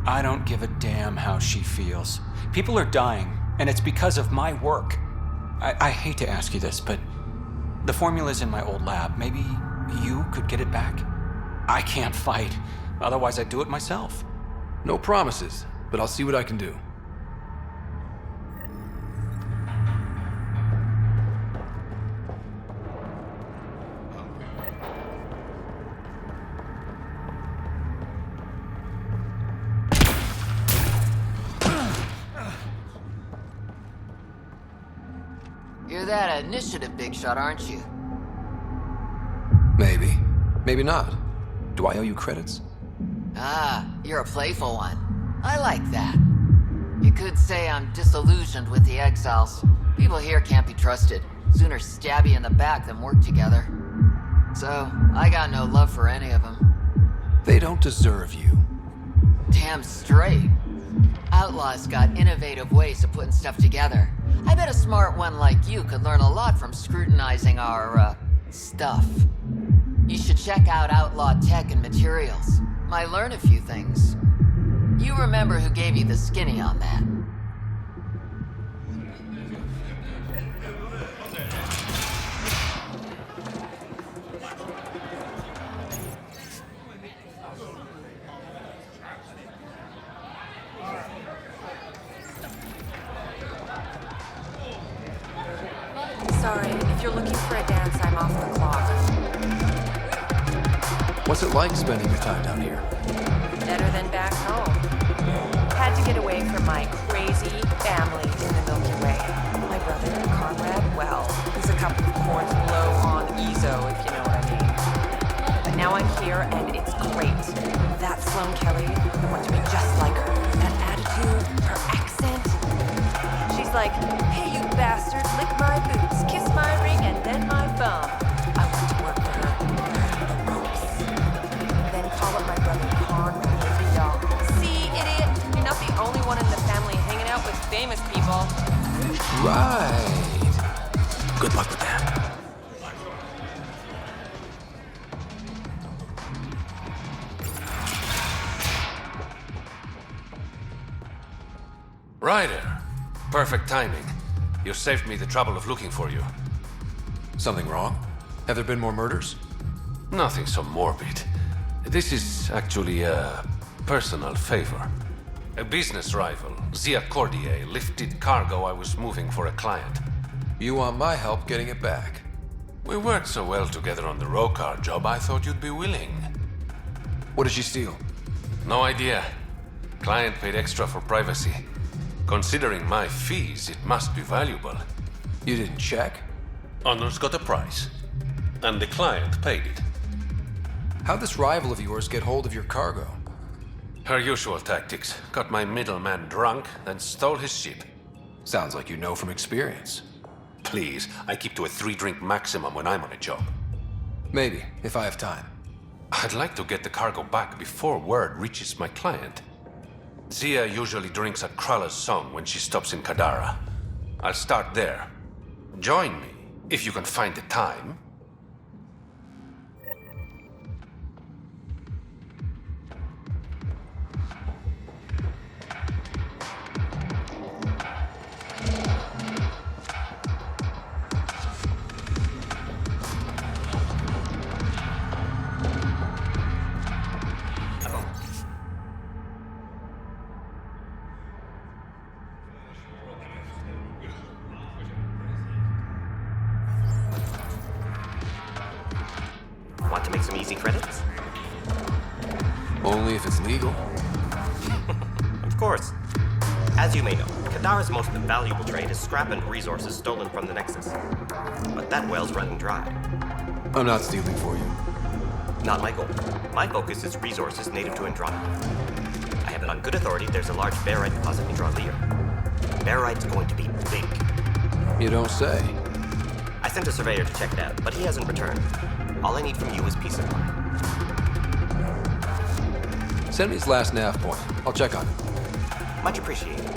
I don't give a damn how she feels. People are dying, and it's because of my work. I hate to ask you this, but the formula's in my old lab. Maybe you could get it back? I can't fight. Otherwise, I'd do it myself. No promises, but I'll see what I can do. You're that initiative, big shot, aren't you? Maybe. Maybe not. Do I owe you credits? Ah, you're a playful one. I like that. You could say I'm disillusioned with the exiles. People here can't be trusted. Sooner stab you in the back than work together. So, I got no love for any of them. They don't deserve you. Damn straight. Outlaws got innovative ways of putting stuff together. I bet a smart one like you could learn a lot from scrutinizing our, stuff. You should check out Outlaw Tech and Materials. Might learn a few things. You remember who gave you the skinny on that? Sorry, if you're looking for a dance, I'm off the clock. What's it like spending your time down here? Better than back home. Had to get away from my crazy family in the Milky Way. My brother, Conrad, well, he's a couple of cords below on Ezo, if you know what I mean. But now I'm here, and it's great. That Sloane Kelly, I want to be just like her. That attitude, her accent. She's like, hey, you bastard, lick my boots, kiss my ring, and then my bum. I want to work for her, learn the ropes. Then call up my brother Conrad and be all, see, idiot, you're not the only one in the family hanging out with famous people. Right. Good luck with that. Ryder. Perfect timing. You saved me the trouble of looking for you. Something wrong? Have there been more murders? Nothing so morbid. This is actually a personal favor. A business rival, Zia Cordier, lifted cargo I was moving for a client. You want my help getting it back? We worked so well together on the Rokar job, I thought you'd be willing. What did she steal? No idea. Client paid extra for privacy. Considering my fees, it must be valuable. You didn't check? Honor's got a price. And the client paid it. How'd this rival of yours get hold of your cargo? Her usual tactics. Got my middleman drunk, then stole his ship. Sounds like you know from experience. Please, I keep to a 3-drink maximum when I'm on a job. Maybe, if I have time. I'd like to get the cargo back before word reaches my client. Zia usually drinks at Krala's song when she stops in Kadara. I'll start there. Join me, if you can find the time. Want to make some easy credits? Only if it's legal. Of course. As you may know, Kadara's most valuable trade is scrap and resources stolen from the Nexus. But that well's running dry. I'm not stealing for you. Not my goal. My focus is resources native to Andromeda. I have it on good authority there's a large barite deposit in Dralier. Barite's going to be big. You don't say. I sent a surveyor to check it out, but he hasn't returned. All I need from you is peace of mind. Send me his last nav point. I'll check on it. Much appreciated.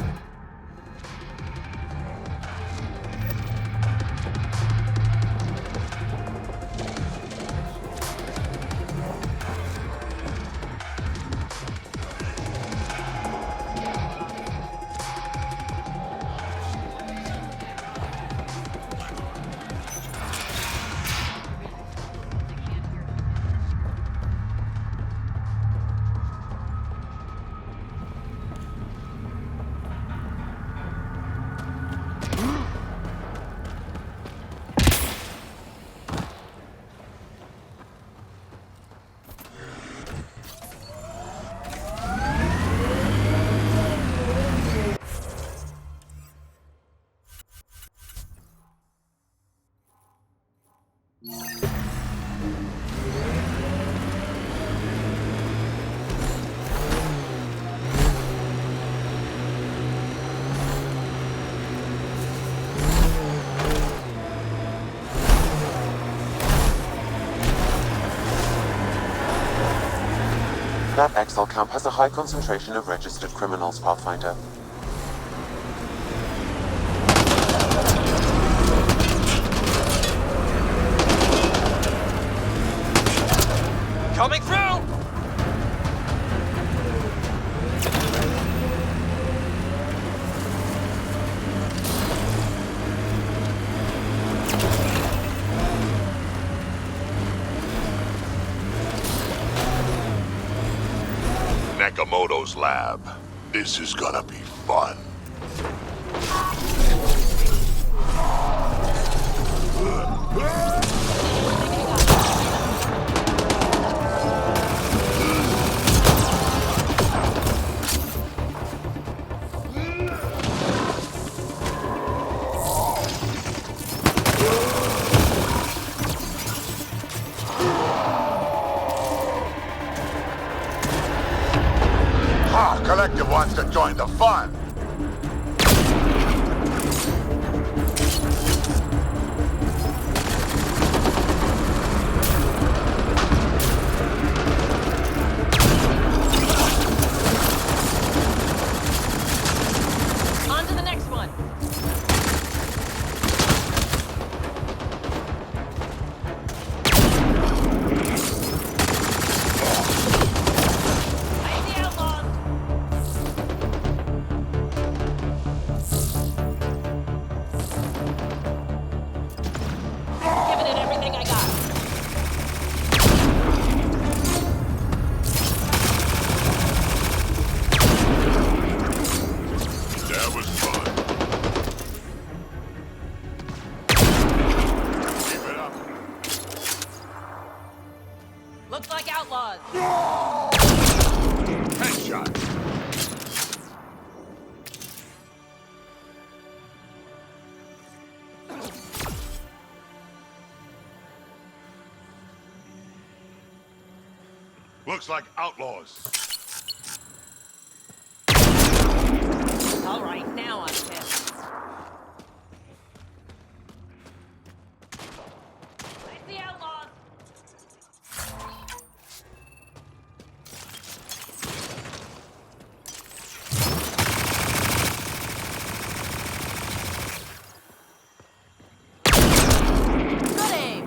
That exile camp has a high concentration of registered criminals, Pathfinder. Coming through! Nakamoto's lab. This is gonna be fun. Collective wants to join the fun. On to the next one. That was fun. Keep it up. Looks like outlaws. Headshot. Looks like outlaws. All right, now I'm pissed. I see outlaws. Good aim.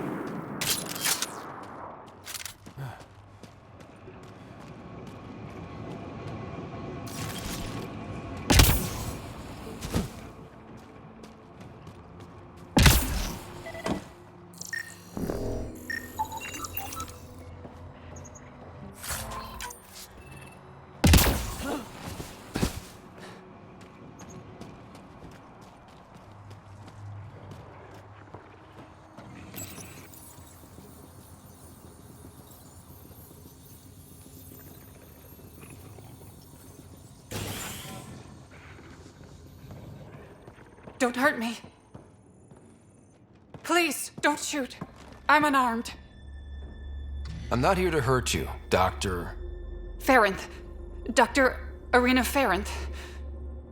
Don't hurt me. Please, don't shoot. I'm unarmed. I'm not here to hurt you, Dr. Farinth. Dr. Arena Farinth.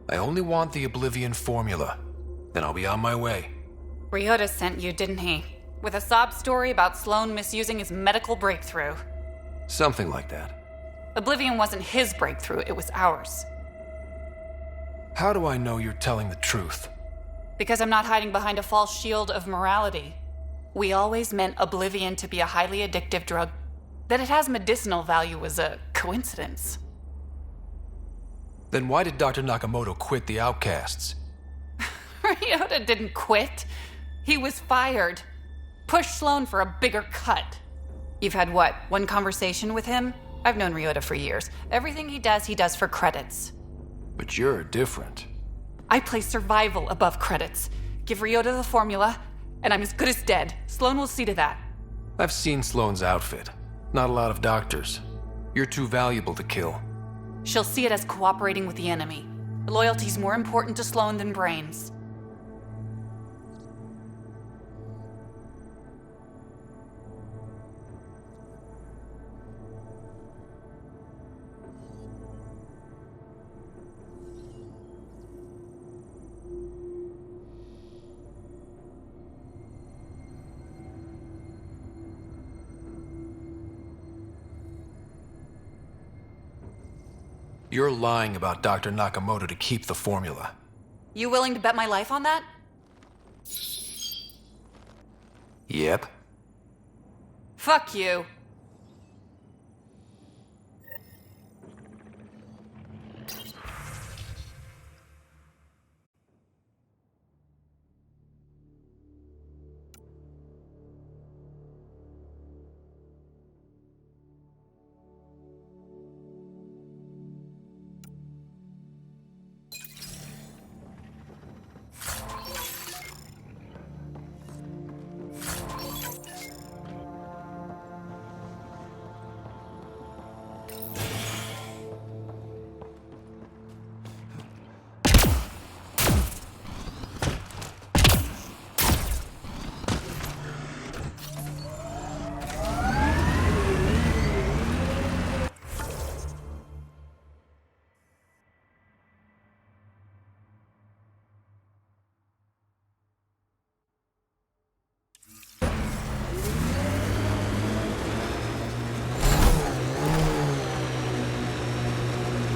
I only want the Oblivion formula. Then I'll be on my way. Ryota sent you, didn't he? With a sob story about Sloan misusing his medical breakthrough. Something like that. Oblivion wasn't his breakthrough, it was ours. How do I know you're telling the truth? Because I'm not hiding behind a false shield of morality. We always meant Oblivion to be a highly addictive drug. That it has medicinal value was a coincidence. Then why did Dr. Nakamoto quit the Outcasts? Ryota didn't quit. He was fired. Pushed Sloan for a bigger cut. You've had what, one conversation with him? I've known Ryota for years. Everything he does for credits. But you're different. I place survival above credits. Give Ryota the formula, and I'm as good as dead. Sloan will see to that. I've seen Sloan's outfit. Not a lot of doctors. You're too valuable to kill. She'll see it as cooperating with the enemy. Loyalty's more important to Sloan than brains. You're lying about Dr. Nakamoto to keep the formula. You willing to bet my life on that? Yep. Fuck you.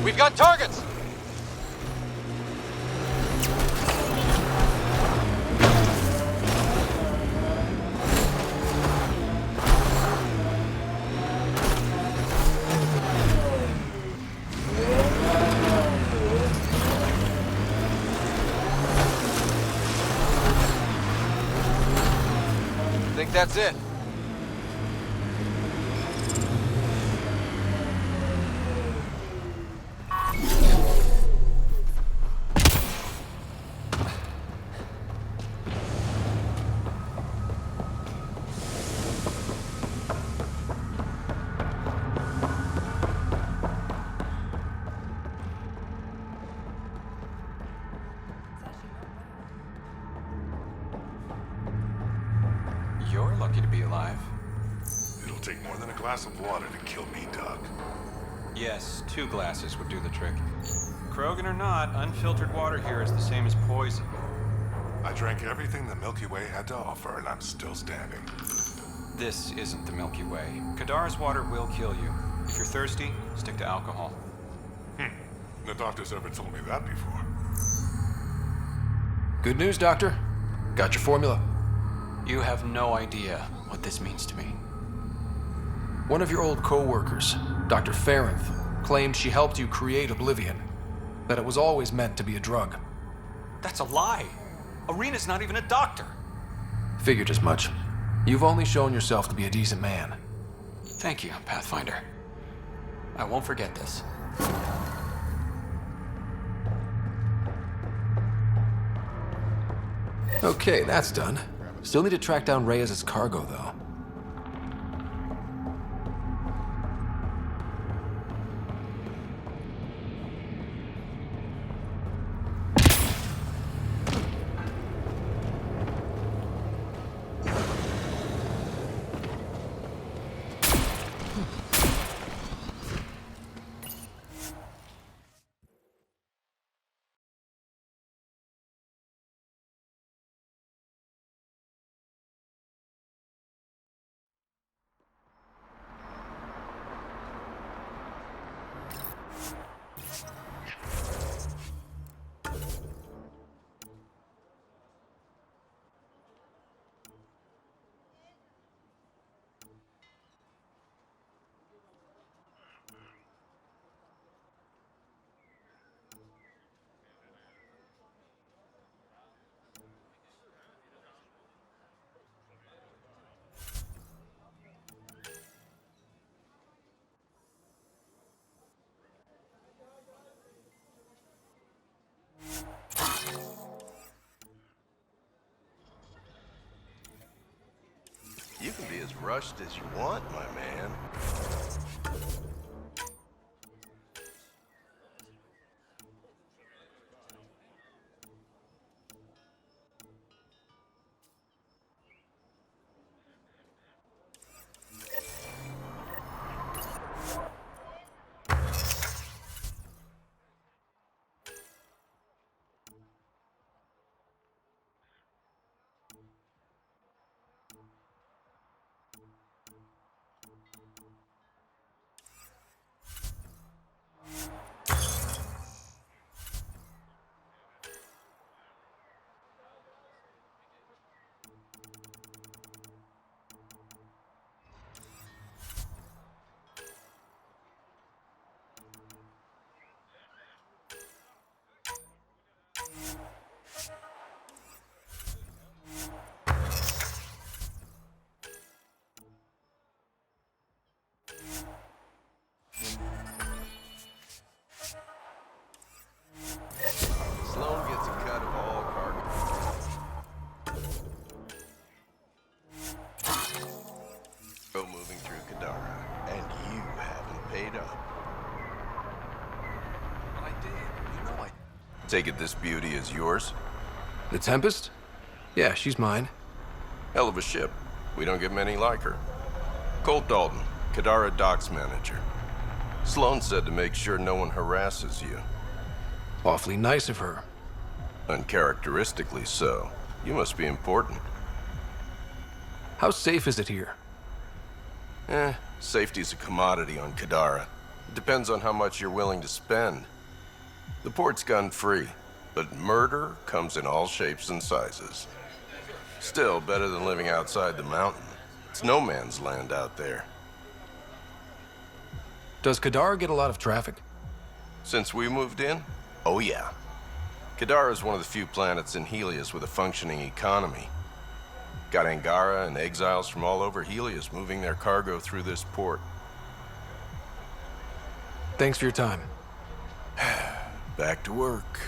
We've got targets! Think that's it. You're lucky to be alive. It'll take more than a glass of water to kill me, Doc. Yes, 2 glasses would do the trick. Krogan or not, unfiltered water here is the same as poison. I drank everything the Milky Way had to offer, and I'm still standing. This isn't the Milky Way. Kadara's water will kill you. If you're thirsty, stick to alcohol. The doctor's ever told me that before. Good news, Doctor. Got your formula. You have no idea what this means to me. One of your old co-workers, Dr. Farrenth, claimed she helped you create Oblivion. That it was always meant to be a drug. That's a lie. Arena's not even a doctor. Figured as much. You've only shown yourself to be a decent man. Thank you, Pathfinder. I won't forget this. Okay, that's done. Still need to track down Reyes' cargo, though. You can be as rushed as you want, my man. straight up. I did. You know I... Take it this beauty is yours? The Tempest? Yeah, she's mine. Hell of a ship. We don't get many like her. Colt Dalton, Kadara Docks manager. Sloan said to make sure no one harasses you. Awfully nice of her. Uncharacteristically so. You must be important. How safe is it here? Safety's a commodity on Kadara. It depends on how much you're willing to spend. The port's gun-free, but murder comes in all shapes and sizes. Still better than living outside the mountain. It's no man's land out there. Does Kadara get a lot of traffic? Since we moved in? Oh yeah. Kadara is one of the few planets in Helios with a functioning economy. Got Angara and exiles from all over Helios moving their cargo through this port. Thanks for your time. Back to work.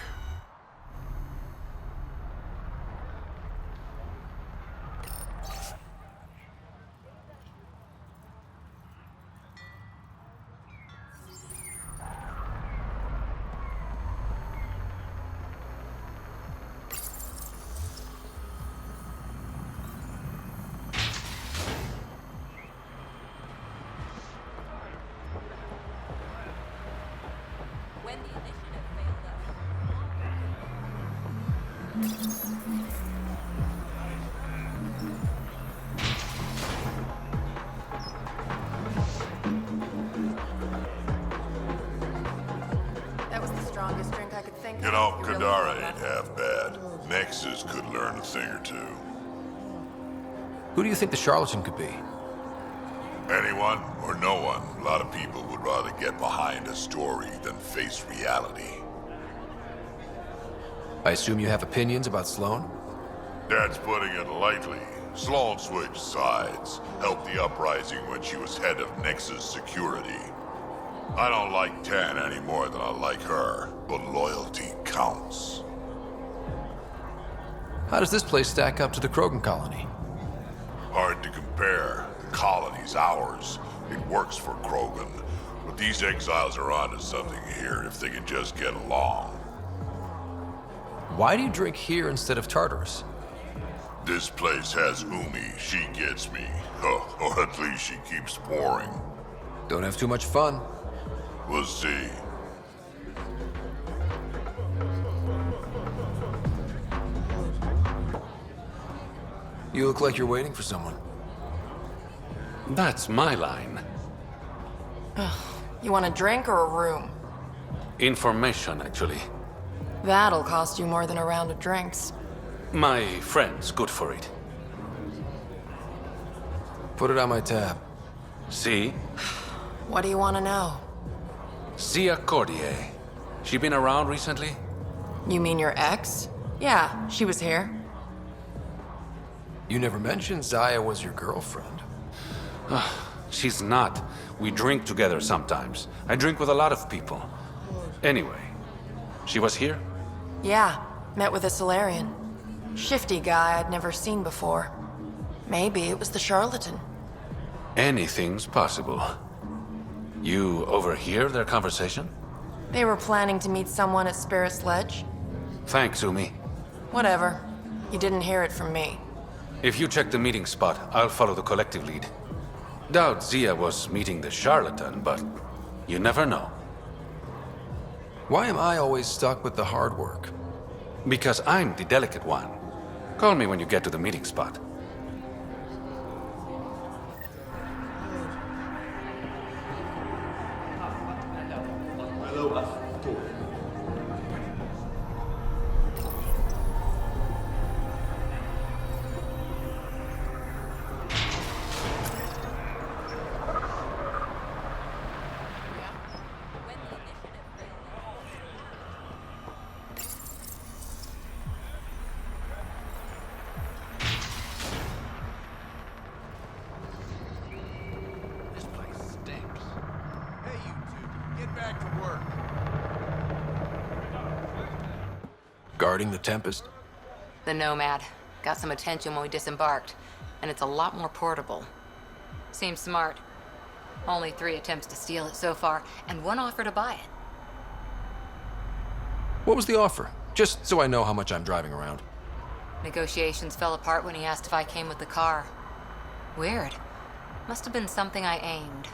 That was the strongest drink I could think You of. know, You really Kadara did ain't that. half bad. Nexus could learn a thing or two. Who do you think the charlatan could be? Anyone or no one. A lot of people would rather get behind a story than face reality. I assume you have opinions about Sloan? That's putting it lightly. Sloan switched sides, helped the uprising when she was head of Nexus security. I don't like Tan any more than I like her, but loyalty counts. How does this place stack up to the Krogan colony? Hard to compare. The colony's ours. It works for Krogan. But these exiles are onto something here if they can just get along. Why do you drink here instead of Tartarus? This place has Umi. She gets me. Or at least she keeps pouring. Don't have too much fun. We'll see. You look like you're waiting for someone. That's my line. You want a drink or a room? Information, actually. That'll cost you more than a round of drinks. My friend's good for it. Put it on my tab. See? What do you want to know? Sia Cordier. She been around recently? You mean your ex? Yeah, she was here. You never mentioned Zaya was your girlfriend. She's not. We drink together sometimes. I drink with a lot of people. Anyway, she was here? Yeah, met with a Solarian. Shifty guy I'd never seen before. Maybe it was the charlatan. Anything's possible. You overhear their conversation? They were planning to meet someone at Spirit's Ledge. Thanks, Umi. Whatever. You didn't hear it from me. If you check the meeting spot, I'll follow the collective lead. Doubt Zia was meeting the charlatan, but you never know. Why am I always stuck with the hard work? Because I'm the delicate one. Call me when you get to the meeting spot. Guarding the Tempest? The Nomad. Got some attention when we disembarked, and it's a lot more portable. Seems smart. Only 3 attempts to steal it so far, and 1 offer to buy it. What was the offer? Just so I know how much I'm driving around. Negotiations fell apart when he asked if I came with the car. Weird. Must have been something I aimed.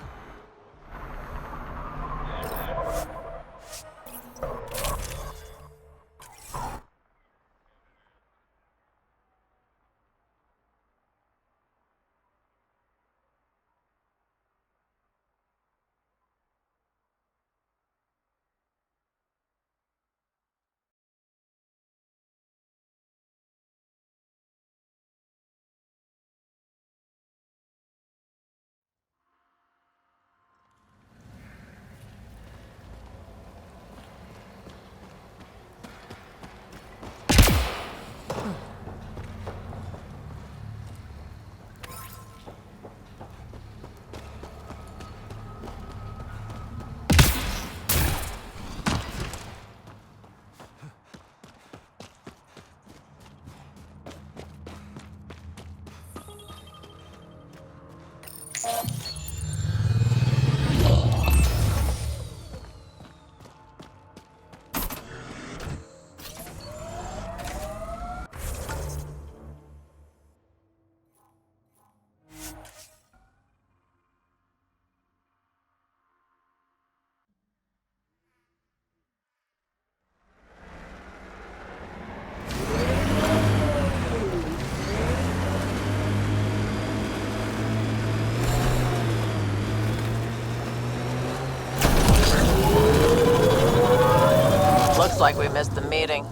Looks like we missed the meeting.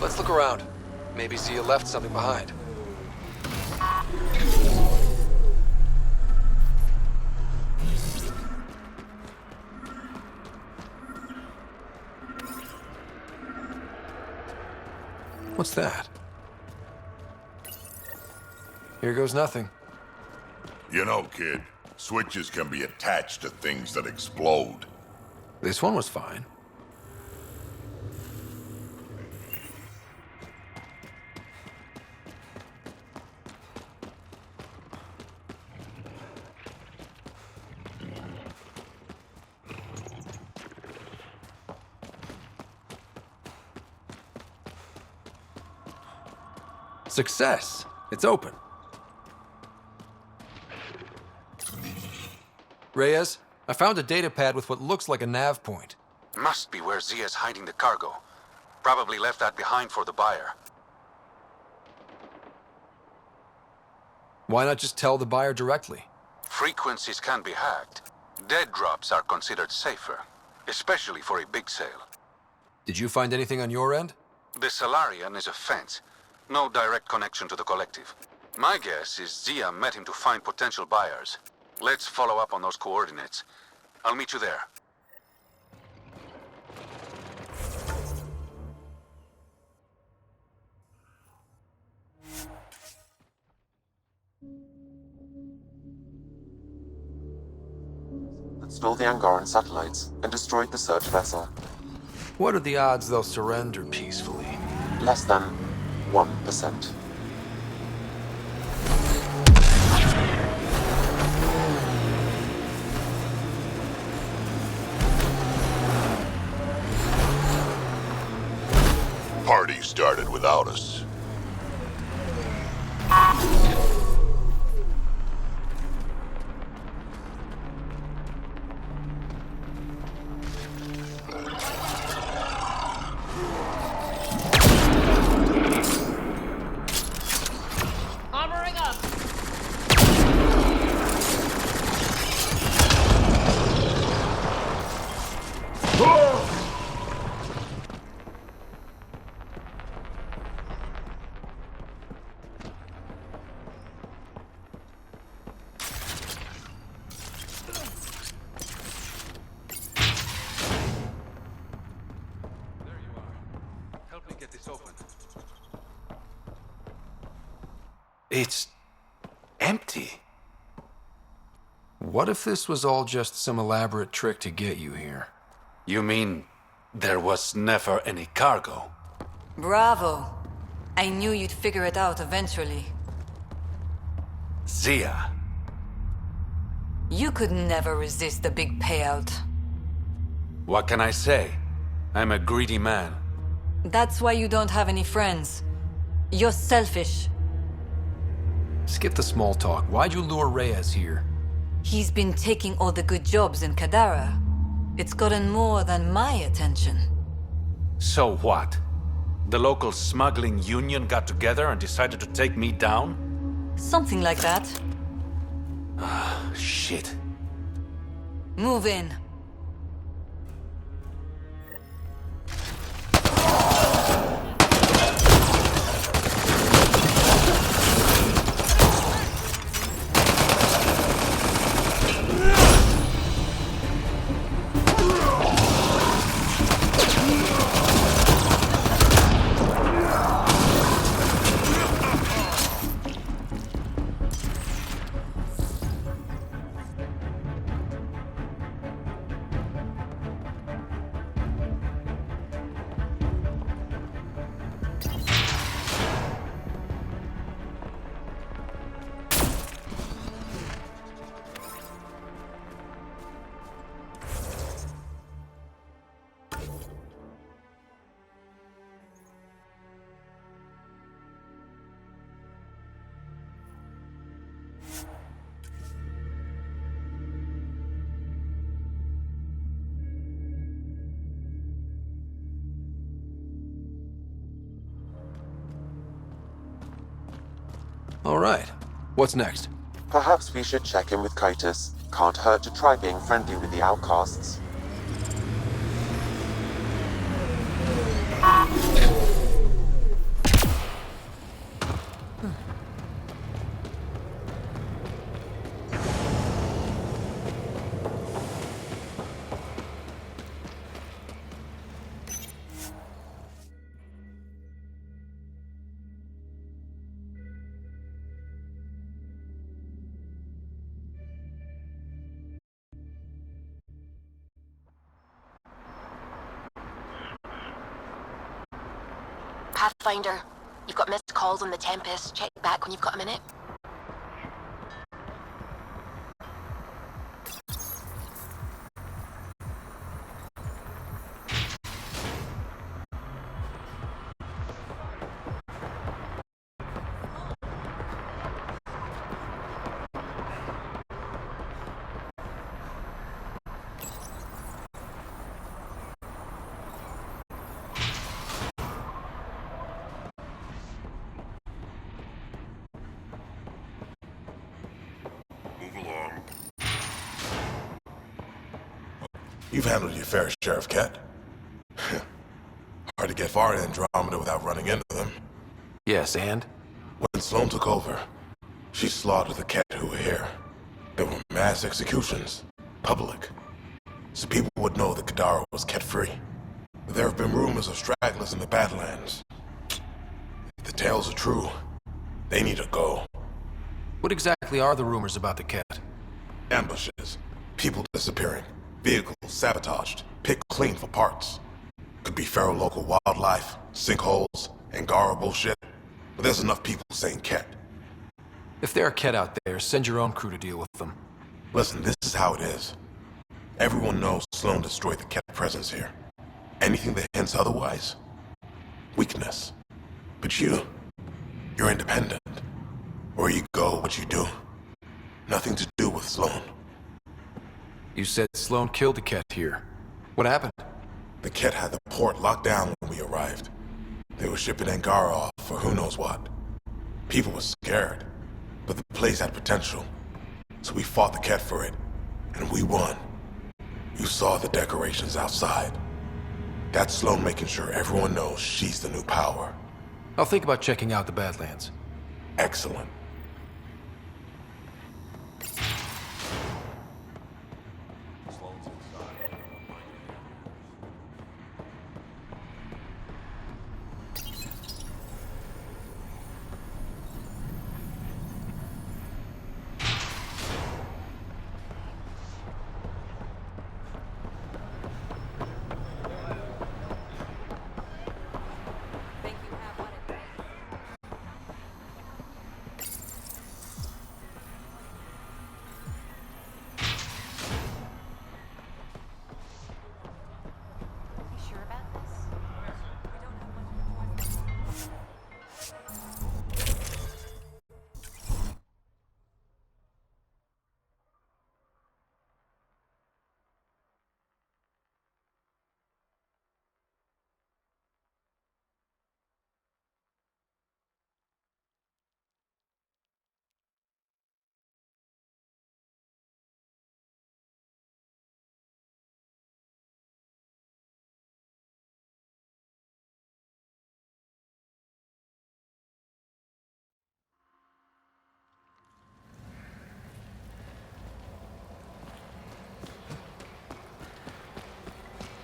Let's look around. Maybe Zia left something behind. What's that? Here goes nothing. You know, kid, switches can be attached to things that explode. This one was fine. Success! It's open. Reyes, I found a data pad with what looks like a nav point. Must be where Zia's hiding the cargo. Probably left that behind for the buyer. Why not just tell the buyer directly? Frequencies can be hacked. Dead drops are considered safer, especially for a big sale. Did you find anything on your end? The Salarian is a fence. No direct connection to the collective. My guess is Zia met him to find potential buyers. Let's follow up on those coordinates. I'll meet you there. Stole the Angaran satellites and destroyed the search vessel. What are the odds they'll surrender peacefully? Less than 1%. Party started without us. Armoring up. Help me get this open. It's empty. What if this was all just some elaborate trick to get you here? You mean there was never any cargo? Bravo. I knew you'd figure it out eventually. Zia. You could never resist a big payout. What can I say? I'm a greedy man. That's why you don't have any friends. You're selfish. Skip the small talk. Why'd you lure Reyes here? He's been taking all the good jobs in Kadara. It's gotten more than my attention. So what? The local smuggling union got together and decided to take me down? Something like that. Ah, shit. Move in. All right. What's next? Perhaps we should check in with Kitus. Can't hurt to try being friendly with the outcasts. Pathfinder, you've got missed calls on the Tempest. Check back when you've got a minute. You've handled your fair share of Ket. Hard to get far in Andromeda without running into them. Yes, and? When Sloane took over, she slaughtered the Ket who were here. There were mass executions, public. So people would know that Kadara was Ket-free. But there have been rumors of stragglers in the Badlands. If the tales are true, they need to go. What exactly are the rumors about the Ket? Ambushes, people disappearing, vehicles sabotaged, picked clean for parts. Could be feral local wildlife, sinkholes, Angara bullshit. But there's enough people saying Ket. If there are Ket out there, send your own crew to deal with them. Listen, this is how it is. Everyone knows Sloane destroyed the Ket presence here. Anything that hints otherwise, weakness. But you're independent. Where you go, what you do. Nothing to do with Sloane. You said Sloane killed the Ket here. What happened? The Ket had the port locked down when we arrived. They were shipping Angara off for who knows what. People were scared, but the place had potential. So we fought the Ket for it, and we won. You saw the decorations outside. That's Sloane making sure everyone knows she's the new power. I'll think about checking out the Badlands. Excellent.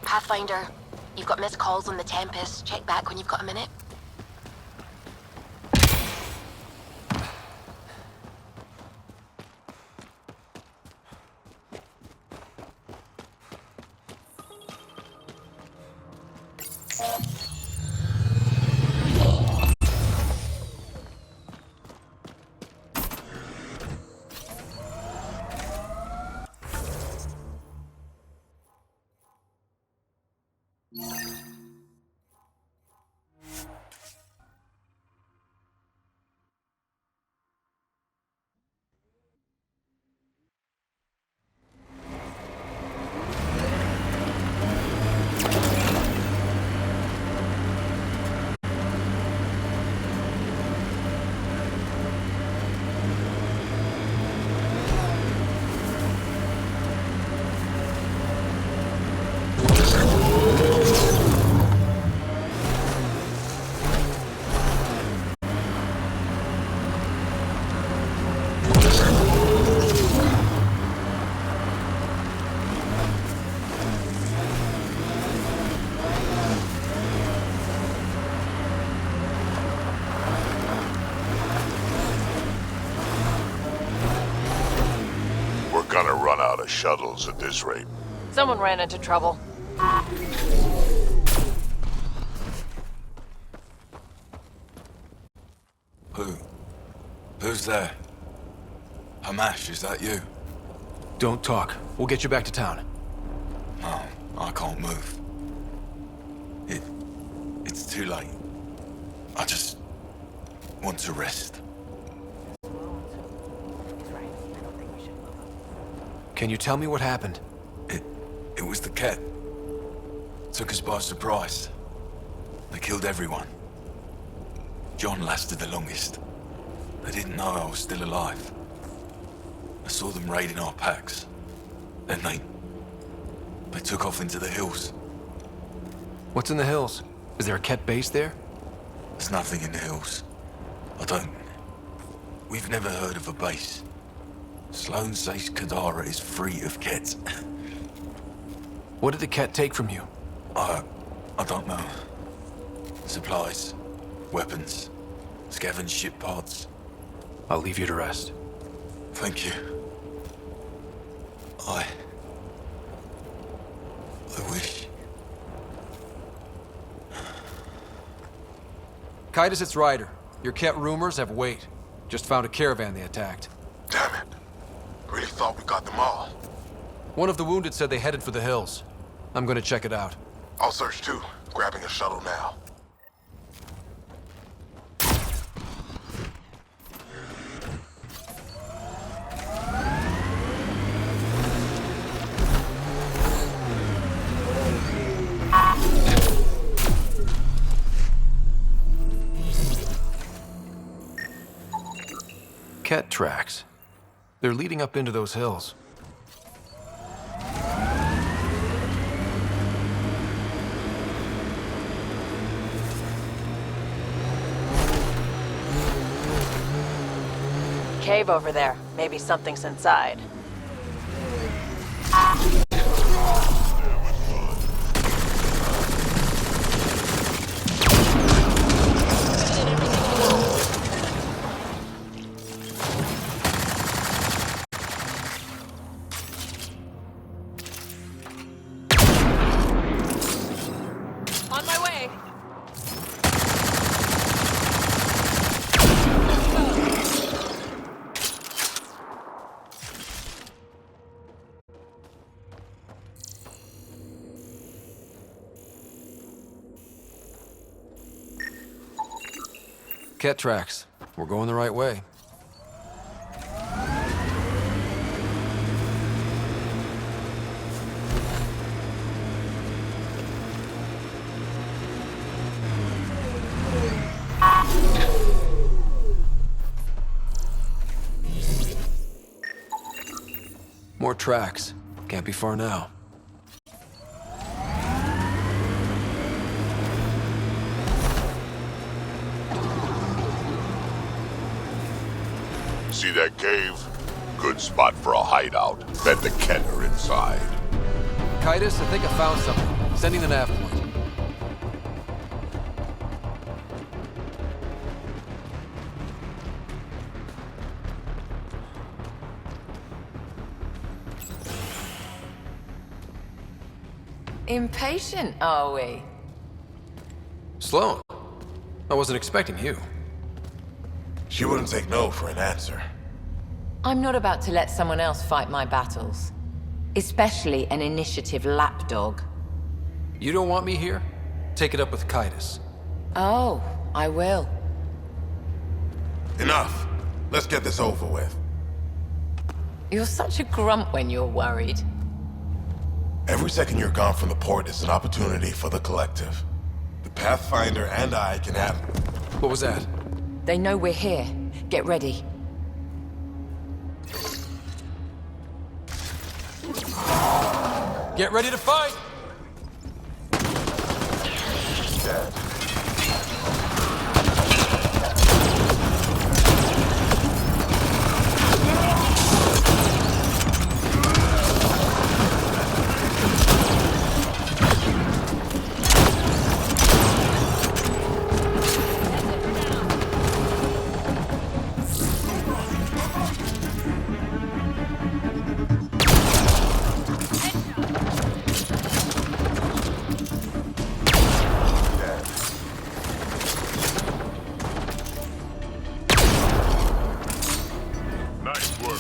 Pathfinder, you've got missed calls on the Tempest. Check back when you've got a minute. Gonna run out of shuttles at this rate. Someone ran into trouble. Who's there? Hamash, is that you? Don't talk. We'll get you back to town. No, I can't move. It's too late. I just want to rest. Can you tell me what happened? It was the Ket. Took us by surprise. They killed everyone. John lasted the longest. They didn't know I was still alive. I saw them raiding our packs. Then they took off into the hills. What's in the hills? Is there a Ket base there? There's nothing in the hills. We've never heard of a base. Sloan says Kadara is free of Kets. What did the Ket take from you? I don't know. Supplies, weapons, scavenged ship parts. I'll leave you to rest. Thank you. I wish. Kaitis, it's Ryder. Your Ket rumors have weight. Just found a caravan they attacked. Damn it. Really thought we got them all. One of the wounded said they headed for the hills. I'm gonna check it out. I'll search too. Grabbing a shuttle now. Ket tracks. They're leading up into those hills. Cave over there. Maybe something's inside. On my way. Ket tracks. We're going the right way. More tracks. Can't be far now. See that cave? Good spot for a hideout. Bet the Ket are inside. Kaitis, I think I found something. Sending the nav point. Impatient, are we? Sloan, I wasn't expecting you. She wouldn't take no for an answer. I'm not about to let someone else fight my battles. Especially an initiative lapdog. You don't want me here? Take it up with Kaitis. Oh, I will. Enough. Let's get this over with. You're such a grump when you're worried. Every second you're gone from the port is an opportunity for the collective. The Pathfinder and I can have... What was that? They know we're here. Get ready. Get ready to fight! Dead. Nice work.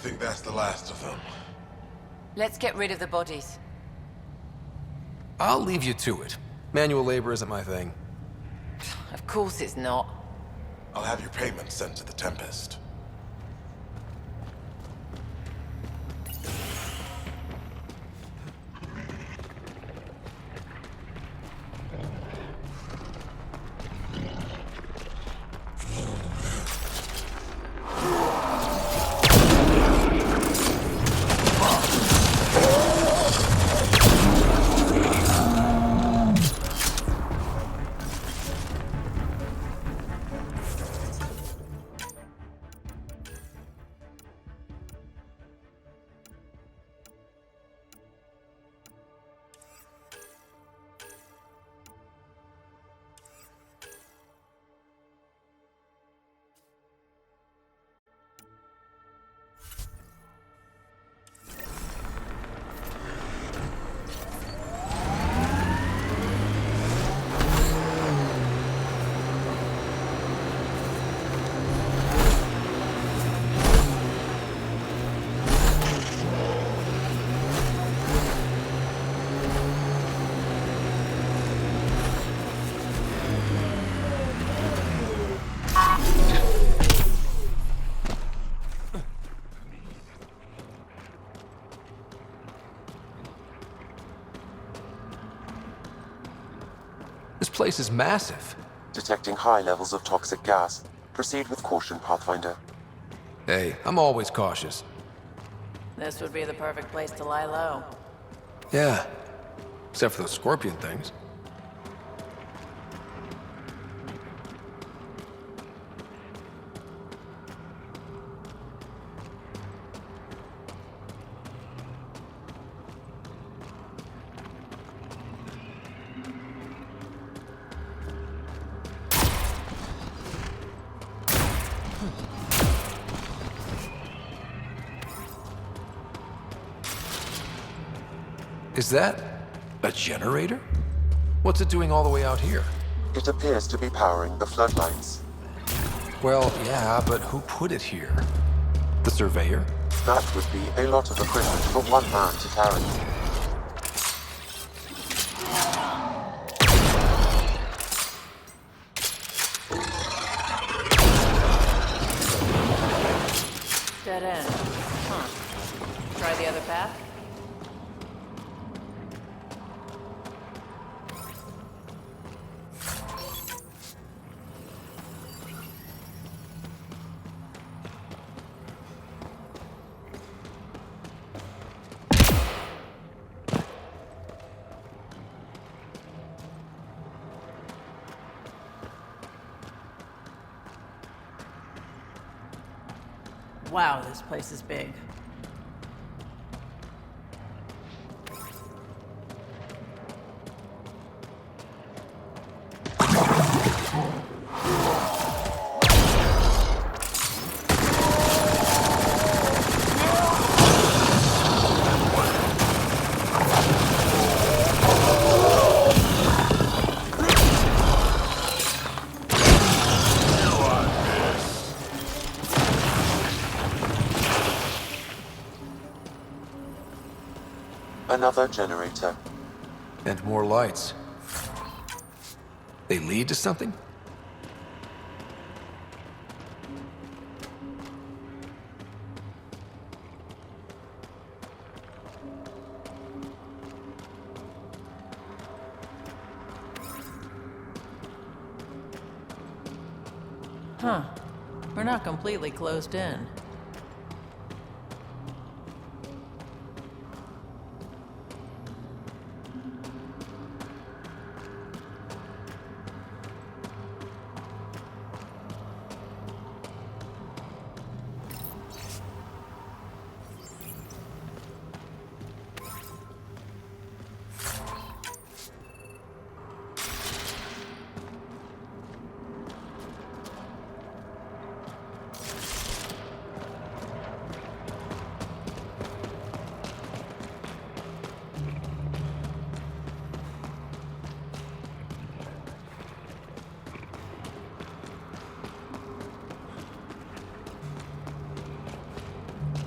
Think that's the last of them. Let's get rid of the bodies. I'll leave you to it. Manual labor isn't my thing. Of course it's not. I'll have your payment sent to the Tempest. place is massive. Detecting high levels of toxic gas. Proceed with caution, Pathfinder. Hey, I'm always cautious. This would be the perfect place to lie low. Yeah. Except for those scorpion things. Is that a generator? What's it doing all the way out here? It appears to be powering the floodlights. Well, yeah, but who put it here? The surveyor? That would be a lot of equipment for one man to carry. Dead end. Huh. Try the other path? Wow, this place is big. Another generator. And more lights. They lead to something? Huh. We're not completely closed in.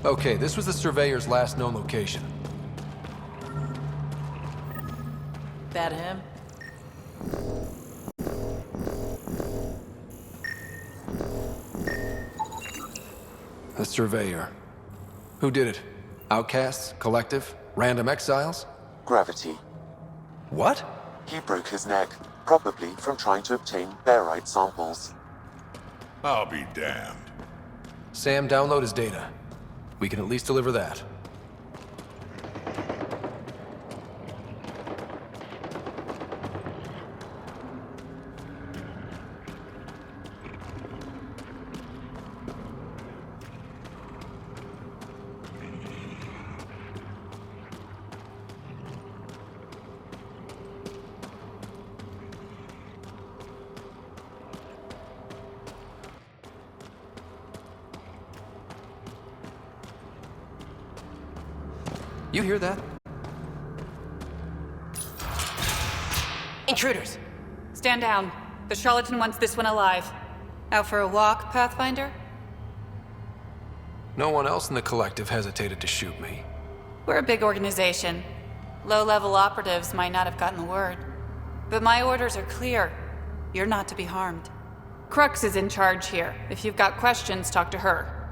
Okay, this was the surveyor's last known location. That him? The surveyor. Who did it? Outcasts? Collective? Random exiles? Gravity. What? He broke his neck, probably from trying to obtain barite samples. I'll be damned. Sam, download his data. We can at least deliver that. You hear that? Intruders! Stand down. The charlatan wants this one alive. Out for a walk, Pathfinder? No one else in the collective hesitated to shoot me. We're a big organization. Low-level operatives might not have gotten the word. But my orders are clear. You're not to be harmed. Crux is in charge here. If you've got questions, talk to her.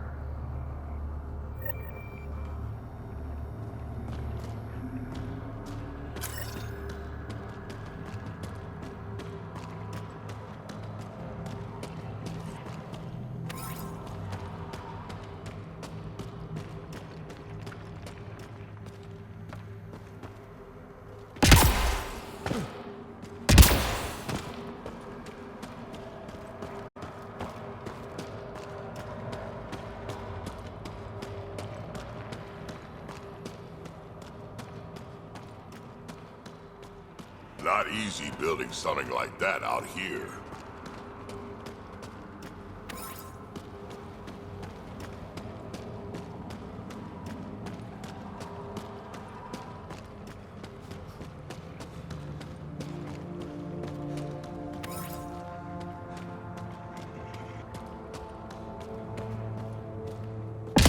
not easy building something like that out here.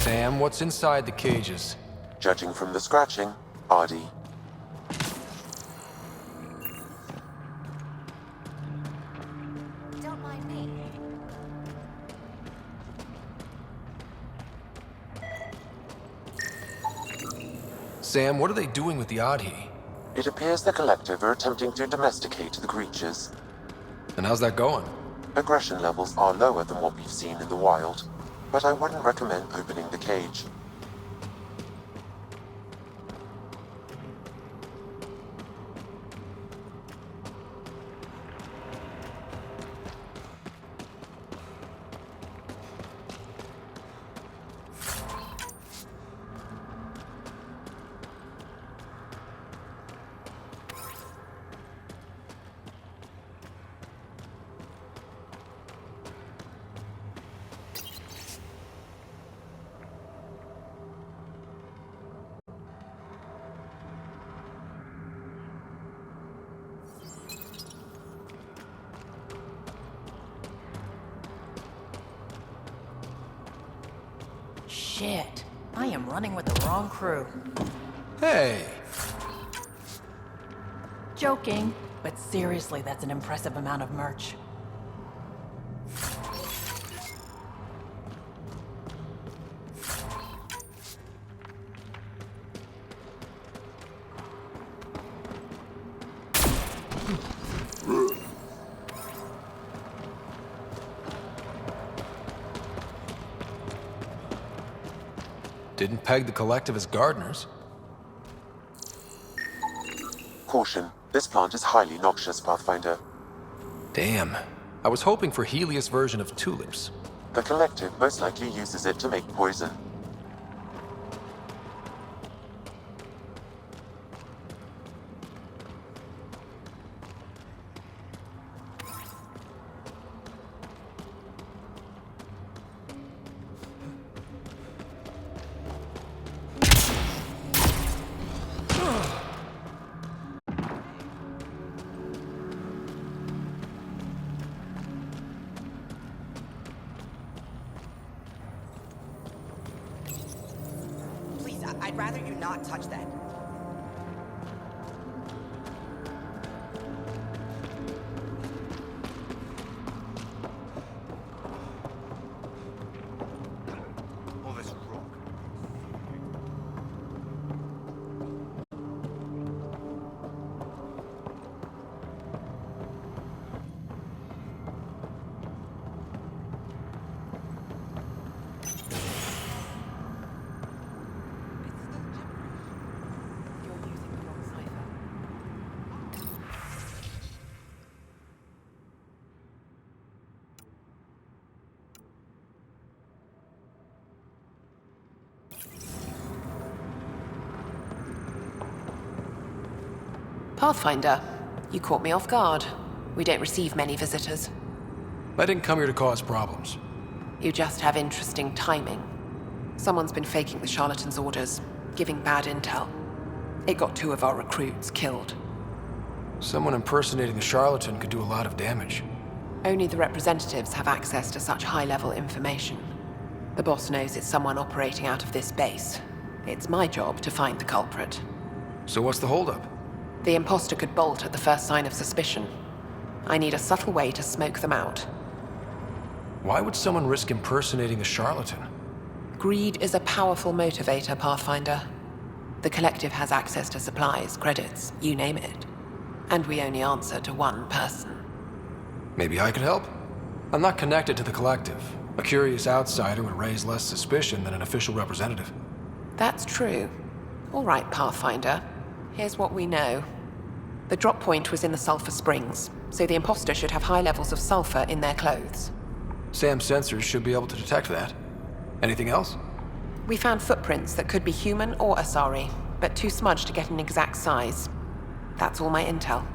Sam, what's inside the cages? Judging from the scratching, RD. Don't mind me. Sam, what are they doing with the Adhi? It appears the Collective are attempting to domesticate the creatures. And how's that going? Aggression levels are lower than what we've seen in the wild, but I wouldn't recommend opening the cage. Shit. I am running with the wrong crew. Hey! Joking, but seriously, that's an impressive amount of merch. Didn't peg the Collective as gardeners. Caution, this plant is highly noxious, Pathfinder. Damn. I was hoping for Helios' version of tulips. The Collective most likely uses it to make poison. I'd rather you not touch that. All this rock. Pathfinder, you caught me off guard. We don't receive many visitors. I didn't come here to cause problems. You just have interesting timing. Someone's been faking the charlatan's orders, giving bad intel. It got 2 of our recruits killed. Someone impersonating a charlatan could do a lot of damage. Only the representatives have access to such high-level information. The boss knows it's someone operating out of this base. It's my job to find the culprit. So what's the holdup? The imposter could bolt at the first sign of suspicion. I need a subtle way to smoke them out. Why would someone risk impersonating a charlatan? Greed is a powerful motivator, Pathfinder. The Collective has access to supplies, credits, you name it. And we only answer to one person. Maybe I could help? I'm not connected to the Collective. A curious outsider would raise less suspicion than an official representative. That's true. All right, Pathfinder. Here's what we know. The drop point was in the sulfur springs, so the imposter should have high levels of sulfur in their clothes. Sam's sensors should be able to detect that. Anything else? We found footprints that could be human or Asari, but too smudged to get an exact size. That's all my intel.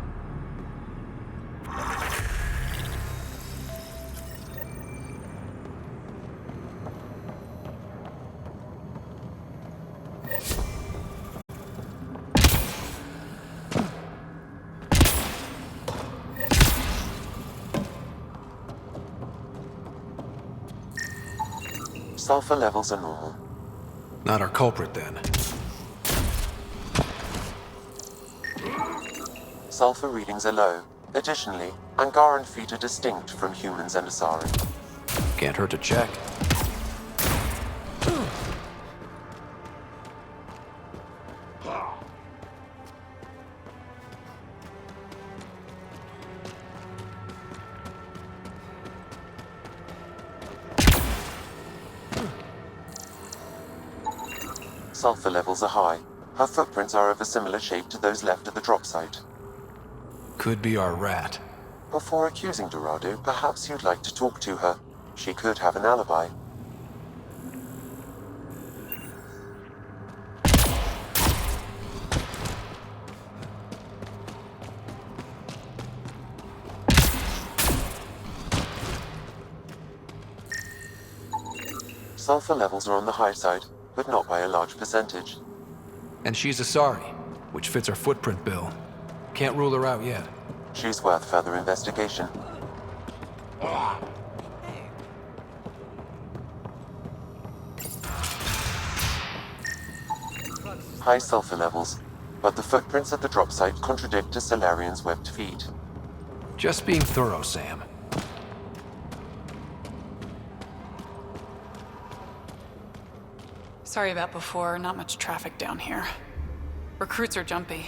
Sulfur levels are normal. Not our culprit, then. Sulfur readings are low. Additionally, Angaran feet are distinct from humans and Asari. Can't hurt to check. Sulfur levels are high. Her footprints are of a similar shape to those left at the drop site. Could be our rat. Before accusing Dorado, perhaps you'd like to talk to her. She could have an alibi. Sulfur levels are on the high side, but not by a large percentage. And she's Asari, which fits our footprint bill. Can't rule her out yet. She's worth further investigation. High sulfur levels, but the footprints at the drop site contradict a Solarian's webbed feet. Just being thorough, Sam. Sorry about before, not much traffic down here. Recruits are jumpy.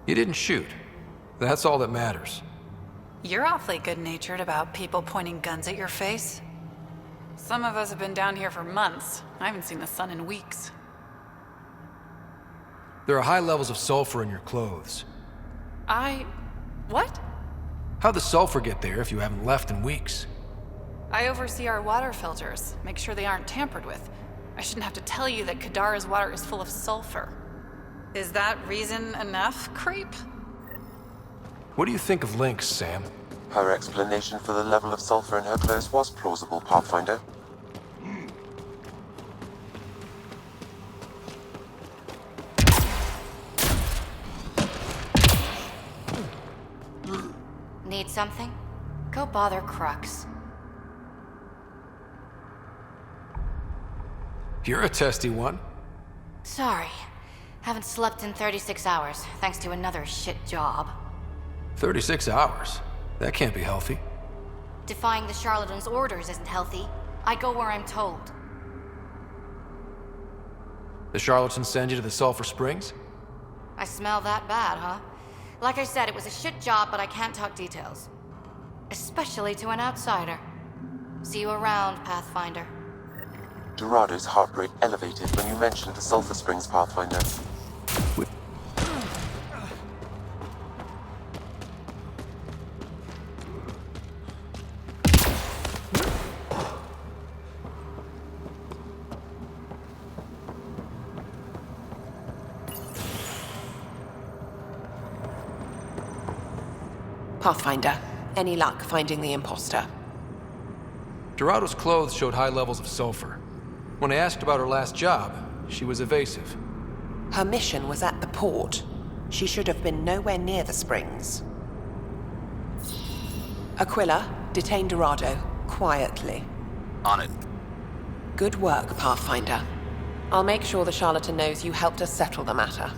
You didn't shoot. That's all that matters. You're awfully good-natured about people pointing guns at your face. Some of us have been down here for months. I haven't seen the sun in weeks. There are high levels of sulfur in your clothes. What? How'd the sulfur get there if you haven't left in weeks? I oversee our water filters, make sure they aren't tampered with. I shouldn't have to tell you that Kadara's water is full of sulfur. Is that reason enough, creep? What do you think of Lynx, Sam? Her explanation for the level of sulfur in her clothes was plausible, Pathfinder. Need something? Go bother Crux. You're a testy one. Sorry. Haven't slept in 36 hours, thanks to another shit job. 36 hours? That can't be healthy. Defying the charlatan's orders isn't healthy. I go where I'm told. The charlatans send you to the Sulphur Springs? I smell that bad, huh? Like I said, it was a shit job, but I can't talk details. Especially to an outsider. See you around, Pathfinder. Dorado's heart rate elevated when you mentioned the Sulphur Springs, Pathfinder. Pathfinder, any luck finding the imposter? Dorado's clothes showed high levels of sulfur. When I asked about her last job, she was evasive. Her mission was at the port. She should have been nowhere near the springs. Aquila, detain Dorado, quietly. On it. Good work, Pathfinder. I'll make sure the charlatan knows you helped us settle the matter.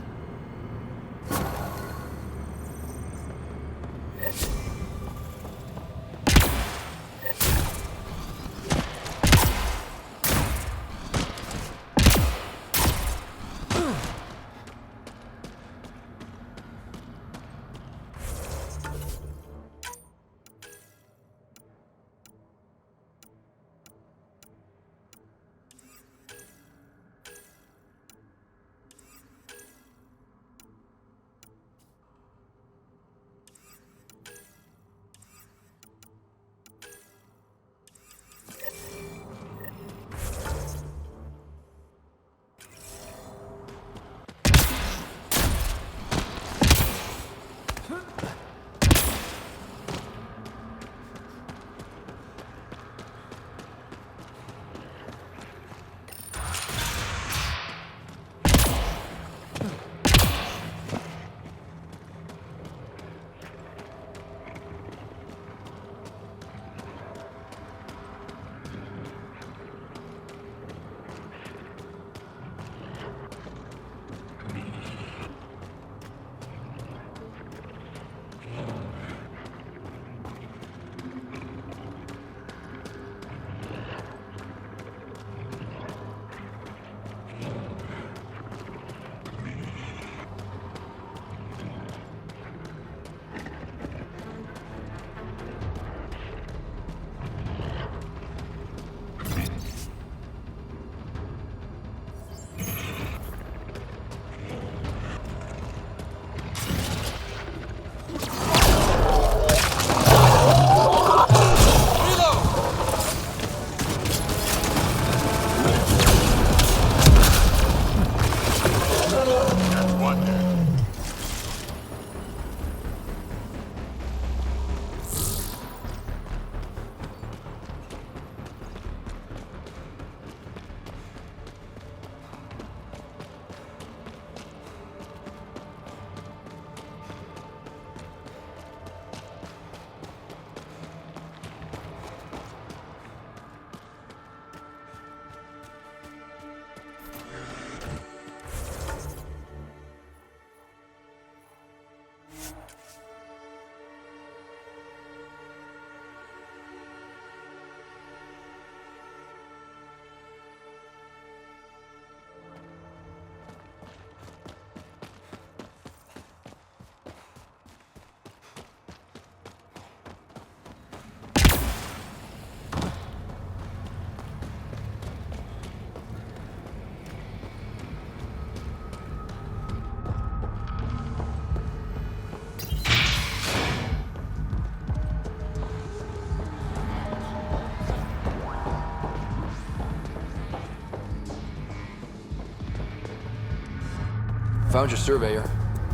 Found your surveyor.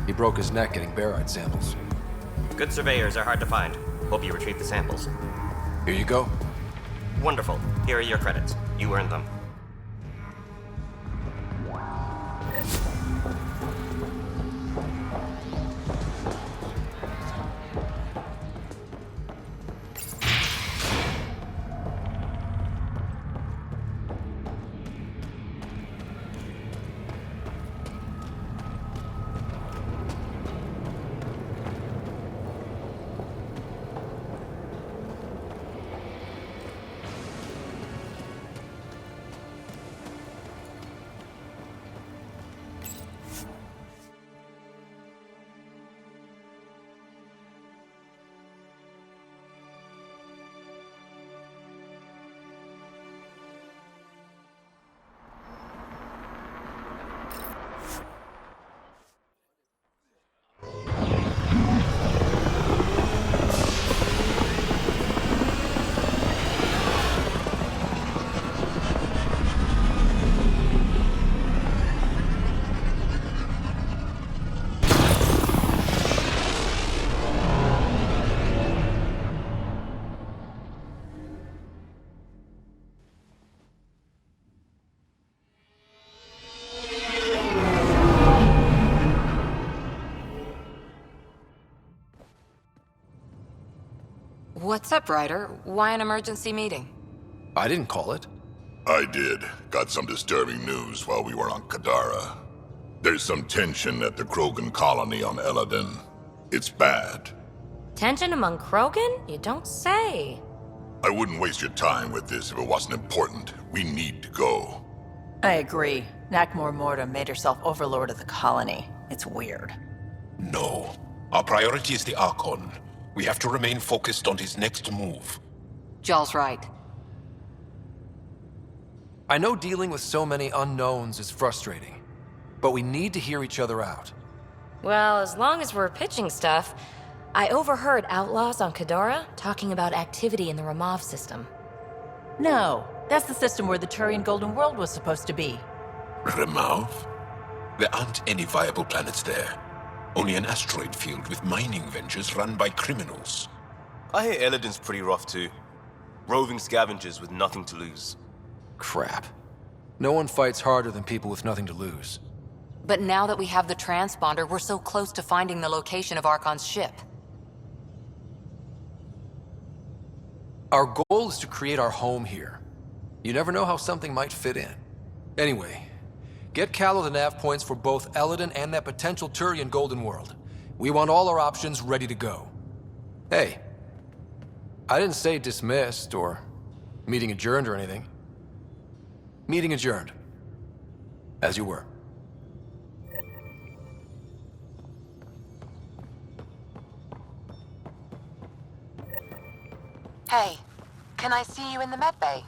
He broke his neck getting barite samples. Good surveyors are hard to find. Hope you retrieve the samples. Here you go. Wonderful. Here are your credits. You earned them. What's up, Ryder? Why an emergency meeting? I didn't call it. I did. Got some disturbing news while we were on Kadara. There's some tension at the Krogan colony on Eladin. It's bad. Tension among Krogan? You don't say. I wouldn't waste your time with this if it wasn't important. We need to go. I agree. Nakmor Morta made herself overlord of the colony. It's weird. No. Our priority is the Archon. We have to remain focused on his next move. Jall's right. I know dealing with so many unknowns is frustrating, but we need to hear each other out. Well, as long as we're pitching stuff, I overheard outlaws on Kadara talking about activity in the Ramov system. No, that's the system where the Turian Golden World was supposed to be. Ramov? There aren't any viable planets there. Only an asteroid field with mining ventures run by criminals. I hear Eladin's pretty rough too. Roving scavengers with nothing to lose. Crap. No one fights harder than people with nothing to lose. But now that we have the transponder, we're so close to finding the location of Archon's ship. Our goal is to create our home here. You never know how something might fit in. Anyway, get Callow the nav points for both Eladin and that potential Turian Golden World. We want all our options ready to go. Hey, I didn't say dismissed or meeting adjourned or anything. Meeting adjourned. As you were. Hey, can I see you in the med bay?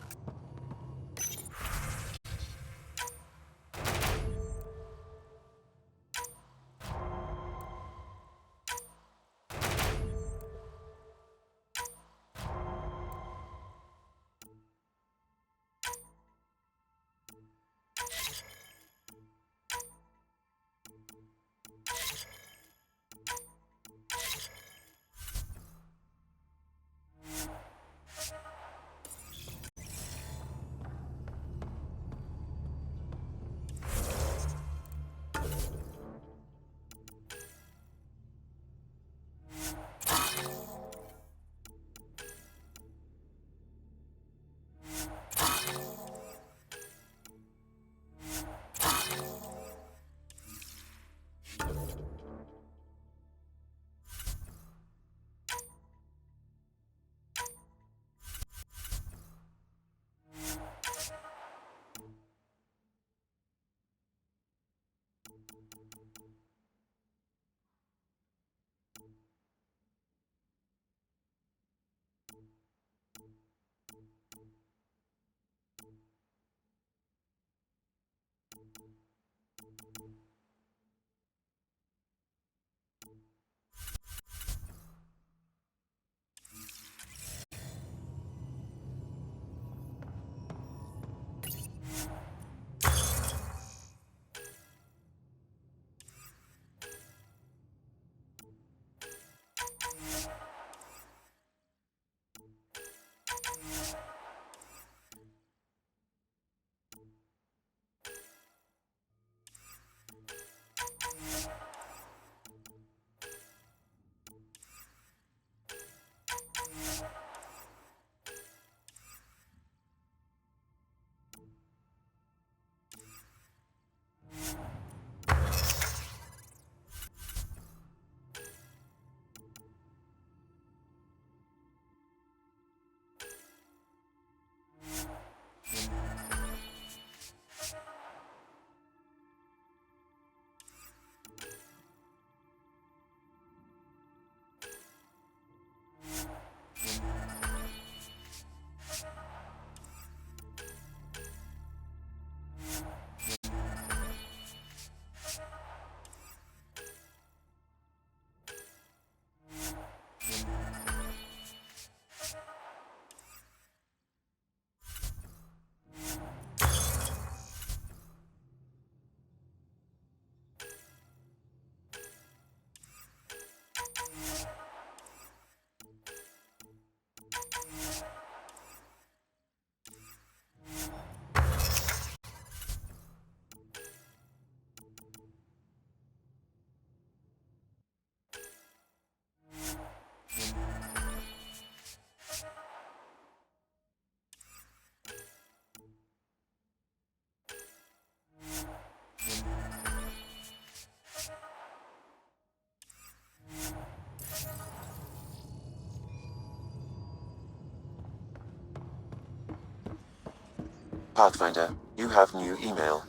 Pathfinder, you have new email.